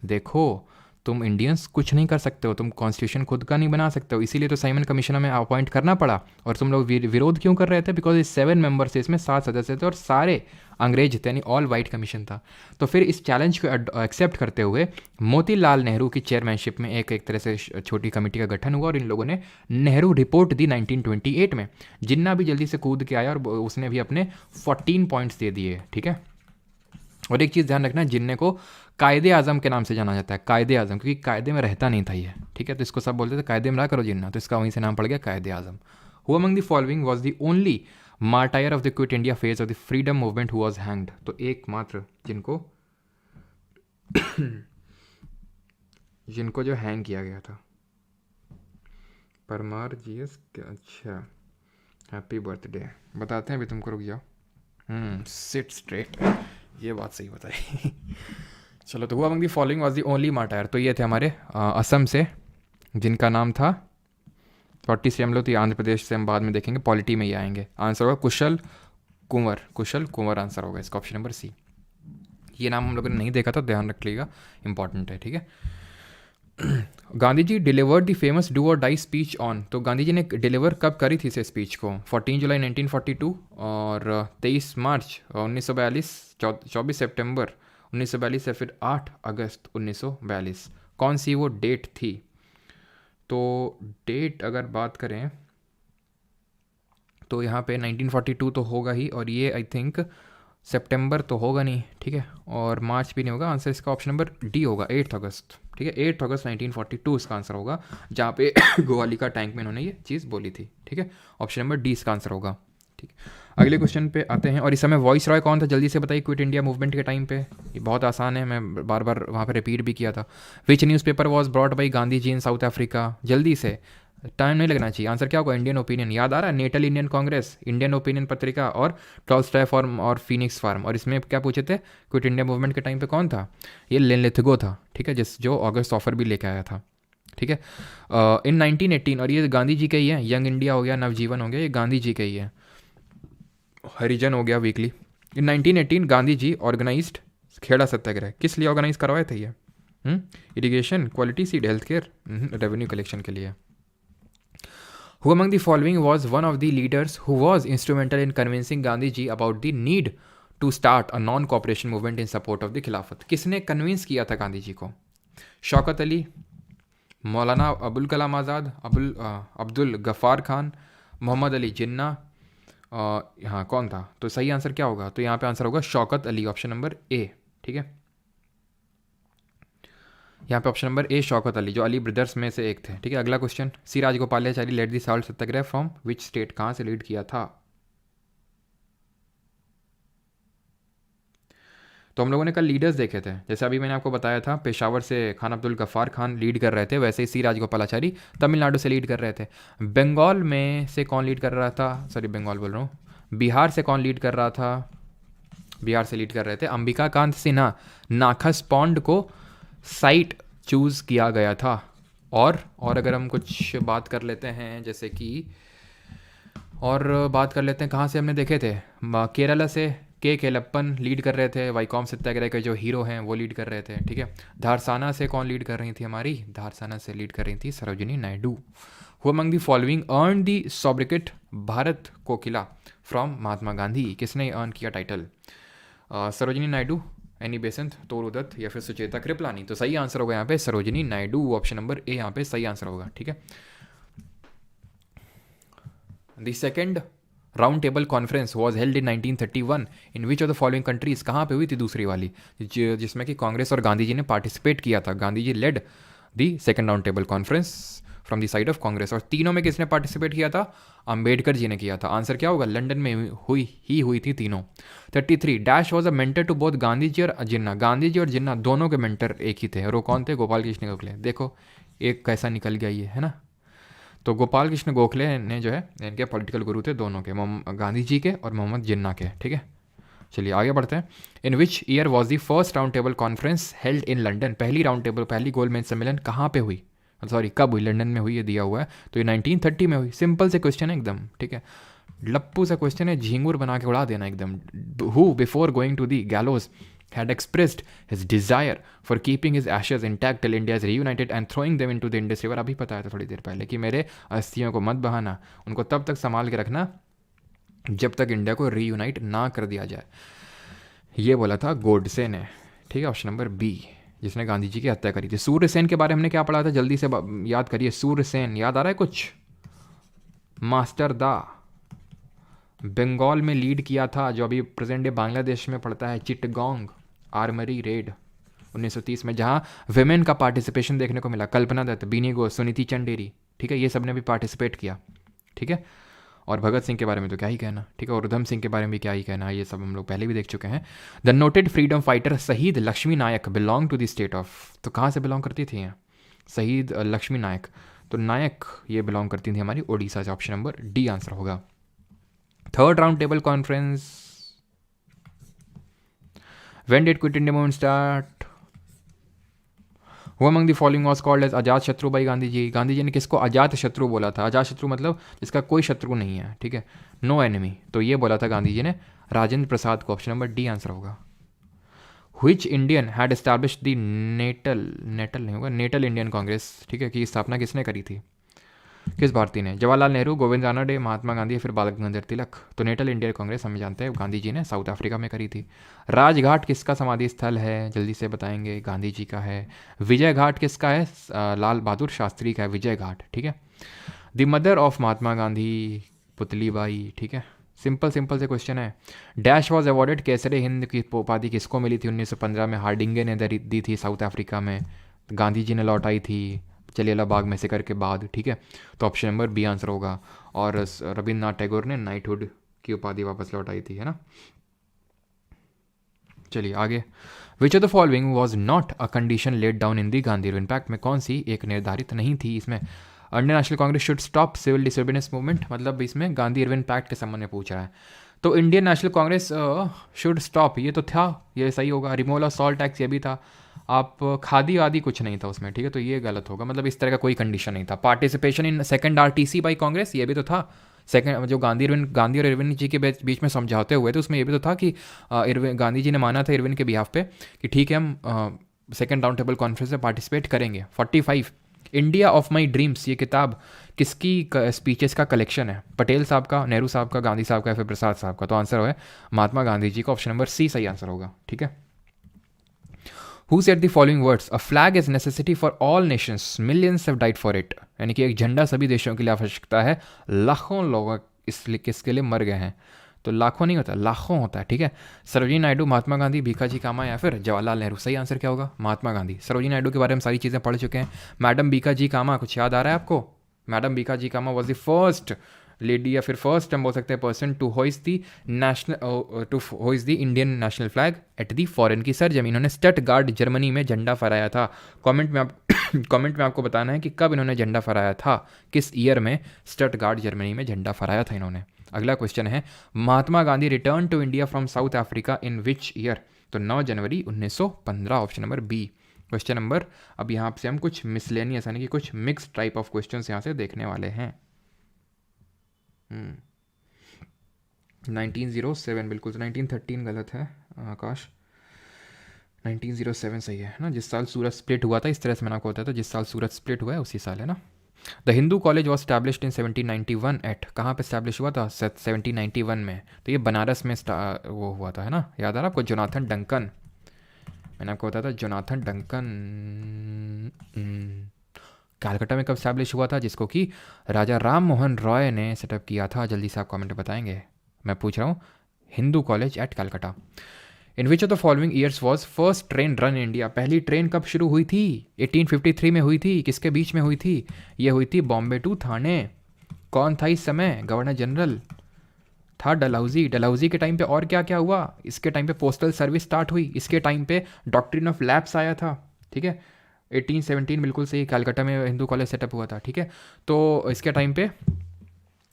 देखो, तुम इंडियंस कुछ नहीं कर सकते हो, तुम कॉन्स्टिट्यूशन खुद का नहीं बना सकते हो, इसीलिए तो साइमन कमीशन में अपॉइंट करना पड़ा। और तुम लोग विरोध क्यों कर रहे थे? बिकॉज इस 7 मेंबर्स थे, इसमें 7 सदस्य थे और सारे अंग्रेज थे, यानी ऑल वाइट कमीशन था। तो फिर इस चैलेंज को एक्सेप्ट करते हुए मोतीलाल नेहरू की चेयरमैनशिप में एक तरह से छोटी कमेटी का गठन हुआ, और इन लोगों ने नेहरू रिपोर्ट दी 1928 में। जिन्ना भी जल्दी से कूद के आया और उसने भी अपने 14 पॉइंट्स दे दिए, ठीक है? और एक चीज़ ध्यान रखना, जिन्ने को कायदे आज़म के नाम से जाना जाता है, कायदे आज़म, क्योंकि कायदे में रहता नहीं था ये, ठीक है? तो इसको सब बोलते थे कायदे में रहा करो जिन्ना, तो इसका वहीं से नाम पड़ गया Quaide Azam. Who among the following was the only martyr of the quit India phase of the freedom movement who was hanged? तो एकमात्र जिनको जो हैंग किया गया था, परमार जीएस। अच्छा, हैप्पी बर्थडे बताते हैं अभी, तुमको रुक जाओ। सिट स्ट्रेट, ये बात सही बताई। चलो, तो who among the following was the only martyr, तो ये थे हमारे असम से, जिनका नाम था 40 से हम लोग, तो आंध्र प्रदेश से हम बाद में देखेंगे, पॉलिटी में ही आएंगे। आंसर होगा कुशल कुंवर आंसर होगा इसका, ऑप्शन नंबर सी। ये नाम हम लोगों ने नहीं देखा था, ध्यान रख लीजिएगा, इंपॉर्टेंट है, ठीक है? Gandhi ji delivered the famous do और डाई स्पीच ऑन, तो गांधी जी ने डिलीवर कब करी थी इस स्पीच को? 14 जुलाई 1942 और 23 मार्च 1942, 24 सितंबर 1942 या फिर 8 अगस्त 1942। कौन सी वो डेट थी? तो डेट अगर बात करें तो यहाँ पे 1942 तो होगा ही, और ये आई थिंक सितंबर तो होगा नहीं, ठीक है? और मार्च भी नहीं होगा। आंसर इसका ऑप्शन नंबर डी होगा, 8 अगस्त, ठीक है? 8 अगस्त 1942 इसका आंसर होगा, जहाँ पे गोवाली का टैंक में इन्होंने ये चीज़ बोली थी, ठीक है? ऑप्शन नंबर डी इसका आंसर होगा, ठीक है? अगले क्वेश्चन पे आते हैं, और इस समय वॉइस रॉय कौन था? जल्दी से बताइए, क्विट इंडिया मूवमेंट के टाइम पे। ये बहुत आसान है, मैं बार बार वहाँ पे रिपीट भी किया था। Which newspaper was brought by Gandhi ji in South Africa? जल्दी से, टाइम नहीं लगना चाहिए। आंसर क्या होगा? इंडियन ओपिनियन, याद आ रहा है? Natal Indian Congress, Indian opinion पत्रिका, और टॉलस्टॉय फार्म और फिनिक्स फार्म। और इसमें क्या पूछे थे? क्विट इंडिया मूवमेंट के टाइम पे कौन था? ये लेनिथगो था, ठीक है? जो ऑगस्ट ऑफर भी लेके आया था, ठीक है? इन 1918, और ये गांधी जी का ही है। यंग इंडिया हो गया, नवजीवन हो गया, ये गांधी जी का ही है। हरिजन हो गया, वीकली। इन 1918 गांधी जी ऑर्गेनाइज्ड खेड़ा सत्याग्रह, किस लिए ऑर्गेनाइज करवाए थे ये? Irrigation, quality seed, health care, revenue collection के लिए। Who among the following was one of the leaders who was instrumental in convincing Gandhi ji about the need to start a non-cooperation movement in support of the खिलाफत? किसने convince किया था गांधी जी को? शौकत अली, मौलाना अबुल कलाम आज़ाद, अब्दुल गफ़ार खान, मोहम्मद अली जिन्ना, यहाँ कौन था? तो सही आंसर क्या होगा? तो यहाँ पे आंसर होगा शौकत अली, ऑप्शन नंबर ए, ठीक है? यहाँ पे ऑप्शन नंबर ए शौकत अली, जो अली ब्रदर्स में से एक थे, ठीक है? अगला question, C Rajagopalachari led the salt satyagraha from which state? कहाँ से लीड किया था? तो हम लोगों ने कल लीडर्स देखे थे, जैसे अभी मैंने आपको बताया था, पेशावर से खान अब्दुल गफ़ार खान लीड कर रहे थे, वैसे ही सी राजगोपालाचारी तमिलनाडु से लीड कर रहे थे। बंगाल में से कौन लीड कर रहा था? सॉरी, बंगाल बोल रहा हूँ, बिहार से कौन लीड कर रहा था? बिहार से लीड कर रहे थे अंबिका कांत सिन्हा। नाखस पॉन्ड को साइट चूज़ किया गया था। और अगर हम कुछ बात कर लेते हैं, जैसे कि और बात कर लेते हैं, कहाँ से हमने देखे थे? केरला से के केलप्पन लीड कर रहे थे, वाईकॉम सत्याग्रह के जो हीरो हैं वो लीड कर रहे थे, ठीक है? धारसाना से कौन लीड कर रही थी हमारी? धारसाना से लीड कर रही थी Sarojini Naidu. Who among the following earn the sobriquet Bharat Kokila from Mahatma Gandhi? किसने अर्न किया title? Sarojini Naidu, Annie Besant, Toru Dutt, या फिर सुचेता कृपलानी? तो सही आंसर होगा यहाँ पे सरोजिनी नायडू, ऑप्शन नंबर ए यहाँ पे सही आंसर होगा, ठीक है? The second round table conference was held in 1931 in which of the following countries? कहाँ पे हुई थी दूसरी वाली, जिसमें कि कांग्रेस और गांधी जी ने पार्टिसिपेट किया था? Gandhi ji led the second round table conference from the side of Congress. और तीनों में किसने पार्टिसिपेट किया था? अंबेडकर जी ने किया था। आंसर क्या होगा? लंदन में हुई थी तीनों। 33 dash was a mentor to both Gandhi ji और जिन्ना। गांधी जी और जिन्ना दोनों के मेंटर एक ही थे, और वो कौन थे? गोपाल कृष्ण गोखले। देखो एक कैसा निकल गया ये, है ना। तो गोपाल कृष्ण गोखले ने जो है इनके पॉलिटिकल गुरु थे दोनों के, गांधी जी के और मोहम्मद जिन्ना के। ठीक है, चलिए आगे बढ़ते हैं। In which year was the first round table conference held in London. पहली गोलमेज सम्मेलन कहाँ पे हुई? सॉरी कब हुई? लंदन में हुई, ये दिया हुआ है। तो ये 1930 में हुई। सिंपल से क्वेश्चन है एकदम, ठीक है, लप्पू सा क्वेश्चन है, झींगुर बना के उड़ा देना एकदम। Who before going to the gallows had expressed his desire for keeping his ashes intact till India is reunited and throwing them into the Indus River। अभी बताया था थोड़ी देर पहले कि मेरे अस्थियों को मत बहाना, उनको तब तक संभाल के रखना जब तक इंडिया को रीयूनाइट ना कर दिया जाए। ये बोला था गोडसे ने। ठीक है, ऑप्शन नंबर बी, जिसने गांधी जी की हत्या करी थी। सूर्यसेन के बारे में हमने क्या पढ़ा था? जल्दी से याद करिए। सूर्यसेन याद आ रहा है कुछ? मास्टर दा, बंगाल में लीड किया था, जो अभी प्रेजेंट डे बांग्लादेश में पड़ता है। चिटगोंग आर्मरी रेड 1930 में, जहां विमेन का पार्टिसिपेशन देखने को मिला। कल्पना दत्त, बीनी घोष, सुनीति चंदेरी, ठीक है, ये सब ने भी पार्टिसिपेट किया। ठीक है, और भगत सिंह के बारे में तो क्या ही कहना। ठीक है, और उधम सिंह के बारे में भी क्या ही कहना, ये सब हम लोग पहले भी देख चुके हैं। The noted freedom fighter Shaheed Laxmi Nayak belong to the state of. तो कहाँ से बिलोंग करती थी शहीद लक्ष्मी नायक? तो नायक ये बिलोंग करती थी हमारी उड़ीसा से। ऑप्शन नंबर डी आंसर होगा। Third round table conference, when did quit India movement start? Who among the following was called as Ajat Shatru by Gandhi ji? Gandhi ji ने किसको अजात शत्रु बोला था? अजात शत्रु मतलब जिसका कोई शत्रु नहीं है, ठीक है, नो एनिमी। तो ये बोला था गांधी जी ने राजेंद्र प्रसाद को। ऑप्शन नंबर डी आंसर होगा। Which Indian had established the Natal Indian Congress? ठीक है, कि स्थापना किसने करी थी? किस भारतीय ने? जवाहरलाल नेहरू, गोविंद रानडे, महात्मा गांधी या फिर बाल गंगाधर तिलक? तो नेटल इंडियन कांग्रेस हम जानते हैं गांधी जी ने साउथ अफ्रीका में करी थी। राजघाट किसका समाधि स्थल है? जल्दी से बताएंगे। गांधी जी का है। विजय घाट किसका है? लाल बहादुर शास्त्री का है विजय घाट। ठीक है, the mother of Mahatma Gandhi, Putli Bai. ठीक है, सिंपल से क्वेश्चन है। Dash was awarded Kesare Hind की उपाधि किसको मिली थी? 1915 में हार्डिंगे ने दी थी साउथ अफ्रीका में। गांधी जी ने लौटाई थी जलियांवाला बाग मैसेकर के बाद। ठीक है, तो ऑप्शन नंबर बी आंसर होगा। और रविन्द्रनाथ टैगोर ने नाइटहुड की उपाधि वापस लौटाई थी, है ना। चलिए आगे। Which of the following was not a condition laid down in the Gandhi impact में कौन सी एक निर्धारित नहीं थी इसमें? Indian national Congress should stop civil disobedience movement, मतलब इसमें गांधी इरविन पैक्ट के संबंध में पूछ रहा है। तो Indian national Congress should stop, ये तो था, ये सही होगा। रिमूवल ऑफ सॉल्ट टैक्स, ये भी था। आप खादी वादी कुछ नहीं था उसमें, ठीक है, तो ये गलत होगा। मतलब इस तरह का कोई कंडीशन नहीं था। Participation in second RTC by Congress, ये भी तो था। सेकंड जो गांधी और इरविन जी के बीच में समझौते हुए थे, उसमें ये भी तो था कि गांधी जी ने माना था इरविन के बिहाफ पे कि ठीक है हम सेकंड राउंड टेबल कॉन्फ्रेंस में पार्टिसिपेट करेंगे। 45 इंडिया ऑफ माई ड्रीम्स, ये किताब किसकी स्पीचेस का कलेक्शन है? पटेल साहब का, नेहरू साहब का, गांधी साहब का या फिर प्रसाद साहब का? तो आंसर है महात्मा गांधी जी का। ऑप्शन नंबर सी सही आंसर होगा। ठीक है, who said the following words? A flag is necessity for all Nations, millions have died for it. यानी कि एक झंडा सभी देशों के लिए आवश्यकता है, लाखों लोग इसलिए किसके लिए मर गए हैं? तो लाखों नहीं होता, लाखों होता है। ठीक है, सरोजिनी नायडू, महात्मा गांधी, भीखाजी कामा या फिर जवाहरलाल नेहरू? सही आंसर क्या होगा? महात्मा गांधी। सरोजिनी नायडू के बारे में सारी चीज़ें पढ़ चुके हैं। मैडम भीखाजी कामा कुछ याद आ रहा है आपको? Madam Bhikaji Cama was the first lady या फिर फर्स्ट हम बोल सकते हैं person to hoist the Indian national flag at the foreign की सरजमी। इन्होंने स्टटगार्ड जर्मनी में झंडा फहराया था। कमेंट में आपको बताना है कि कब इन्होंने झंडा फहराया था, किस ईयर में स्टटगार्ड जर्मनी में झंडा फहराया था इन्होंने। अगला क्वेश्चन है, Mahatma Gandhi return to India from South Africa in which year? तो 9 जनवरी 1915। Option number B question number. अब यहाँ से हम कुछ मिसलेनियस यानी कि कुछ मिक्स टाइप ऑफ क्वेश्चन यहाँ से देखने वाले हैं। 1907 बिल्कुल, तो 1913 गलत है आकाश, 1907 सही है ना। जिस साल सूरत स्प्लिट हुआ था, इस तरह से मैंने आपको बताया था, जिस साल सूरत स्प्लिट हुआ है उसी साल है ना। The Hindu college was established in 1791 at, कहाँ पे स्टैब्लिश हुआ था? 1791 में। तो ये बनारस में वो हुआ था, है ना। याद आ रहा आपको? जोनाथन डंकन, मैंने आपको बताया था जोनाथन डंकन। कलकत्ता में कब स्टैब्लिश हुआ था? जिसको कि राजा राम मोहन रॉय ने सेटअप किया था। जल्दी से आप कमेंट में बताएंगे। मैं पूछ रहा हूँ, Hindu college eight Calcutta. In which of the following years was first train run in India, पहली ट्रेन कब शुरू हुई थी? 1853 में हुई थी। किसके बीच में हुई थी? ये हुई थी बॉम्बे टू थाने। कौन था इस समय गवर्नर जनरल? था डलहौजी। डलहौजी के टाइम पे और क्या क्या हुआ? इसके टाइम पे पोस्टल सर्विस स्टार्ट हुई, इसके टाइम पे डॉक्ट्रिन ऑफ लैप्स आया था, ठीक है, 1817 बिल्कुल सही, कलकत्ता में हिंदू कॉलेज सेटअप हुआ था, ठीक है। तो इसके टाइम पे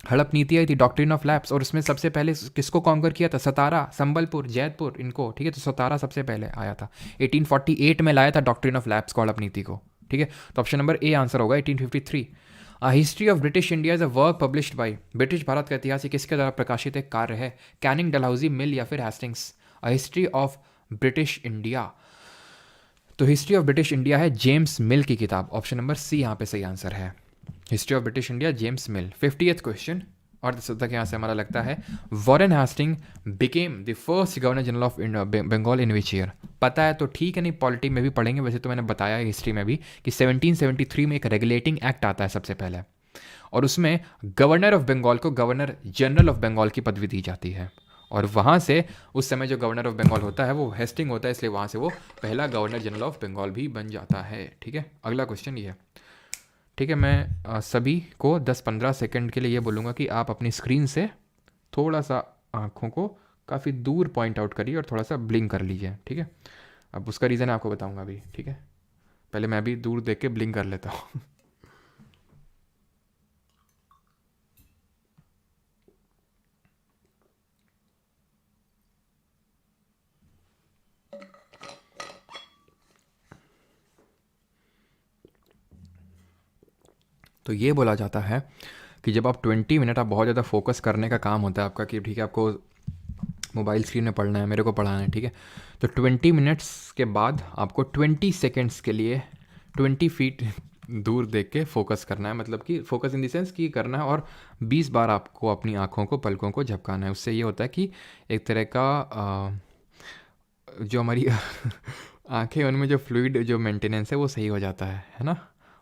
हड़प नीति आई थी, डॉक्ट्रिन ऑफ लैप्स, और उसमें सबसे पहले किसको कॉन्कर किया था? सतारा, संबलपुर, जैतपुर, इनको, ठीक है। तो सतारा सबसे पहले आया था, 1848 में लाया था डॉक्ट्रिन ऑफ लैप्स को, हड़प नीति को, ठीक है। तो ऑप्शन नंबर ए आंसर होगा 1853। A history of British India is a work published by, British Bharat का इतिहास किसके द्वारा प्रकाशित एक कार्य है? कैनिंग, डलहौजी, मिल या फिर Hastings? A history of British India, तो हिस्ट्री ऑफ ब्रिटिश इंडिया है जेम्स मिल की किताब, ऑप्शन नंबर सी यहाँ पे सही आंसर है, history of British India James Mill. 50th question, और तक यहाँ से हमारा लगता है Warren Hasting became the first governor general of Bengal in which year? पता है तो ठीक है, नहीं पॉलिटी में भी पढ़ेंगे, वैसे तो मैंने बताया हिस्ट्री में भी कि 1773 में एक रेगुलेटिंग एक्ट आता है सबसे पहले, और उसमें गवर्नर ऑफ बंगाल को गवर्नर जनरल ऑफ बंगाल की पदवी दी जाती है, और वहाँ से उस समय जो गवर्नर ऑफ बंगाल होता है वो हेस्टिंग होता है, इसलिए वहाँ से वो पहला गवर्नर जनरल ऑफ बंगाल भी बन जाता है, ठीक है। अगला क्वेश्चन ये है, ठीक है। मैं सभी को 10-15 सेकंड के लिए ये बोलूँगा कि आप अपनी स्क्रीन से थोड़ा सा आँखों को काफ़ी दूर पॉइंट आउट करिए और थोड़ा सा ब्लिंक कर लीजिए, ठीक है। अब उसका रीज़न आपको बताऊँगा अभी, ठीक है। पहले मैं अभी दूर देख के ब्लिंक कर लेता हूँ। तो ये बोला जाता है कि जब आप 20 मिनट, आप बहुत ज़्यादा फोकस करने का काम होता है आपका कि ठीक है आपको मोबाइल स्क्रीन में पढ़ना है, मेरे को पढ़ाना है, ठीक है। तो 20 मिनट्स के बाद आपको 20 सेकेंड्स के लिए 20 फीट दूर देख के फोकस करना है, मतलब कि फोकस इन द सेंस कि करना है, और 20 बार आपको अपनी आँखों को, पलकों को झपकाना है। उससे ये होता है कि एक तरह का जो हमारी आँखें, उनमें जो फ्लूइड जो मेंटेनेंस है वो सही हो जाता है ना,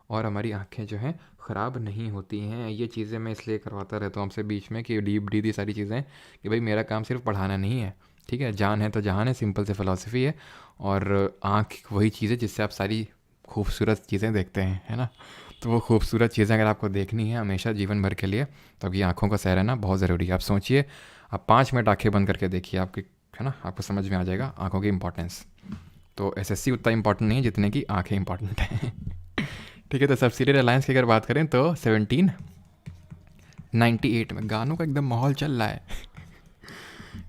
और हमारी आँखें जो हैं ख़राब नहीं होती हैं। ये चीज़ें मैं इसलिए करवाता रहता हूँ आपसे बीच में कि डीप डी दी सारी चीज़ें कि भाई मेरा काम सिर्फ पढ़ाना नहीं है, ठीक है। जान है तो जहान है, सिंपल से फ़िलासफ़ी है, और आँख वही चीज़ है जिससे आप सारी खूबसूरत चीज़ें देखते हैं, है ना। तो वो खूबसूरत चीज़ें अगर आपको देखनी है हमेशा जीवन भर के लिए, तो अब ये आँखों का सह रहना बहुत ज़रूरी है। आप सोचिए, आप 5 मिनट आँखें बंद करके देखिए, आपकी, है ना, आपको समझ में आ जाएगा आँखों की इंपॉर्टेंस। तो एसएससी उतना इंपॉर्टेंट नहीं है जितने की आँखें इंपॉर्टेंट हैं। ठीक है। तो सब्सिडियरी अलायंस की अगर बात करें तो 1798 में, गानों का एकदम माहौल चल रहा है,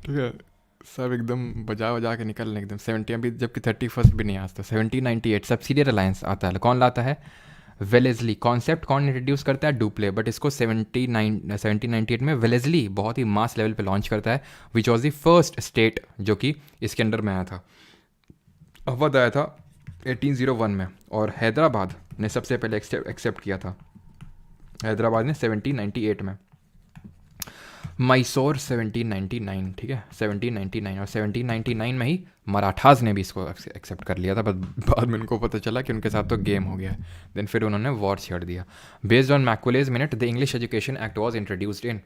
ठीक है, सब एकदम बजा बजा के निकल रहे एकदम। 70 अभी जबकि 31st भी नहीं आज, तो 1798 सब्सिडियरी अलायंस आता है। कौन लाता है? वेलेजली। कॉन्सेप्ट कौन इंट्रोड्यूस करता है? डुप्ले। बट इसको 1798 में वेलेजली बहुत ही मास लेवल पे लॉन्च करता है, which was the first state जो कि इसके अंडर में आया था। अवध आया था 1801 में, और हैदराबाद ने सबसे पहले एक्सेप्ट किया था, हैदराबाद ने 1798 में। मैसूर 1799, ठीक है, 1799, और 1799 में ही मराठास ने भी इसको एक्सेप्ट कर लिया था, बट बाद में उनको पता चला कि उनके साथ तो गेम हो गया, देन फिर उन्होंने वॉर छेड़ दिया। Based on Macaulay's minute the English education act was introduced in,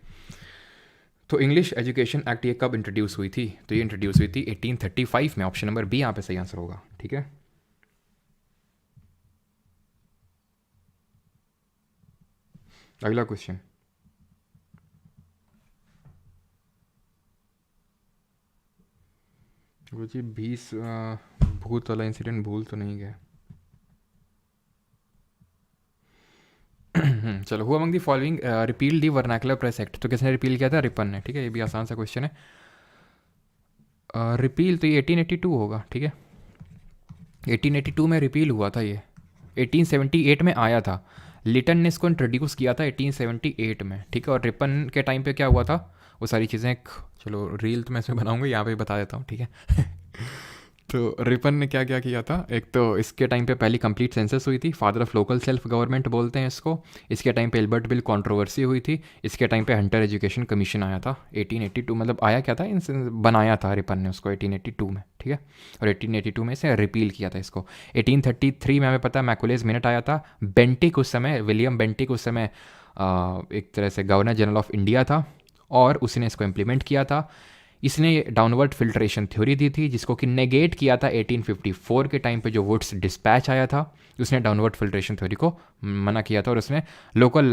तो इंग्लिश एजुकेशन एक्ट ये कब इंट्रोड्यूस हुई थी? तो ये इंट्रोड्यूस हुई थी 1835 में, ऑप्शन नंबर बी यहाँ पे सही आंसर होगा, ठीक है। अगला क्वेश्चन, वो जी 20 भूत वाला इंसिडेंट भूल तो नहीं गया। चलो, who among the following repeal the vernacular press act, तो किसने रिपील किया था? रिपन ने, ठीक है। ये भी आसान सा क्वेश्चन है। रिपील तो ये 1882 होगा, ठीक है, 1882 में रिपील हुआ था ये, 1878 में आया था। लिटन ने इसको इंट्रोड्यूस किया था 1878 में, ठीक है। और रिपन के टाइम पे क्या हुआ था वो सारी चीज़ें, चलो रील तो मैं इसमें बनाऊंगा, यहाँ पे बता देता हूँ, ठीक है। तो रिपन ने क्या क्या किया था? एक तो इसके टाइम पे पहली कंप्लीट सेंसस हुई थी, father of local self government बोलते हैं इसको। इसके टाइम पे एल्बर्ट बिल कंट्रोवर्सी हुई थी। इसके टाइम पे हंटर एजुकेशन कमीशन आया था 1882, मतलब आया क्या था, बनाया था रिपन ने उसको 1882 में, ठीक है। और 1882 में से रिपील किया था इसको। 1833 में हमें पता है मैकुलेज मिनट आया था। बेंटिक उस समय, विलियम बेंटिक उस समय एक तरह से गवर्नर जनरल ऑफ इंडिया था, और उसने इसको इम्प्लीमेंट किया था। इसने डाउनवर्ड फिल्ट्रेशन थ्योरी दी थी, जिसको कि नेगेट किया था 1854 के टाइम पे जो वुड्स डिस्पैच आया था, उसने डाउनवर्ड फिल्ट्रेशन थ्योरी को मना किया था और उसने लोकल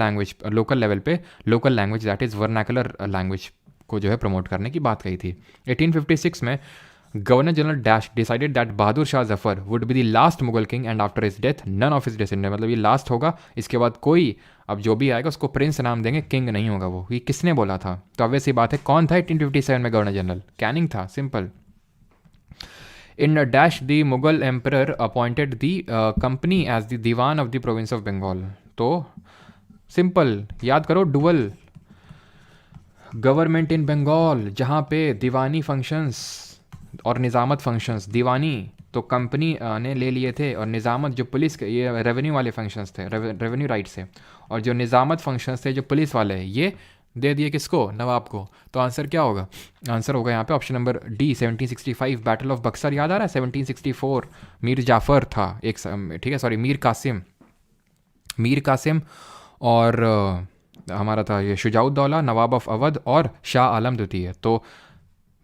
लेवल पे local language that is vernacular language को जो है प्रमोट करने की बात कही थी। 1856 में governor general dash decided that Bahadur Shah Zafar would be the last Mughal king and after his death none of his descendant, मतलब ये लास्ट होगा, इसके बाद कोई अब जो भी आएगा उसको प्रिंस नाम देंगे, किंग नहीं होगा वो। ये किसने बोला था? तो ऑब्वियस सी बात है, कौन था 1857 में गवर्नर जनरल? कैनिंग था, simple. In dash the Mughal emperor appointed the company as the diwan of the province of Bengal. तो सिंपल याद करो, डुअल गवर्नमेंट इन बंगाल, जहाँ पे दीवानी फंक्शंस और निज़ामत फंक्शंस, दीवानी तो कंपनी ने ले लिए थे और निज़ामत जो पुलिस के, ये रेवेन्यू वाले फंक्शंस थे, रेवेन्यू राइट से, और जो निज़ामत फंक्शंस थे जो पुलिस वाले, ये दे दिए किसको? नवाब को। तो आंसर क्या होगा? आंसर होगा यहाँ पे option number D 1765 battle of Buxar. याद आ रहा है 1764 मीर जाफ़र था एक, ठीक है, सॉरी मीर कासिम और हमारा था ये शुजाउद्दौला नवाब ऑफ अवध और शाह आलम द्वितीय। तो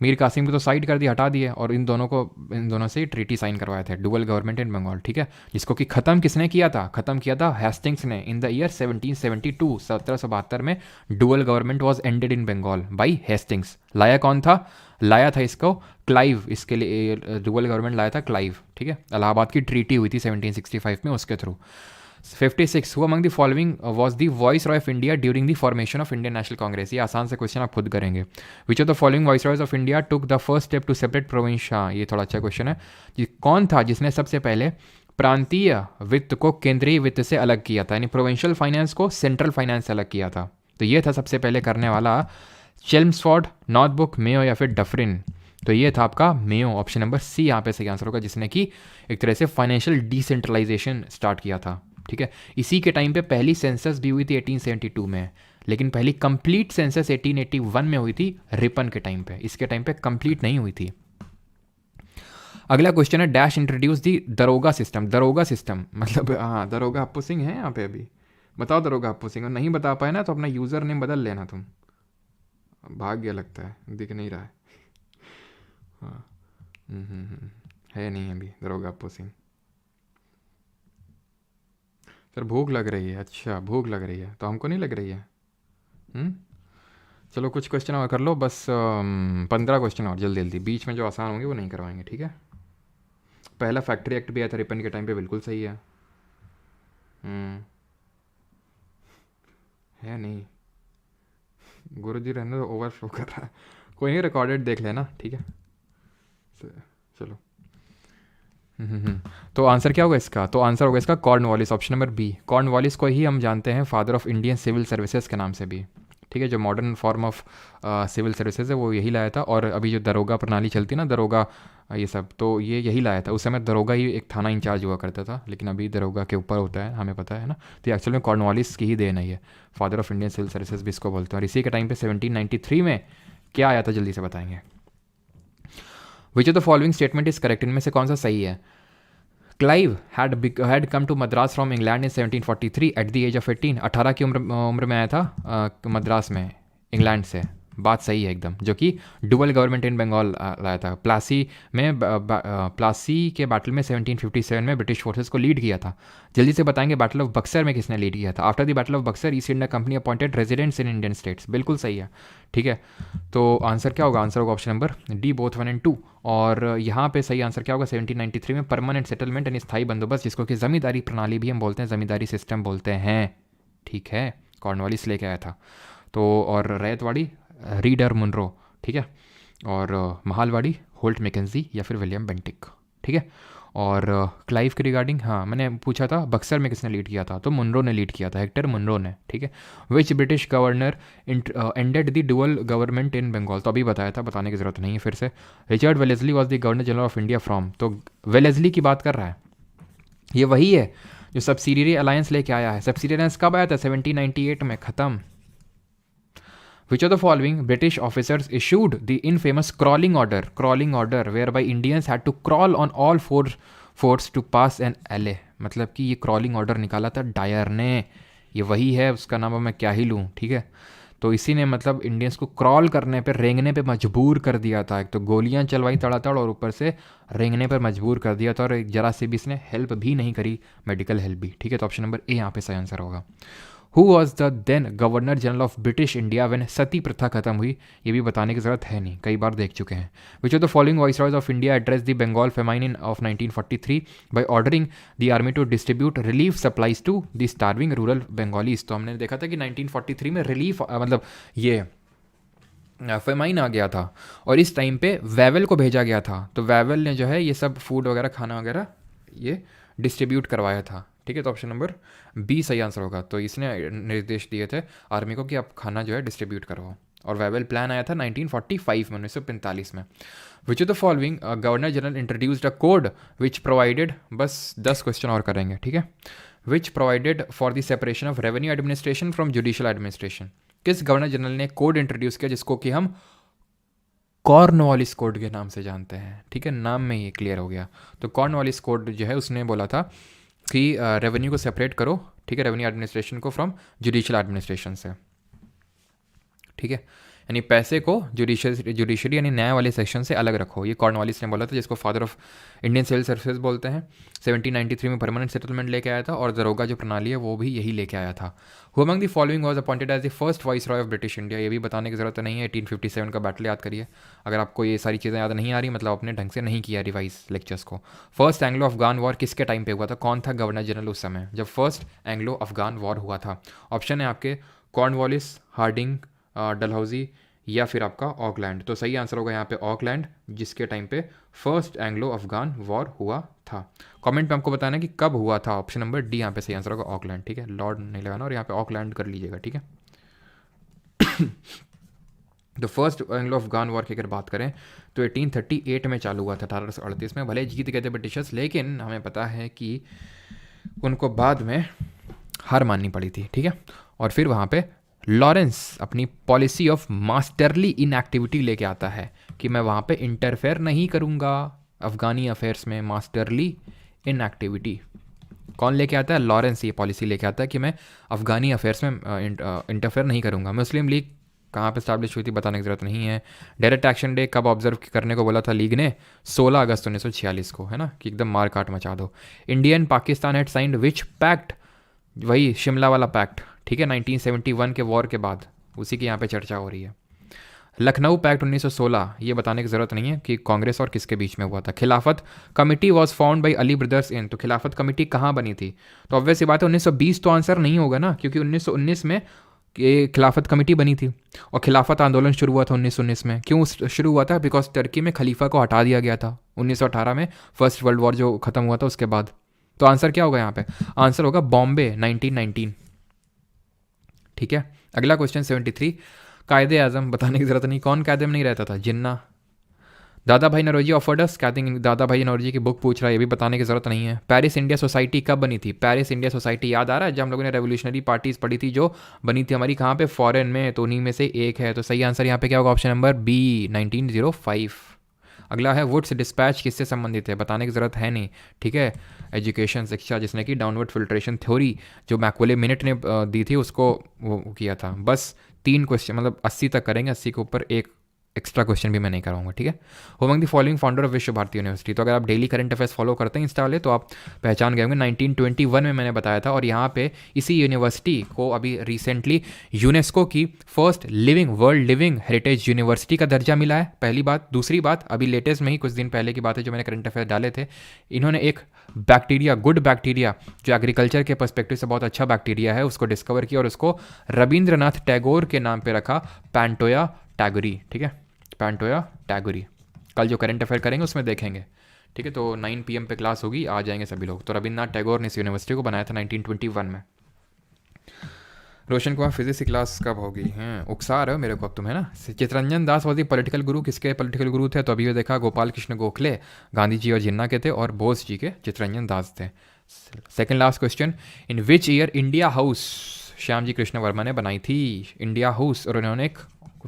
मीर कासिम को तो साइड कर दिया, हटा दिए, और इन दोनों से ट्रीटी साइन करवाए थे, डुअल गवर्नमेंट इन बंगाल, ठीक है, जिसको कि ख़त्म किसने किया था? ख़त्म किया था हेस्टिंग्स ने इन द ईयर 1772। 1772 में dual government was ended in Bengal by Hastings. लाया कौन था? लाया था इसको क्लाइव, इसके लिए डुअल गवर्नमेंट लाया था क्लाइव, ठीक है। इलाहाबाद की ट्रीटी हुई थी 1765 में, उसके थ्रू। 56 who among the following was the viceroy of India during the formation of Indian national Congress. ये आसान से क्वेश्चन आप खुद करेंगे। Which of the following viceroys of India took the first step to separate province. हाँ, ये थोड़ा अच्छा क्वेश्चन है। ये कौन था जिसने सबसे पहले प्रांतीय वित्त को केंद्रीय वित्त से अलग किया था, यानी प्रोविंशियल फाइनेंस को सेंट्रल फाइनेंस से अलग किया था? तो ये था सबसे पहले करने वाला चेल्मस्फोर्ड, नॉर्थबुक, मेयो या फिर डफरिन। तो ये था आपका मेयो, ऑप्शन नंबर सी यहाँ पे सही आंसर होगा, जिसने कि एक तरह से फाइनेंशियल डिसेंट्रलाइजेशन स्टार्ट किया था, ठीक है। इसी के टाइम पे पहली सेंसस भी हुई थी 1872 में, लेकिन पहली कंप्लीट सेंसस 1881 में हुई थी रिपन के टाइम पे, इसके टाइम पे कंप्लीट नहीं हुई थी। अगला क्वेश्चन है डैश इंट्रोड्यूस दी दरोगा सिस्टम। दरोगा सिस्टम मतलब, हाँ, दरोगा अप्पू सिंह है यहाँ पे, अभी बताओ दरोगा अप्पू सिंह, और नहीं बता पाए ना तो अपना यूज़र नेम बदल लेना तुम। भाग गया लगता है, दिख नहीं रहा है। हाँ, है नहीं अभी दरोगा अप्पू सिंह। सर भूख लग रही है। अच्छा, भूख लग रही है, तो हमको नहीं लग रही है। चलो कुछ क्वेश्चन और कर लो, बस 15 क्वेश्चन और जल्दी जल्दी, बीच में जो आसान होंगे वो नहीं करवाएंगे, ठीक है। पहला फैक्ट्री एक्ट भी आया था रिपन के टाइम पे, बिल्कुल सही है। है नहीं, गुरुजी रहने दो, ओवरफ्लो कर रहा है। कोई नहीं, रिकॉर्डेड देख लेना, ठीक है। चलो तो आंसर क्या होगा इसका? तो आंसर होगा इसका Cornwallis, option number B. Cornwallis को ही हम जानते हैं father of Indian civil services के नाम से भी, ठीक है। जो modern form of civil services है वो यही लाया था, और अभी जो दरोगा प्रणाली चलती है ना, दरोगा ये सब, तो ये यही लाया था। उस समय दरोगा ही एक थाना इंचार्ज हुआ करता था, लेकिन अभी दरोगा के ऊपर होता है, हमें पता है ना। तो एक्चुअल में कॉर्नवालिस की ही देन है ये, father of Indian civil services भी इसको बोलते हैं। और इसी के टाइम पे 1793 में क्या आया था, जल्दी से बताएंगे। Which of the following statement is correct, इनमें से कौन सा सही है? Clive had come to Madras from England in 1743 at the age of 18। 18 की उम्र में आया था मद्रास में इंग्लैंड से, बात सही है एकदम, जो कि डुअल गवर्नमेंट इन बंगाल लाया था। प्लासी के बैटल में 1757 में ब्रिटिश फोर्सेस को लीड किया था। जल्दी से बताएंगे बैटल ऑफ बक्सर में किसने लीड किया था? After the battle of Buxar east India company appointed residents in Indian states, बिल्कुल सही है, ठीक है। तो आंसर क्या होगा? आंसर होगा option number D, both 1 and 2। और यहाँ पे सही आंसर क्या होगा? 1793 में परमानेंट सेटलमेंट यानी स्थायी बंदोबस्त, जिसको कि जमींदारी प्रणाली भी हम बोलते हैं, जमींदारी सिस्टम बोलते हैं, ठीक है। कॉर्नवालिस लेके आया था। तो और रैयतवाड़ी रीडर मुनरो, ठीक है। और महालवाड़ी होल्ट मैकेंजी या फिर विलियम बेंटिक, ठीक है। और क्लाइव के रिगार्डिंग, हाँ, मैंने पूछा था बक्सर में किसने लीड किया था, तो मुनरो ने लीड किया था, हेक्टर मुनरो ने, ठीक है। Which British governor ended the dual government in Bengal, तो अभी बताया था, बताने की जरूरत नहीं है फिर से। Richard Wellesley was the governor general of India from, तो वेलेस्ली की बात कर रहा है, ये वही है जो सब्सिडियरी अलायंस लेके आया है। सब्सिडियरी अलायंस कब आया था? 1798 में, खत्म। Which of the following British officers issued the infamous crawling order whereby Indians had to crawl on all four forts to pass an alley? मतलब कि ये क्रॉलिंग ऑर्डर निकाला था डायर ने, ये वही है, उसका नाम मैं क्या ही लूँ, ठीक है। तो इसी ने मतलब इंडियंस को क्रॉल करने पे, रेंगने पे मजबूर कर दिया था। एक तो गोलियां चलवाई तड़ातड़ और ऊपर से रेंगने पर मजबूर कर दिया था, और जरा से भी इसने हेल्प भी नहीं करी, मेडिकल हेल्प भी। ठीक है, तो ऑप्शन नंबर ए यहाँ पे सही आंसर होगा। Who was the then governor general of British India when सती प्रथा खत्म हुई? ये भी बताने की जरूरत है नहीं, कई बार देख चुके हैं। Which of the following viceroys of India address the Bengal famine in of 1943 by ordering the army to distribute relief supplies to the starving rural Bengalis? तो हमने देखा था कि 1943 में रिलीफ मतलब ये फेमाइन आ गया था, और इस टाइम पे वेवल को भेजा गया था। तो वेवल ने जो है ये सब फूड वगैरह, खाना वगैरह ये डिस्ट्रीब्यूट करवाया था। ठीक है, तो ऑप्शन नंबर बी सही आंसर होगा। तो इसने निर्देश दिए थे आर्मी को कि आप खाना जो है डिस्ट्रीब्यूट करवाओ, और वेवल प्लान आया था 1945 में, 1945 में। Which of the following governor general introduced a code which provided, बस 10 क्वेश्चन और करेंगे। ठीक है, which provided for the separation of revenue administration from judicial administration? किस गवर्नर जनरल ने कोड इंट्रोड्यूस किया जिसको कि हम कॉर्नवालिस कोड के नाम से जानते हैं? ठीक है, नाम में ये क्लियर हो गया। तो कॉर्नवालिस कोड जो है उसने बोला था कि रेवेन्यू को सेपरेट करो, ठीक है, रेवेन्यू एडमिनिस्ट्रेशन को फ्रॉम जुडिशियल एडमिनिस्ट्रेशन से। ठीक है, यानी पैसे को जुडिशरी यानी न्याय वाले सेक्शन से अलग रखो, ये कॉर्नवालिस ने बोला था, जिसको father of Indian civil services बोलते हैं। 1793 में परमानेंट सेटलमेंट लेके आया था, और दरोगा जो प्रणाली है वो भी यही लेके आया था। Who among the following was appointed as the first viceroy of British India? ये भी बताने की जरूरत नहीं है, 1857 का बैटल याद करिए। अगर आपको ये सारी चीज़ें याद नहीं आ रही, मतलब अपने ढंग से नहीं किया रिवाइज लेक्चर्स को। फर्स्ट एंग्लो अफगान वॉर किसके टाइम पे हुआ था? कौन था गवर्नर जनरल उस समय जब फर्स्ट एंग्लो अफगान वॉर हुआ था? ऑप्शन है आपके कॉर्नवालिस, हार्डिंग, डलहौजी, या फिर आपका ऑकलैंड। तो सही आंसर होगा यहाँ पे ऑकलैंड, जिसके टाइम पे फर्स्ट एंग्लो अफगान वॉर हुआ था। कमेंट में आपको बताना कि कब हुआ था। ऑप्शन नंबर डी यहाँ पे सही आंसर होगा ऑकलैंड। ठीक है, लॉर्ड नहीं लगाना, और यहाँ पे ऑकलैंड कर लीजिएगा। ठीक है, तो फर्स्ट एंग्लो अफगान वॉर की अगर बात करें तो 1838 में चालू हुआ था, 1838 में। भले जीत गए थे ब्रिटिशर्स, लेकिन हमें पता है कि उनको बाद में हार माननी पड़ी थी। ठीक है, और फिर वहाँ पे लॉरेंस अपनी पॉलिसी ऑफ मास्टरली इनएक्टिविटी लेके आता है कि मैं वहाँ पे इंटरफेयर नहीं करूँगा अफगानी अफेयर्स में। मास्टरली इनएक्टिविटी कौन लेके आता है? लॉरेंस ये पॉलिसी लेके आता है कि मैं अफगानी अफेयर्स में इंटरफेयर नहीं करूँगा। मुस्लिम लीग कहाँ पे स्टैब्लिश हुई थी बताने की ज़रूरत नहीं है। डायरेक्ट एक्शन डे कब ऑब्जर्व करने को बोला था लीग ने? 16 अगस्त 1946 को, है ना, कि एकदम मार काट मचा दो। India and Pakistan had signed which pact? वही शिमला वाला पैक्ट। ठीक है, 1971 के वॉर के बाद, उसी की यहाँ पे चर्चा हो रही है। लखनऊ पैक्ट 1916, ये बताने की ज़रूरत नहीं है कि कांग्रेस और किसके बीच में हुआ था। खिलाफत committee was found by Ali brothers in, तो खिलाफत कमेटी कहाँ बनी थी? तो ऑब्वियस सी बात है 1920 तो आंसर नहीं होगा ना, क्योंकि 1919 में ये खिलाफत कमेटी बनी थी, और खिलाफत आंदोलन शुरू हुआ था 1919 में। क्यों शुरू हुआ था? बिकॉज टर्की में खलीफा को हटा दिया गया था 1918 में, फर्स्ट वर्ल्ड वॉर जो खत्म हुआ था उसके बाद। तो आंसर क्या होगा यहाँ पे? आंसर होगा बॉम्बे 1919। ठीक है, अगला क्वेश्चन 73, कायदे आजम बताने की जरूरत नहीं, कौन कायदे में नहीं रहता था? जिन्ना। दादा भाई नौरोजी ऑफर्ड अस, कहते हैं दादा भाई नौरोजी की बुक पूछ रहा है, ये भी बताने की जरूरत नहीं है। पेरिस इंडिया सोसाइटी कब बनी थी? पेरिस इंडिया सोसाइटी याद आ रहा है जब हम लोगों ने रेवोल्यूशनरी पार्टीज पढ़ी थी, जो बनी थी हमारी कहाँ पे? फॉरेन में, तो उन्हीं में से एक है। तो सही आंसर यहाँ पे क्या होगा? Option number B 1905। अगला है वुड्स डिस्पैच किससे संबंधित है? बताने की ज़रूरत है नहीं। ठीक है, एजुकेशन, शिक्षा, जिसने कि डाउनवर्ड फिल्ट्रेशन थ्योरी जो मैकॉले मिनट ने दी थी उसको वो किया था। बस 3 क्वेश्चन, मतलब 80 तक करेंगे, 80 के ऊपर एक एक्स्ट्रा क्वेश्चन भी मैं नहीं कराऊंगा। ठीक है, होमंग द फॉलोइंग फाउंडर ऑफ विश्व भारती यूनिवर्सिटी, तो अगर आप डेली करंट अफेयर्स फॉलो करते हैं इंस्टा वाले तो आप पहचान गए होंगे। 1921 में मैंने बताया था, और यहाँ पे इसी यूनिवर्सिटी को अभी रिसेंटली यूनेस्को की first world living heritage university का दर्जा मिला है, पहली बात। दूसरी बात, अभी लेटेस्ट में ही कुछ दिन पहले की बात है जो मैंने करंट अफेयर डाले थे, इन्होंने एक बैक्टीरिया, गुड बैक्टीरिया, जो एग्रीकल्चर के पर्सपेक्टिव से बहुत अच्छा बैक्टीरिया है, उसको डिस्कवर किया और उसको रविंद्रनाथ टैगोर के नाम पे रखा, पैंटोया टैगोरी। ठीक है, पैंटोया टैगोरी। कल जो करंट अफेयर करेंगे उसमें देखेंगे। ठीक है, तो 9 PM पे क्लास होगी, आ जाएंगे सभी लोग। तो रविंद्रनाथ टैगोर ने इस यूनिवर्सिटी को बनाया था 1921 में। रोशन कुमार, फिजिक्स की क्लास कब होगी? हैं उकसा रहे हो मेरे को अब तुम, है ना। चितरंजन दास वाजी पॉलिटिकल गुरु, किसके पॉलिटिकल गुरु थे? तो अभी ये देखा, गोपाल कृष्ण गोखले गांधी जी और जिन्ना के थे, और बोस जी के चितरंजन दास थे। Second last question, in which year India House Shyamji Krishna Varma ने बनाई थी? इंडिया हाउस, और उन्होंने एक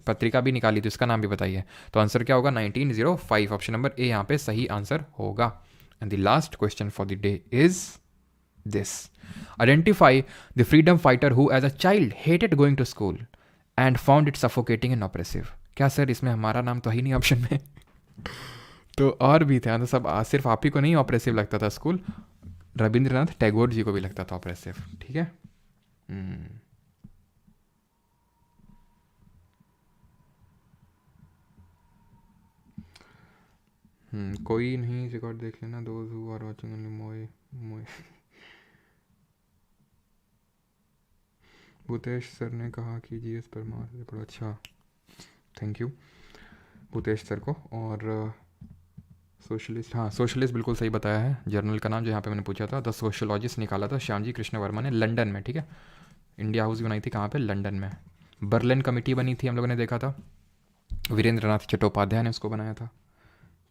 पत्रिका भी निकाली थी, उसका नाम भी बताइए। तो आंसर क्या होगा? 1905। ऑप्शन नंबर ए यहाँ पे सही आंसर होगा। And the last question for the day is this, identify the freedom fighter who as a child hated going to school. And found it suffocating and oppressive. क्या sir इसमें हमारा नाम तो है ही नहीं ऑप्शन में? तो और भी थे, तो सब सिर्फ आप ही को नहीं ऑप्रेसिव लगता था स्कूल, रविंद्रनाथ टैगोर जी को भी लगता था ऑप्रेसिव। ठीक है। कोई नहीं, रिकॉर्ड देख लेना, those who are watching only मोए मोए। भूतेश सर ने कहा कि जीएस परमार से पढ़ो। अच्छा, थैंक यू भूतेश सर को। और सोशलिस्ट, हाँ सोशलिस्ट बिल्कुल सही बताया है। जर्नल का नाम जो यहाँ पे मैंने पूछा था, द सोशलॉजिस्ट निकाला था श्यामजी कृष्ण वर्मा ने, लंदन में। ठीक है। इंडिया हाउस बनाई थी कहाँ पे? लंदन में। बर्लिन कमेटी बनी थी, हम लोगों ने देखा था, वीरेंद्रनाथ चट्टोपाध्याय ने उसको बनाया था।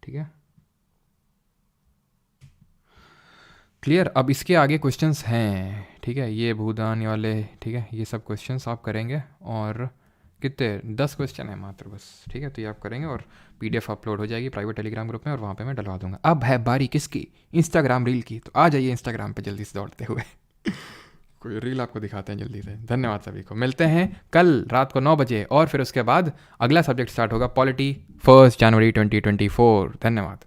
ठीक है, क्लियर। अब इसके आगे क्वेश्चंस हैं। ठीक है, ये भूदान वाले, ठीक है, ये सब क्वेश्चंस आप करेंगे। और कितने 10 क्वेश्चन है मात्र बस। ठीक है, तो ये आप करेंगे और पीडीएफ अपलोड हो जाएगी प्राइवेट टेलीग्राम ग्रुप में, और वहाँ पे मैं डलवा दूंगा। अब है बारी किसकी? इंस्टाग्राम रील की। तो आ जाइए इंस्टाग्राम पे जल्दी से दौड़ते हुए। कोई रील आपको दिखाते हैं जल्दी से। धन्यवाद सभी को, मिलते हैं कल रात को 9 बजे, और फिर उसके बाद अगला सब्जेक्ट स्टार्ट होगा, पॉलिटी 1 जनवरी 2024। धन्यवाद।